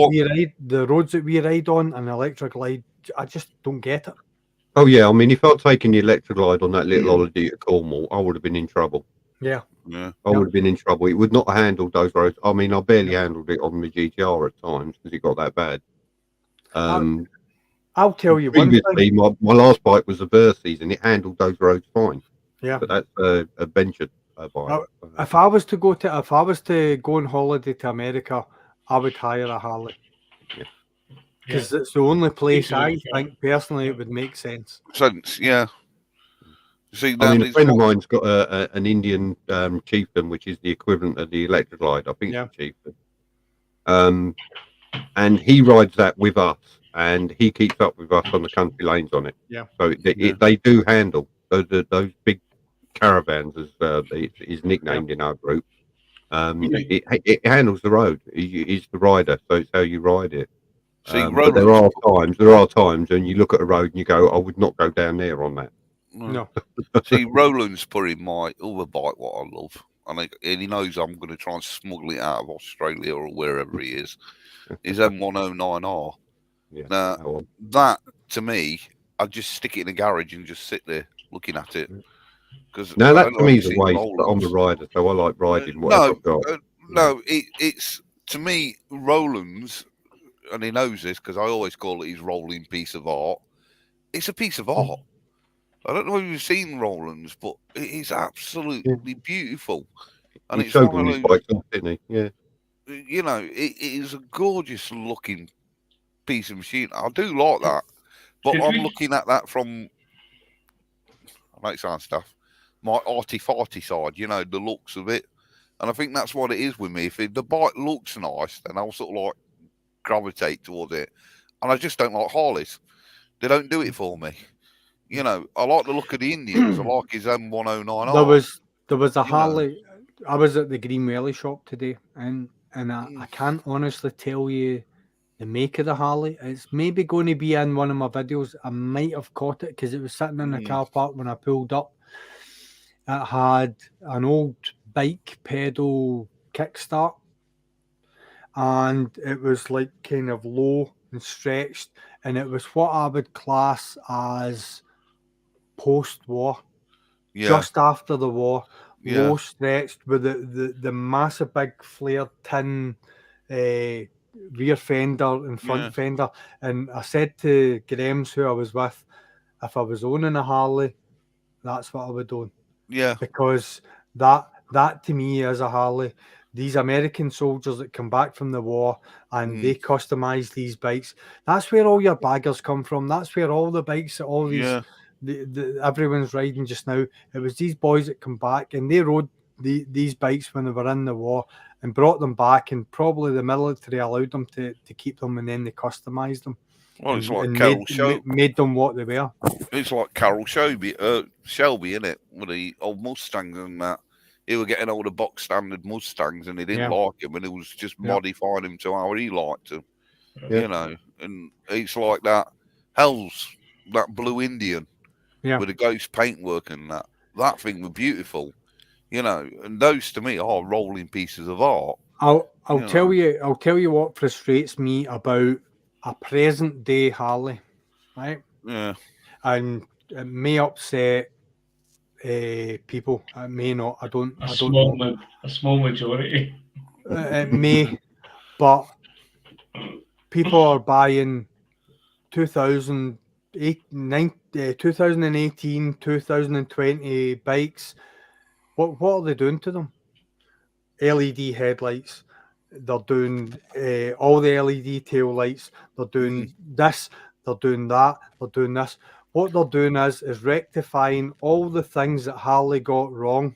that we ride on, an electric glide, I just don't get it. Oh yeah, I mean, if I'd taken the electric glide on that little holiday to Cornwall, I would have been in trouble. Yeah. I would have been in trouble. It would not have handled those roads. I mean, I barely handled it on the GTR at times because it got that bad. I'll tell you one thing. My last bike was a Versys, and it handled those roads fine. Yeah. But that's a venture bike. If I was to go on holiday to America, I would hire a Harley. Because it's the only place I think personally it would make sense. Yeah. See, I mean, a friend of mine's got an Indian chieftain, which is the equivalent of the electric glide. I think it's a chieftain. And he rides that with us, and he keeps up with us on the country lanes on it. Yeah. So they do handle those big caravans, as is nicknamed in our group. It handles the road. He's the rider, so it's how you ride it. But there are times when you look at a road and you go, I would not go down there on that. No. See, Roland's put in my other bike what I love, and he knows I'm going to try and smuggle it out of Australia or wherever he is. His M109R. Yeah. Now, that to me, I'd just stick it in a garage and just sit there looking at it. Now that to me is a waste, but I'm a rider, so I like riding whatever I've got. It's to me, Roland's, and he knows this because I always call it his rolling piece of art. It's a piece of art. I don't know if you've seen Roland's, but it is absolutely beautiful. And he showed all his bikes off, didn't he? Yeah. You know, it is a gorgeous looking piece of machine. I do like that, but I'm looking at that from, I know it sounds stuff, my arty-farty side, you know, the looks of it. And I think that's what it is with me. If the bike looks nice, then I'll sort of like gravitate towards it. And I just don't like Harleys. They don't do it for me. You know, I like the look of the Indians. I like his M109R. There was a Harley. I was at the Green Welly shop today, and I can't honestly tell you the make of the Harley. It's maybe going to be in one of my videos. I might have caught it because it was sitting in the car park when I pulled up. It had an old bike pedal kickstart, and it was like kind of low and stretched, and it was what I would class as post-war, just after the war, low stretched with the massive big flared tin rear fender and front fender. And I said to Graham's, who I was with, if I was owning a Harley, that's what I would own. Yeah. Because that to me is a Harley. These American soldiers that come back from the war and they customize these bikes. That's where all your baggers come from. That's where all the bikes, all these, everyone's riding just now. It was these boys that come back and they rode these bikes when they were in the war and brought them back, and probably the military allowed them to keep them, and then they customized them. Well, it's like and Carol Shelby. made them what they were. It's like Carol Shelby, isn't it? With the old Mustangs and that. He was getting all the box standard Mustangs, and he didn't like them, and he was just modifying them to how he liked them. You know, and it's like that. Hell's that blue Indian with the ghost paintwork and that. That thing was beautiful. You know, and those to me are rolling pieces of art. I'll tell you what frustrates me about a present day Harley, right? Yeah. And it may upset people. It may not. I don't know. A small majority. It may, but people are buying 2018, 2020 bikes. What are they doing to them? LED headlights. They're doing all the LED tail lights. They're doing this. They're doing that. They're doing this. What they're doing is rectifying all the things that Harley got wrong.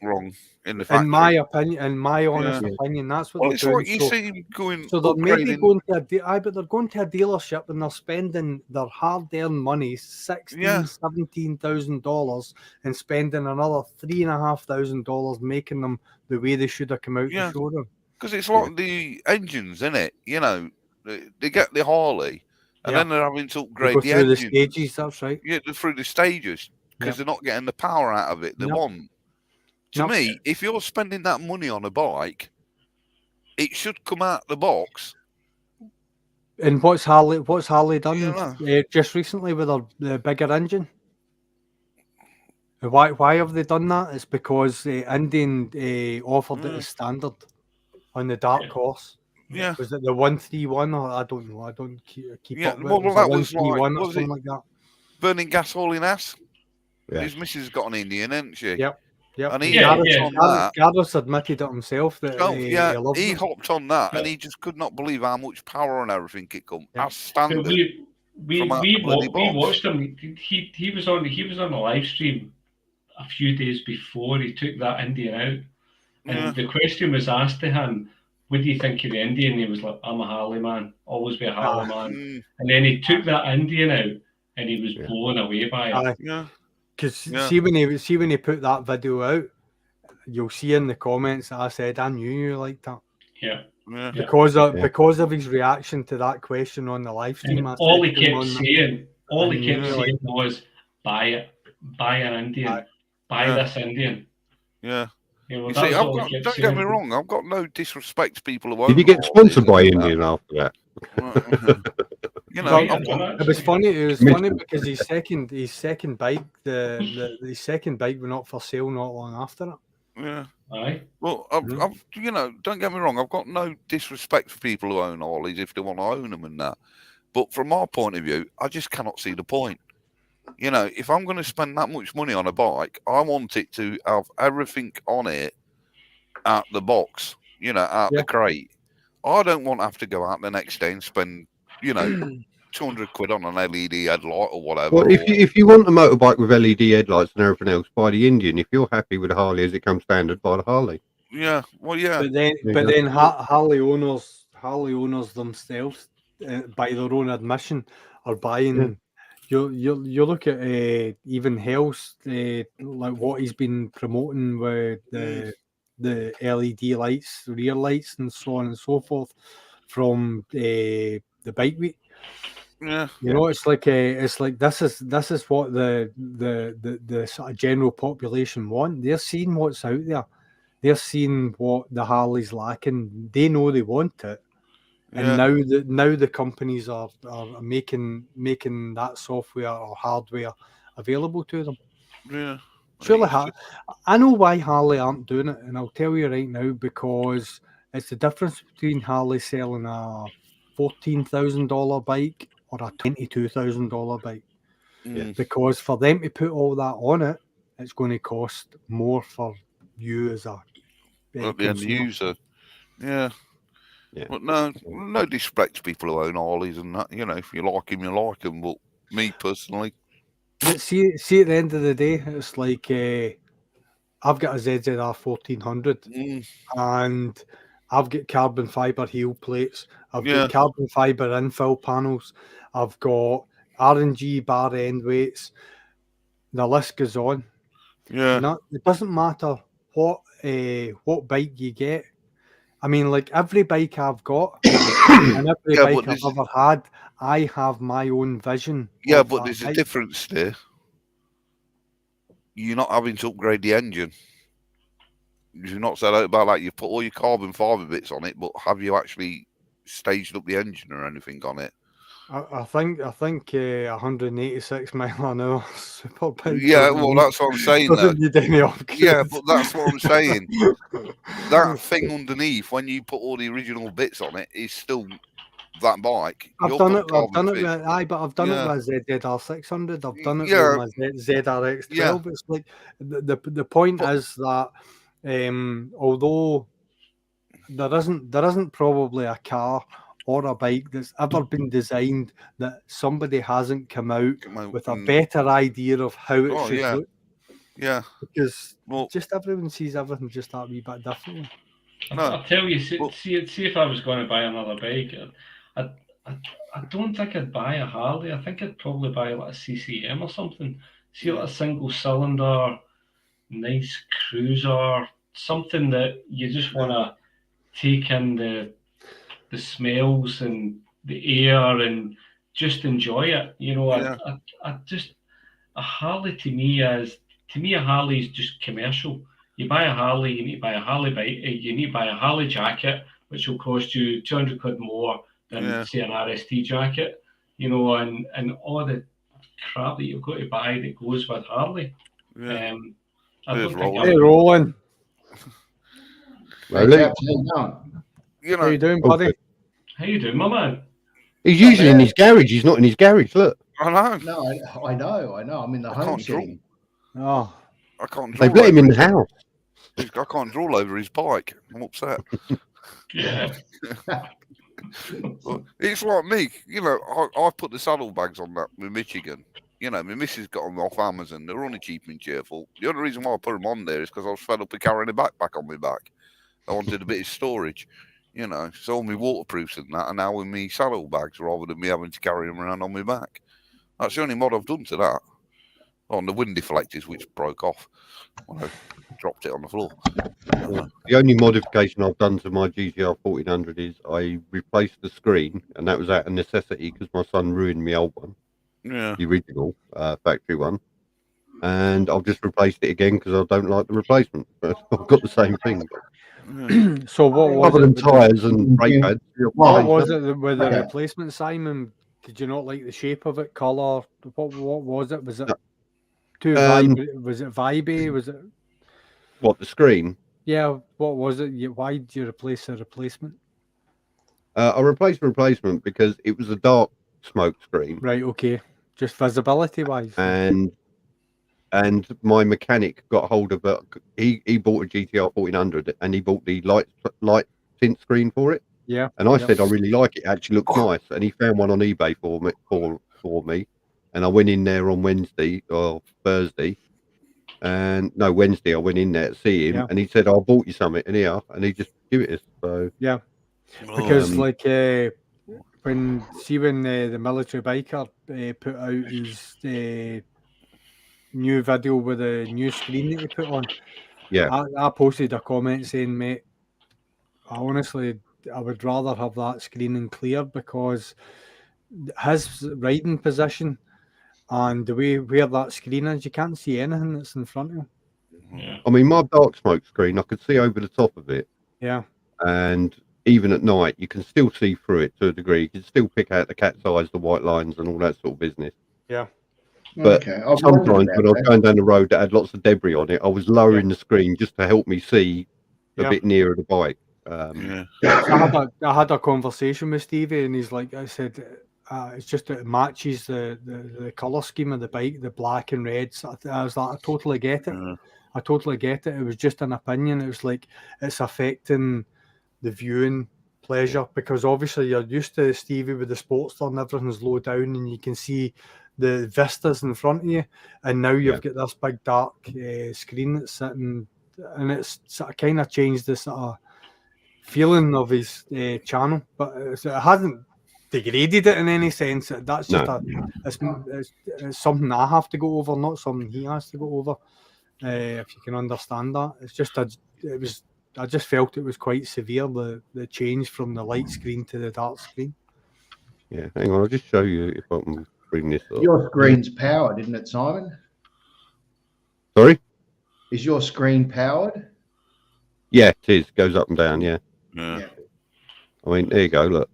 In the factory. In my opinion, in my honest opinion, that's what they're doing. Like you see them going. So they're maybe going to but they're going to a dealership and they're spending their hard-earned money, $17,000, and spending another $3,500 making them the way they should have come out to show them. Because it's like the engines, isn't it? You know, they get the Harley, and then they're having to upgrade the engine. The stages, that's right. Yeah, through the stages, because they're not getting the power out of it they want. To me, if you're spending that money on a bike, it should come out the box. And what's Harley done just recently with the bigger engine? Why have they done that? It's because Indian offered it as standard on the Dark Horse. Yeah. Was it the 131? Or I don't know. I don't keep up with well, it. That was 131 or something like that. Burning gas all in ass. Yeah. His missus got an Indian, hasn't she? Yep. And he hopped on that. Gardos admitted it himself that he hopped on that, and he just could not believe how much power and everything it come. As standard. We watched him. He was on a live stream a few days before he took that Indian out, and the question was asked to him, "What do you think of the Indian?" And he was like, "I'm a Harley man, always be a Harley man." And then he took that Indian out, and he was blown away by it. Because see when he put that video out, you'll see in the comments that I said I knew you liked that. Yeah. Because of his reaction to that question on the live stream. All he kept saying was, "Buy it, buy an Indian, buy this Indian." Yeah. You see, don't get me wrong. I've got no disrespect to people who. Did you get sponsored by Indian after that? You know, it was funny. It was funny because his second bike, the second bike went up for sale not long after it. Yeah. Aye. Well, you know, don't get me wrong. I've got no disrespect for people who own Harleys if they want to own them and that. But from my point of view, I just cannot see the point. You know, if I'm going to spend that much money on a bike, I want it to have everything on it out the box. You know, out the crate. I don't want to have to go out the next day and spend, you know, 200 quid on an LED headlight or whatever. Well, if you want a motorbike with LED headlights and everything else, buy the Indian. If you're happy with the Harley as it comes standard, buy the Harley. Yeah, well, yeah. But then Harley owners themselves, by their own admission, are buying. Yeah. You look at even Hell's like what he's been promoting with the LED lights, rear lights, and so on and so forth from the Bike Week. Yeah. You know, it's like this is what the sort of general population want. They're seeing what's out there. They're seeing what the Harley's lacking. They know they want it, and now the companies are making that software or hardware available to them. Yeah. Surely, I know why Harley aren't doing it, and I'll tell you right now, because it's the difference between Harley selling a $14,000 bike or a $22,000 bike. Mm. Because for them to put all that on it, it's going to cost more for you as a the end user. Yeah. Yeah. But no disrespect to people who own Harleys and that. You know, if you like them, you like them. But me personally, But see, at the end of the day, it's like I've got a ZZR 1400, and I've got carbon fiber heel plates. I've got carbon fiber infill panels. I've got R&G bar end weights. The list goes on. Yeah. It doesn't matter what bike you get. I mean, like every bike I've got and every bike I've ever had, I have my own vision. Yeah, but there's a difference there. You're not having to upgrade the engine. You've not said about that. You put all your carbon fiber bits on it, but have you actually staged up the engine or anything on it? I think 186 mile an hour super bike. Yeah, well, that's what I'm saying. Doesn't need any upgrades. Yeah, but that's what I'm saying. That thing underneath, when you put all the original bits on it, is still that bike. I've done it with a ZZR 600. I've done it with my ZRX 12. Yeah. It's like the point is that although there isn't probably a car or a bike that's ever been designed that somebody hasn't come out with a better idea of how it should look. Yeah. Because just everyone sees everything just that wee bit differently. I'll tell you, see if I was going to buy another bike, I don't think I'd buy a Harley. I think I'd probably buy like a CCM or something. See, like a single cylinder, nice cruiser, something that you just want to take in the smells and the air and just enjoy it. You know, I just, a Harley to me a Harley is just commercial. You buy a Harley, you need to buy a Harley bike, you need to buy a Harley jacket, which will cost you 200 quid more than say an RST jacket, you know, and all the crap that you've got to buy that goes with Harley. Yeah. I don't think Hey, Roland. You know, how you doing, buddy? How you doing, my man? He's usually in his garage. He's not in his garage. Look. I know. No, I know. I'm in the home team. Oh, I can't draw. They've let him in the house. I can't draw over his bike. I'm upset. Yeah. It's like me. You know, I put the saddlebags on that with Michigan. You know, my missus got them off Amazon. They're only cheap and cheerful. The only reason why I put them on there is because I was fed up with carrying a backpack on my back. I wanted a bit of storage. You know, so all my waterproofs and that are now in me saddlebags rather than me having to carry them around on my back. That's the only mod I've done to that. On the wind deflectors, which broke off when I dropped it on the floor. The only modification I've done to my GTR 1400 is I replaced the screen, and that was out of necessity because my son ruined my old one. Yeah. The original factory one. And I've just replaced it again because I don't like the replacement. But I've got the same thing. So what was other than tyres and brake pads? What was it with the replacement, Simon? Did you not like the shape of it, colour? What was it? Was it too was it vibey? Was it what, the screen? Yeah, what was it? Why did you replace the replacement? I replaced the replacement because it was a dark smoke screen. Right, okay. Just visibility wise. And my mechanic got hold of it. He bought a GTR 1400 and he bought the light tint screen for it. Yeah. And I said I really like it. It actually looks nice. And he found one on eBay for me. And I went in there on Wednesday or Thursday. And no, Wednesday I went in there to see him, and he said, "I bought you something in here," and he just give it us. So yeah, because like when the military biker put out his new video with a new screen that he put on, I posted a comment saying, "Mate, I would rather have that screen in clear because his riding position and the way where that screen is, you can't see anything that's in front of him. Yeah. I mean, my dark smoke screen, I could see over the top of it. Yeah. And even at night, you can still see through it to a degree. You can still pick out the cat's eyes, the white lines, and all that sort of business. Yeah. But Okay. I've sometimes wondered when I was about going down the road that had lots of debris on it, I was lowering the screen just to help me see a bit nearer the bike. that. So I had a conversation with Stevie, and he's like, I said, it's just that it matches the colour scheme of the bike, the black and red. So I was like, I totally get it. I totally get it. It was just an opinion. It was like it's affecting the viewing pleasure because obviously you're used to Stevie with the Sportster and everything's low down and you can see the vistas in front of you, and now you've got this big dark screen that's sitting, and it's sort of kind of changed the sort of feeling of his channel, but it hasn't degraded it in any sense. That's just it's something I have to go over, not something he has to go over. If you can understand that, it's just I just felt it was quite severe, the change from the light screen to the dark screen. Yeah, hang on, I'll just show you if I can bring this up. Your screen's powered, isn't it, Simon? Sorry? Is your screen powered? Yeah, it is. Goes up and down, yeah. Yeah. I mean, there you go, look.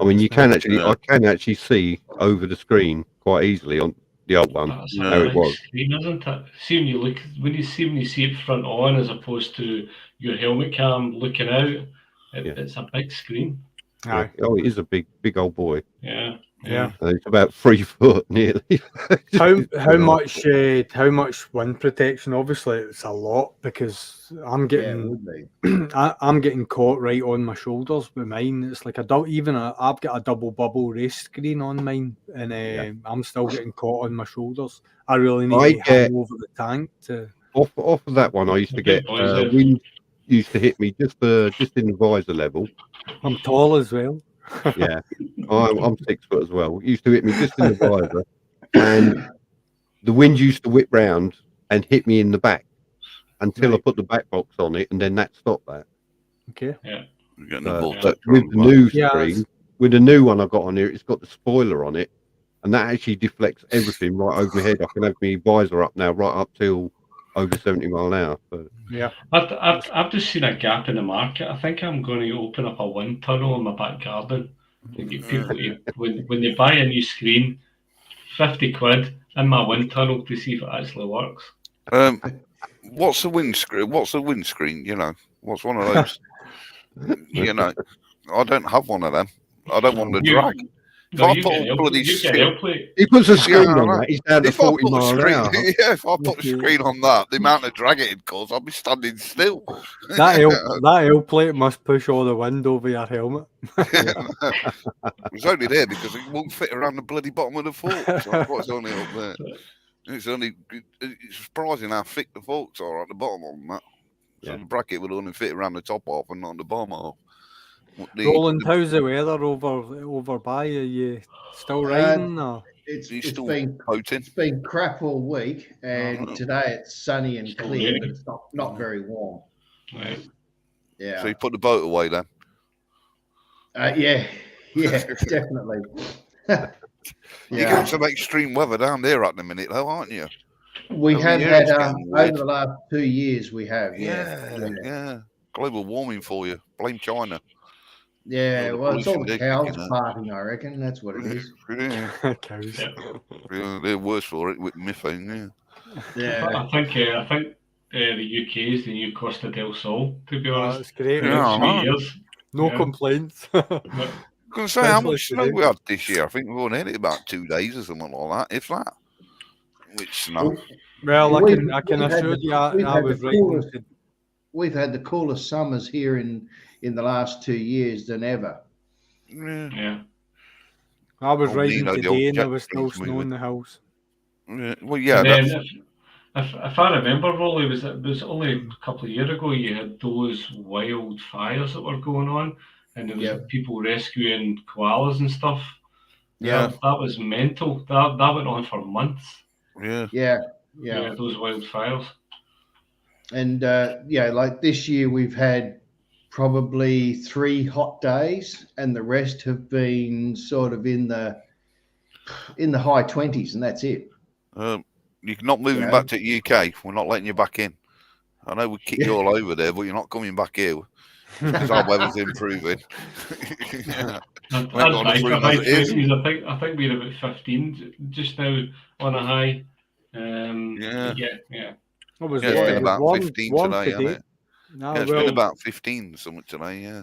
I mean, you can actually, I can actually see over the screen quite easily on the old one That's how it was. Screen, isn't it? See when you see it front on as opposed to your helmet cam looking out, it's a big screen. Yeah. Oh, it is a big old boy. Yeah. It's about 3 foot nearly. How much wind protection? Obviously, it's a lot because I'm getting I'm getting caught right on my shoulders with mine. It's like I've got a double bubble race screen on mine, and I'm still getting caught on my shoulders. I really need to hang over the tank to. Off of that one, I used to get wind used to hit me just in the visor level. I'm tall as well. Yeah, I'm 6 foot as well. It used to hit me just in the visor, and the wind used to whip round and hit me in the back until I put the back box on it, and then that stopped that. Okay. Yeah. But with the new screen, with the new one I got on here, it's got the spoiler on it, and that actually deflects everything right over my head. I can have my visor up now, right up till over 70 mile an hour. So. Yeah, I've just seen a gap in the market. I think I'm going to open up a wind tunnel in my back garden and get people to, when they buy a new screen, 50 quid in my wind tunnel to see if it actually works. What's the windscreen? What's the windscreen? You know, what's one of those? You know, I don't have one of them. I don't want the drag. He puts a screen on that. He's down to 40 miles an hour. Yeah, if I put a screen on that, the amount of drag it'd cause, I'll be standing still. That L plate must push all the wind over your helmet. It's only there because it won't fit around the bloody bottom of the fork. So that's what's only up there. It's surprising how thick the forks are at the bottom on that. So the bracket would only fit around the top half and not the bottom half. Roland, how's the weather over by? Are you still riding? It's been crap all week, and today it's sunny and clear, but it's not very warm. Right. Yeah. So you put the boat away then? Yeah, definitely. You're getting some extreme weather down there at the minute, though, aren't you? We have had over the last 2 years. We have, yeah. Global warming for you. Blame China. Yeah, well, it's all the cows farting, I reckon. That's what it is. Cows. Yeah, they're worse for it with methane. Yeah. I think the UK is the new Costa del Sol. To be honest, it's great. No complaints. I was going to say, how much snow we had this year? I think we've only had it about 2 days or something like that, if that. Which snow? Well, I can assure you, I was right. We've had the coolest summers here in the last 2 years than ever. Yeah. I was riding today and there was still snow in the hills. Yeah. Well, yeah. If I remember, Rolly, it was only a couple of years ago you had those wild fires that were going on, and there was people rescuing koalas and stuff. Yeah. That was mental. That went on for months. Yeah. Those wild fires. And like this year we've had probably 3 hot days, and the rest have been sort of in the high 20s, and that's it. You're not moving back to the UK. We're not letting you back in. I know we kick you all over there, but you're not coming back here because our weather's improving. Yeah. That's right. I think we're about 15 just now on a high. Yeah. It's been about 15 today, hasn't it? No, it's been about 15 something today, yeah.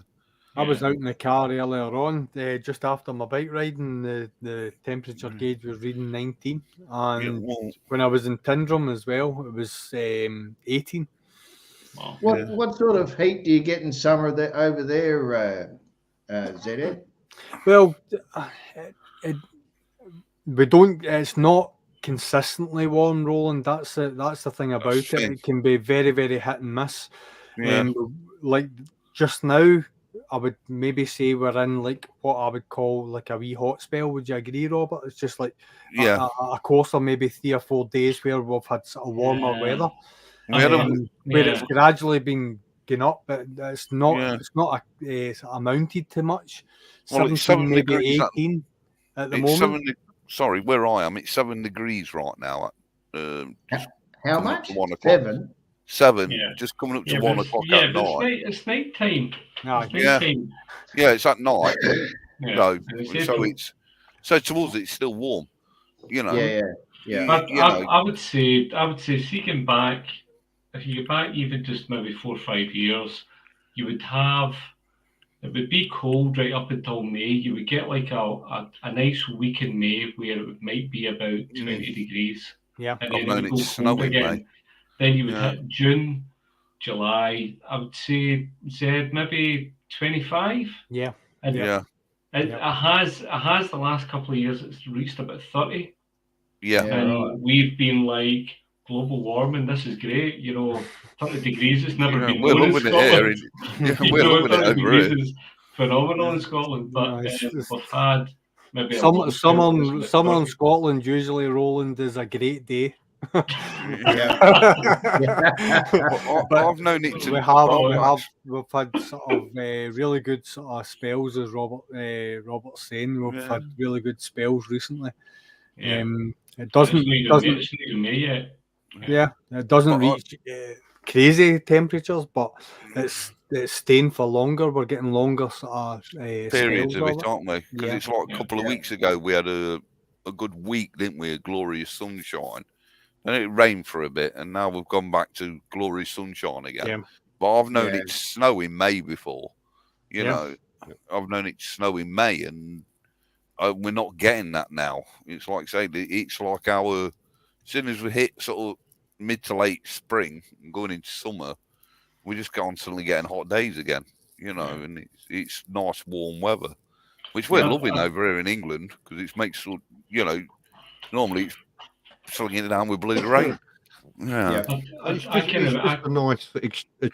I was out in the car earlier on, just after my bike riding. The temperature gauge was reading 19, and when I was in Tyndrum as well, it was 18. Wow. What sort of heat do you get in summer over there, Zed? Well, we don't. It's not consistently warm, Roland. That's the thing about it. It can be very, very hit and miss. Like just now, I would maybe say we're in like what I would call like a wee hot spell. Would you agree, Robert? It's just like a course of maybe 3 or 4 days where we've had sort of warmer weather, where it's gradually been going up, but it's not amounted to much. 17, maybe degrees, 18 at the moment. Sorry, where I am, it's 7 degrees right now. How much? 1 o'clock. 7. 7, just coming up to 1 o'clock at night. It's night time. It's at night. So to us it's still warm. You know. I would say seeking back, if you get back even just maybe 4 or 5 years, you would have. It would be cold right up until May. You would get like a nice week in May where it might be about 20 degrees. Yeah, and then it would go cold again. Then you would hit June, July. I would say Zed maybe 25. Yeah, It has the last couple of years. It's reached about 30. Yeah, and we've been like global warming. This is great. 30 degrees. It's never been known in Scotland. We're loving it over here. Is phenomenal in Scotland, but we've had maybe summer in Scotland usually, Roland, is a great day. I've known it to. We've had sort of really good sort of spells, as Robert's saying. We've had really good spells recently. It doesn't reach crazy temperatures, but it's staying for longer. We're getting longer sort of periods of it, aren't we? Because it's like a couple of weeks ago we had a good week, didn't we? A glorious sunshine, and it rained for a bit, and now we've gone back to glorious sunshine again. But I've known it snow in May before. You know, I've known it snow in May, and we're not getting that now. It's like it's like as soon as we hit sort of mid to late spring and going into summer, we're just constantly getting hot days again. And it's nice warm weather, which we're loving over here in England because it makes normally it's slinging it down with blue rain. It's just a nice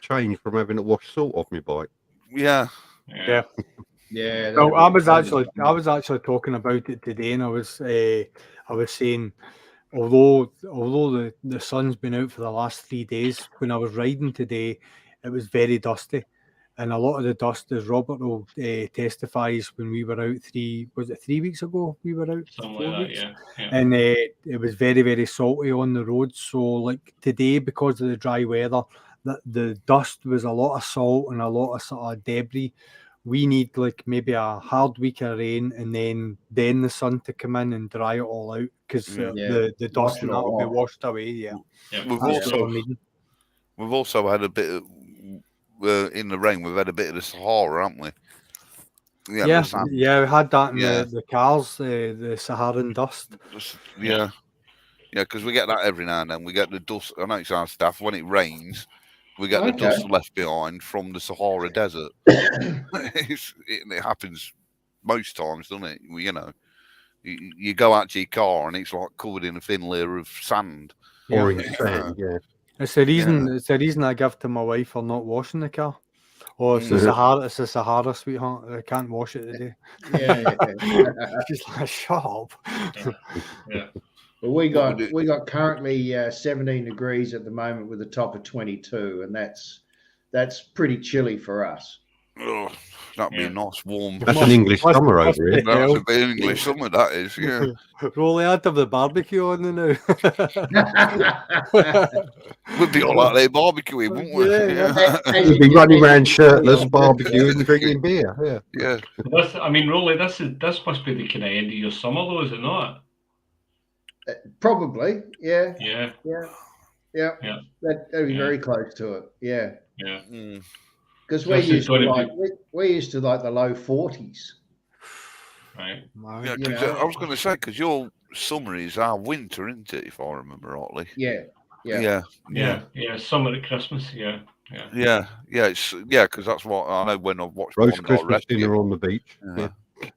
change from having to wash salt off my bike. Yeah. No, I was actually talking about it today, and I was saying, although the sun's been out for the last 3 days, when I was riding today, it was very dusty, and a lot of the dust, as Robert will testifies, when we were out 3 weeks ago? We were out 4 weeks, and it was very, very salty on the roads. So like today, because of the dry weather, the dust was a lot of salt and a lot of sort of debris. We need like maybe a hard week of rain and then the sun to come in and dry it all out, because the dust and that will be washed away. We've also had a bit of in the rain. We've had a bit of the Sahara, haven't we? We had that in the cars, the Saharan dust. Because we get that every now and then. We get the dust. I know it's our stuff. When it rains, we get the dust left behind from the Sahara Desert. It happens most times, doesn't it? You go out to your car and it's like covered in a thin layer of sand. Orange sand, It's the reason. It's the reason I give to my wife for not washing the car. Oh, it's the Sahara. It's the Sahara, sweetheart. I can't wash it today. She's like, shut up. Well, we got currently 17 degrees at the moment with a top of 22, and that's pretty chilly for us. Oh, that'd be a nice warm. That's an English summer over here. That's a bit English summer, that is, yeah. Rolly, I'd have the barbecue on the now. We'd be all out there barbecuing, wouldn't we? Yeah. We'd be running around shirtless, barbecuing and drinking beer. Yeah. Rolly, this must be the kind of end of your summer, though, is it not? Probably, yeah. That'd be very close to it. Yeah. Because we're used to like the low 40s. Right. Yeah, because I was going to say, because your summer is our winter, isn't it? If I remember rightly. Yeah. Summer at Christmas. Yeah. Because that's what I know when I've watched roast Bondi Christmas Rescue. dinner on the beach.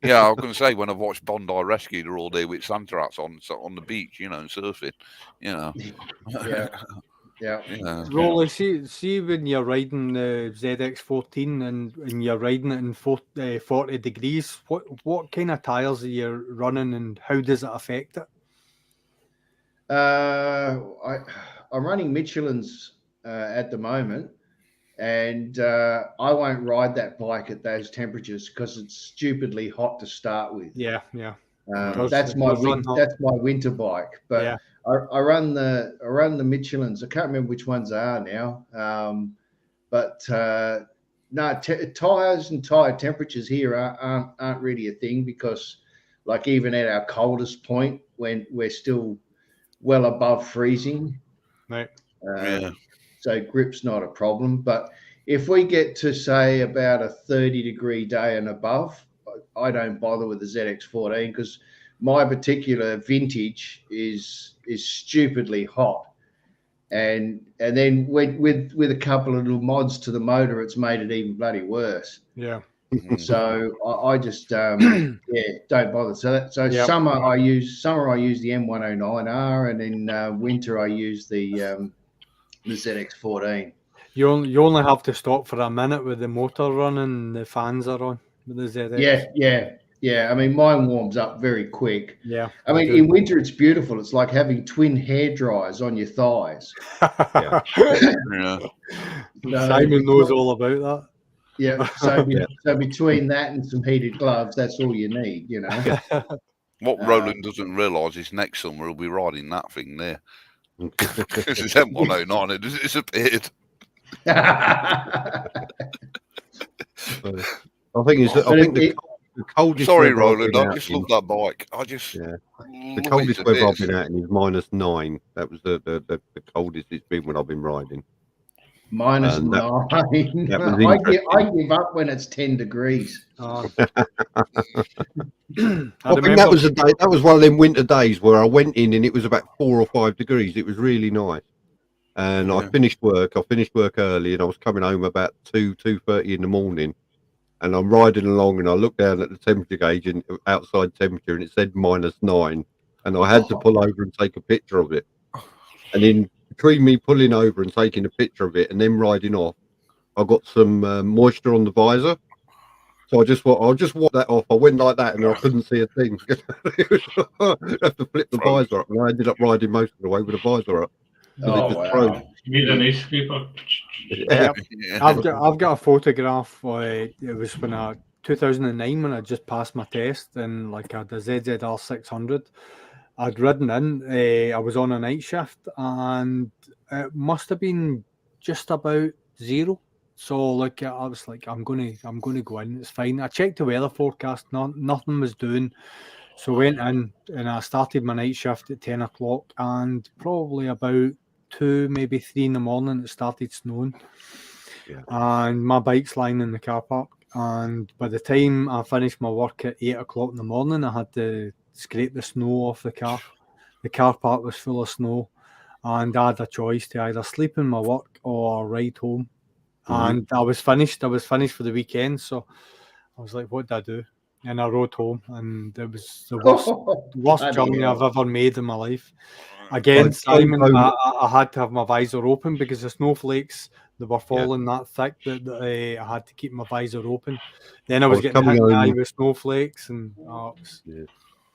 Yeah, I was going to say when I've watched Bondi Rescue, they're all there with Santa hats on the beach, and surfing, Yeah. Rolly, see when you're riding the ZX14 and you're riding it in 40 degrees, what kind of tyres are you running and how does it affect it? I'm running Michelin's at the moment, and I won't ride that bike at those temperatures because it's stupidly hot to start with. Yeah. That's my winter bike, but I run the Michelin's. I can't remember which ones they are now, but tires and tire temperatures here aren't really a thing because, like, even at our coldest point, when we're still well above freezing, right? So grip's not a problem. But if we get to say about a 30-degree day and above, I don't bother with the ZX14 because my particular vintage is stupidly hot, and then with a couple of little mods to the motor, it's made it even bloody worse. Yeah. So I just don't bother. So summer I use the M109R, and in winter I use the ZX14. You only have to stop for a minute with the motor running, the fans are on with the ZX. Yeah. I mean, mine warms up very quick. Yeah. I mean, in winter it's beautiful. It's like having twin hair dryers on your thighs. Simon knows all about that. Yeah. So between that and some heated gloves, that's all you need. What Roland doesn't realise is next summer he'll be riding that thing there. Because it's M109, it disappeared. I think the coldest. Sorry, Roland. I just love that bike. The coldest weather I've been at is -9. That was the coldest it's been when I've been riding. -9. I give up when it's 10 degrees. I think that was a day. That was one of them winter days where I went in and it was about 4 or 5 degrees. It was really nice. And I finished work. Early, and I was coming home about 2:30 in the morning. And I'm riding along, and I looked down at the temperature gauge and outside temperature, and it said -9. And I had to pull over and take a picture of it. And in between me pulling over and taking a picture of it and then riding off, I got some moisture on the visor. So I'll just wipe that off. I went like that, and I couldn't see a thing. I have to flip the visor up, and I ended up riding most of the way with the visor up. You need an ice scraper. Yeah. I've got a photograph. It was when 2009 when I just passed my test, and like I had a ZZR 600. I'd ridden in. I was on a night shift, and it must have been just about 0. So like I was like, I'm gonna go in. It's fine. I checked the weather forecast. Nothing was doing. So I went in and I started my night shift at 10 o'clock, and probably about 2, maybe 3 in the morning, it started snowing. Yeah. And my bike's lying in the car park. And by the time I finished my work at 8 o'clock in the morning, I had to scrape the snow off the car. The car park was full of snow, and I had a choice to either sleep in my work or ride home. And I was finished for the weekend, so I was like, what did I do? And I rode home, and it was the worst journey I've ever made in my life. Again, Simon, I had to have my visor open because the snowflakes, they were falling that thick that I had to keep my visor open. Then I was getting hit in the eye with snowflakes, and I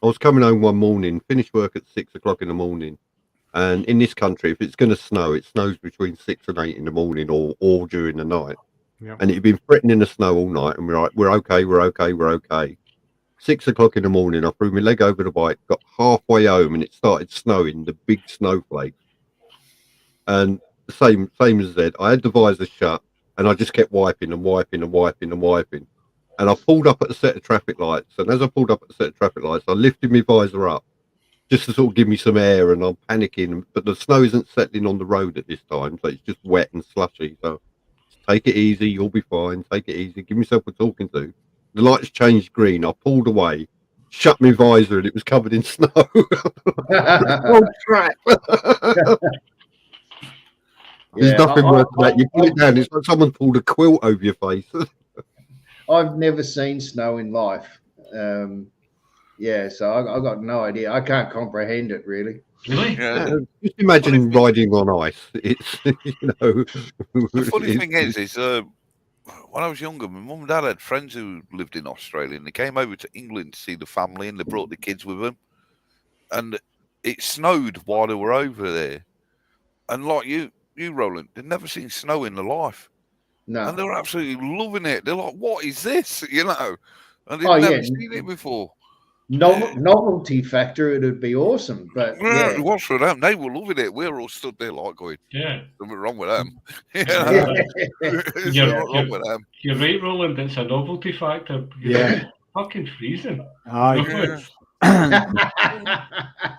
was coming home one morning, finished work at 6 o'clock in the morning. And in this country, if it's going to snow, it snows between 6 and 8 in the morning or during the night. and it had been threatening the snow all night, and we're like, we're okay. 6 o'clock in the morning, I threw my leg over the bike, got halfway home, and it started snowing, the big snowflakes. And the same as Zed, I had the visor shut, and I just kept wiping. And I pulled up at a set of traffic lights, and as I pulled up at a set of traffic lights, I lifted my visor up just to sort of give me some air, and I'm panicking, but the snow isn't settling on the road at this time, so it's just wet and slushy. So take it easy, you'll be fine. Take it easy. Give myself a talking to. The lights changed green. I pulled away, shut my visor, and it was covered in snow. Oh crap! There's nothing worse than that. You pull it down, it's like someone pulled a quilt over your face. I've never seen snow in life. So I got no idea. I can't comprehend it really. Really? Yeah. Just imagine riding on ice. It's The funny thing is when I was younger, my mum and dad had friends who lived in Australia, and they came over to England to see the family, and they brought the kids with them. And it snowed while they were over there. And like you, Roland, they'd never seen snow in their life. No. And they were absolutely loving it. They're like, what is this? And they'd never seen it before. Novelty factor, it'd be awesome. But it was for them. They were loving it. We were all stood there like going, something wrong with them. You're right, Roland. It's a novelty factor. It's fucking freezing.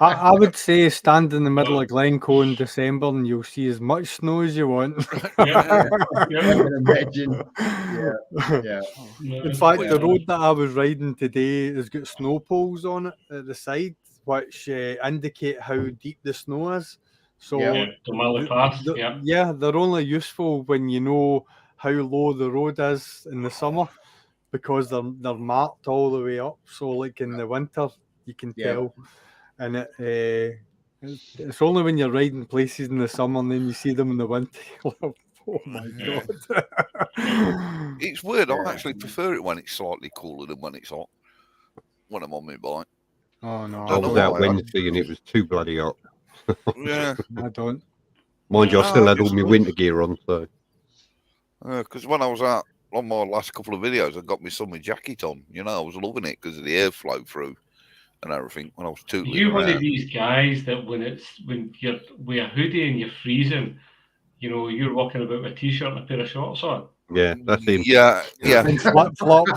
I would say stand in the middle of Glencoe in December and you'll see as much snow as you want. I can imagine. In fact, the road that I was riding today has got snow poles on it at the side, which indicate how deep the snow is. So they're only useful when you know how low the road is in the summer, because they're marked all the way up. So like in the winter, you can tell, and it's only when you're riding places in the summer and then you see them in the winter. Oh my god! It's weird. I actually prefer it when it's slightly cooler than when it's hot. When I'm on my bike. Oh no! I was out Wednesday and it was too bloody hot. I don't. Mind you, I still had all my winter gear on, so. Because when I was out on my last couple of videos, I got my summer jacket on. I was loving it because of the airflow through and everything. When I was tootling You're around. one of these guys that when you're with a hoodie and you're freezing, you're walking about with a t-shirt and a pair of shorts on. Yeah, that's him. Yeah. And flip-flops.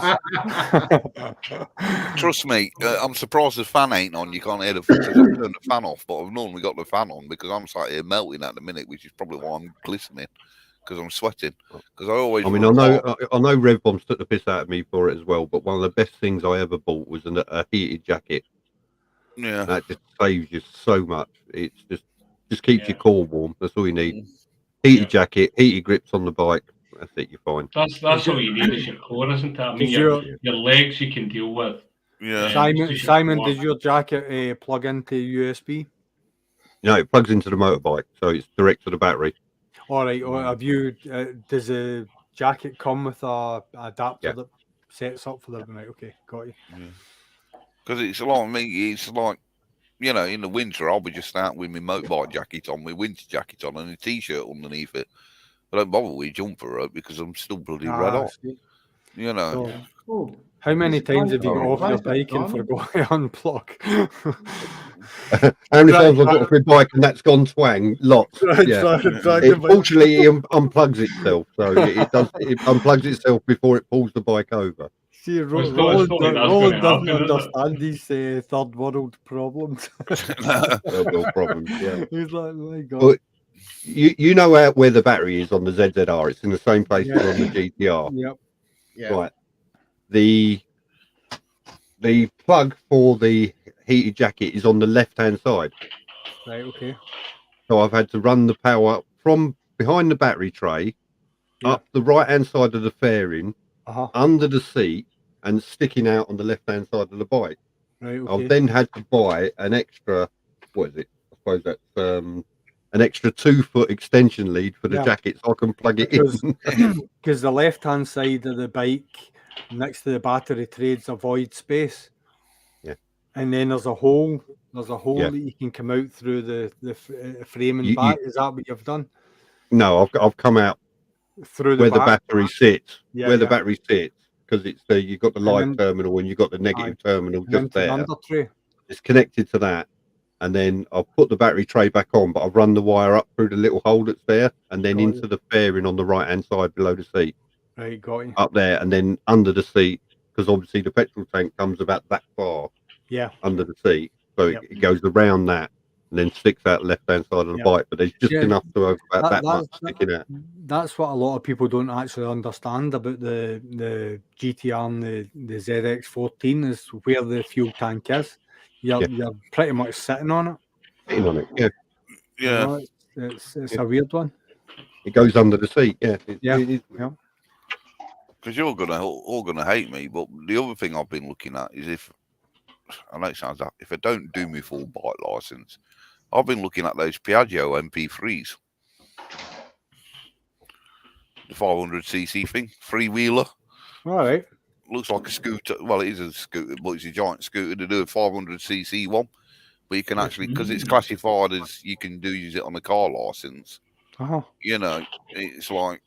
Trust me, I'm surprised the fan ain't on. You can't hear the fan. I've turned the fan off, but I've normally got the fan on because I'm sat here melting at the minute, which is probably why I'm glistening. Because I'm sweating. Because I know Rev Bombs took the piss out of me for it as well. But one of the best things I ever bought was a heated jacket. Yeah, that just saves you so much. It's just keeps your core warm. That's all you need. Heated jacket, heated grips on the bike. That's it. You're fine. That's all you need is your core, isn't it? I mean, your legs you can deal with. Yeah. Simon, does your jacket plug into USB? No, it plugs into the motorbike, so it's direct to the battery. All right. Have you? Does the jacket come with a adapter that sets up for the right? Okay, got you. Because it's like me. It's like in the winter, I'll be just out with my motorbike jacket on, my winter jacket on, and a t-shirt underneath it. I don't bother with jumper because I'm still bloody red hot. So, how many times have you got off your bike and forgot to unplug? How many times I've got off my bike and that's gone twang? Lots. Fortunately, it unplugs itself, so it unplugs itself before it pulls the bike over. See, Roland doesn't understand these third world problems. Third world problems, yeah. He's like, my God. But you know where the battery is on the ZZR. It's in the same place as on the GTR. Yep. Yeah. Right. The plug for the heated jacket is on the left-hand side. Right, okay. So I've had to run the power from behind the battery tray up the right-hand side of the fairing, under the seat, and sticking out on the left-hand side of the bike. Right, okay. I've then had to buy an extra, what is it? I suppose that's an extra 2-foot extension lead for the jacket so I can plug it in. Because the left-hand side of the bike next to the battery trade's a void space. Yeah. And then there's a hole that you can come out through the frame and back. Is that what you've done? No, I've come out through where the back. battery sits, Yeah, where the yeah. battery sits, because it's you've got the live then- terminal and you've got the negative terminal And just into the there. under tray. It's connected to that, and then I'll put the battery tray back on, but I'll run the wire up through the little hole that's there, and then Got into you. the fairing on the right hand side below the seat, Right, got you. up there, and then under the seat, because obviously the petrol tank comes about that far Yeah. under the seat, so Yep. it goes around that and then sticks out left hand side of the Yep. bike, but there's just Yeah, enough to have about that much that's sticking out. that's what a lot of people don't actually understand about the GTR and the ZX14 is where the fuel tank is. You're pretty much sitting on it. Sitting on it, yeah. You Yeah. know, it's a weird one. It goes under the seat, yeah. Yeah. It is. Yeah. Because you're all gonna hate me, but the other thing I've been looking at is if I know it sounds like if I don't do my full bike license, I've been looking at those Piaggio MP3s, the 500cc thing, three-wheeler. All right. Looks like a scooter. Well, it is a scooter, but it's a giant scooter to do a 500cc one. But you can actually, because it's classified as you can use it on a car license. Uh-huh. You know, it's like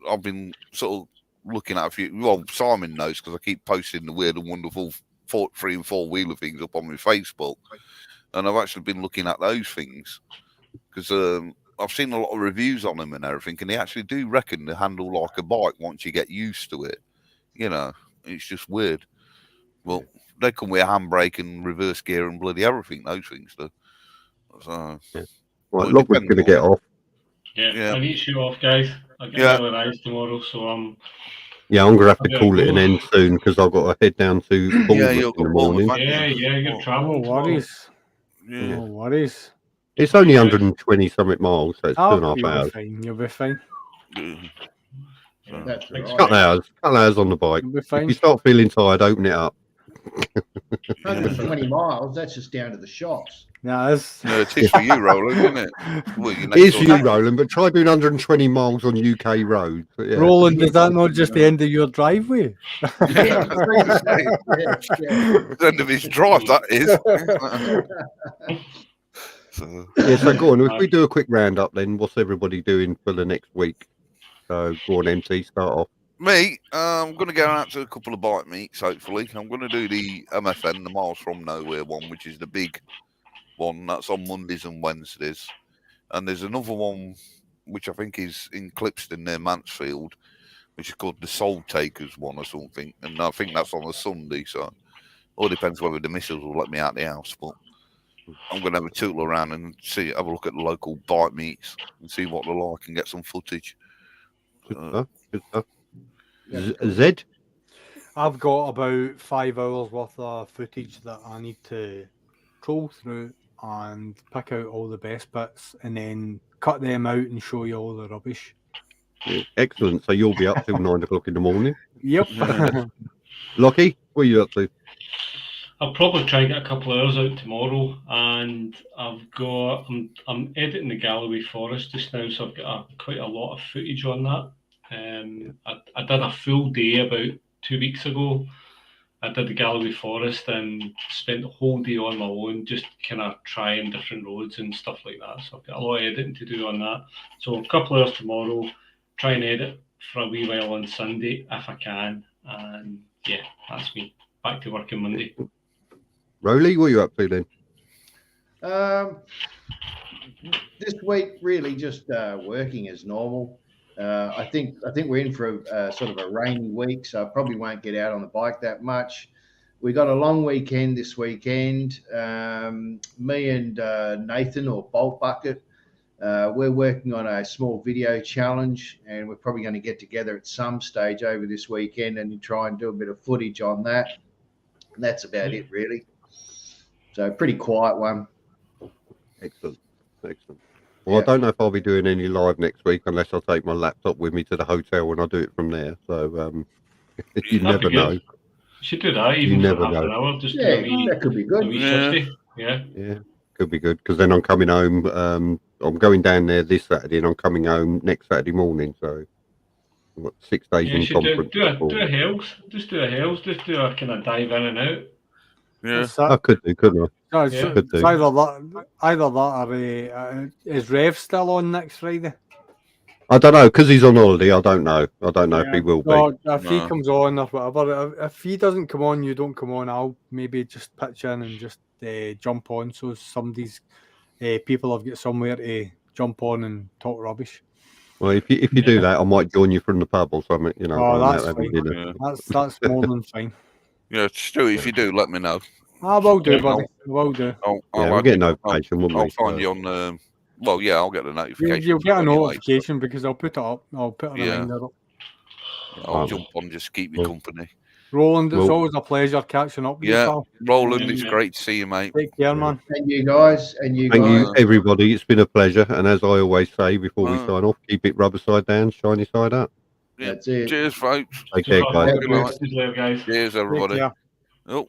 I've been sort of looking at a few. Well, Simon knows because I keep posting the weird and wonderful 3 and 4 wheeler things up on my Facebook, and I've actually been looking at those things because I've seen a lot of reviews on them and everything, and they actually do reckon they handle like a bike once you get used to it. You know, it's just weird. Well, they come with a handbrake and reverse gear and bloody everything. Those things do. So, yeah. Right, Lockwood's going to get off. Yeah, I need to shoot off, guys. I get another rise tomorrow, so yeah, I'm going to have to call it an end soon because I've got to head down to Bournemouth in the morning. You're traveling. No worries. Yeah. No worries. It's only 120 something miles, so it's 2.5 hours. You'll be fine. That's right. Couple hours on the bike. You'll be fine. If you start feeling tired, open it up. 120 miles, that's just down to the shops. Yeah, it's it's for you, Roland, isn't it? Well, it is for you, Roland, but try doing 120 miles on UK roads. Yeah. Roland, is that not just the end of your driveway? Yeah, The end of his drive, that is. So go on. If we do a quick roundup, then what's everybody doing for the next week? So go on, MC, start off. Me, I'm going to go out to a couple of bike meets, hopefully. I'm going to do the MFN, the Miles From Nowhere one, which is the big one. That's on Mondays and Wednesdays. And there's another one, which I think is in Clipston near Mansfield, which is called the Soul Takers one or something. And I think that's on a Sunday, so it all depends whether the missus will let me out the house. But I'm going to have a tootle around and have a look at the local bike meets and see what they're like and get some footage. Good stuff. Zed? I've got about 5 hours worth of footage that I need to troll through and pick out all the best bits and then cut them out and show you all the rubbish. Yeah, excellent. So you'll be up till 9 o'clock in the morning. Yep. Lockie, what are you up to? I'll probably try and get a couple of hours out tomorrow, and I'm editing the Galloway Forest just now, so I've got quite a lot of footage on that. I did a full day about 2 weeks ago. I did the Galloway Forest and spent the whole day on my own, just kind of trying different roads and stuff like that. So I've got a lot of editing to do on that. So a couple of hours tomorrow, try and edit for a wee while on Sunday if I can. And yeah, that's me. Back to work on Monday. Rowley, what are you up to then? This week, really just working as normal. I think we're in for a sort of a rainy week, so I probably won't get out on the bike that much. We got a long weekend this weekend. Me and Nathan or Bolt Bucket, we're working on a small video challenge, and we're probably going to get together at some stage over this weekend and try and do a bit of footage on that. And that's about it, really. So pretty quiet one. Excellent. Well, I don't know if I'll be doing any live next week unless I take my laptop with me to the hotel and I'll do it from there. So you never know. You should do that even for half an hour. Just that could be good. Yeah, could be good because then I'm coming home. I'm going down there this Saturday and I'm coming home next Saturday morning. So I've got 6 days in conference. Do a Hells. Just do a Hells. Just do a kind of dive in and out. Yeah, I could do, couldn't I? It's either that or is Rev still on next Friday? I don't know, because he's on holiday. I don't know. I don't know if he will be. No, if he No. comes on or whatever, if he doesn't come on, you don't come on. I'll maybe just pitch in and just jump on, so somebody's people have got somewhere to jump on and talk rubbish. Well, if you do that, I might join you from the pub or something. You know, Oh, while I'm that's out having fine. dinner. Yeah. That's more than fine. Yeah, Stu, if you do, let me know. I will do, Yeah, buddy. I will do. I'll We'll add get a you- notification, won't I'll we? find So- you on. Well, yeah, I'll get the notification. You'll get a anyway, so, notification because I'll put it up. I'll put a Yeah. reminder up. I'll Oh, jump on, just keep you well. company. Roland, it's Well- always a pleasure catching up with you, Yeah, pal. Roland, it's Yeah. great to see you, mate. Take care, man. And you guys, Thank you, everybody. It's been a pleasure. And as I always say before we sign off, keep it rubber side down, shiny side up. Yeah. That's it. Cheers, folks. Take care, guys. Have a Good good night. Good luck, guys. Cheers, Take everybody. care. Oh.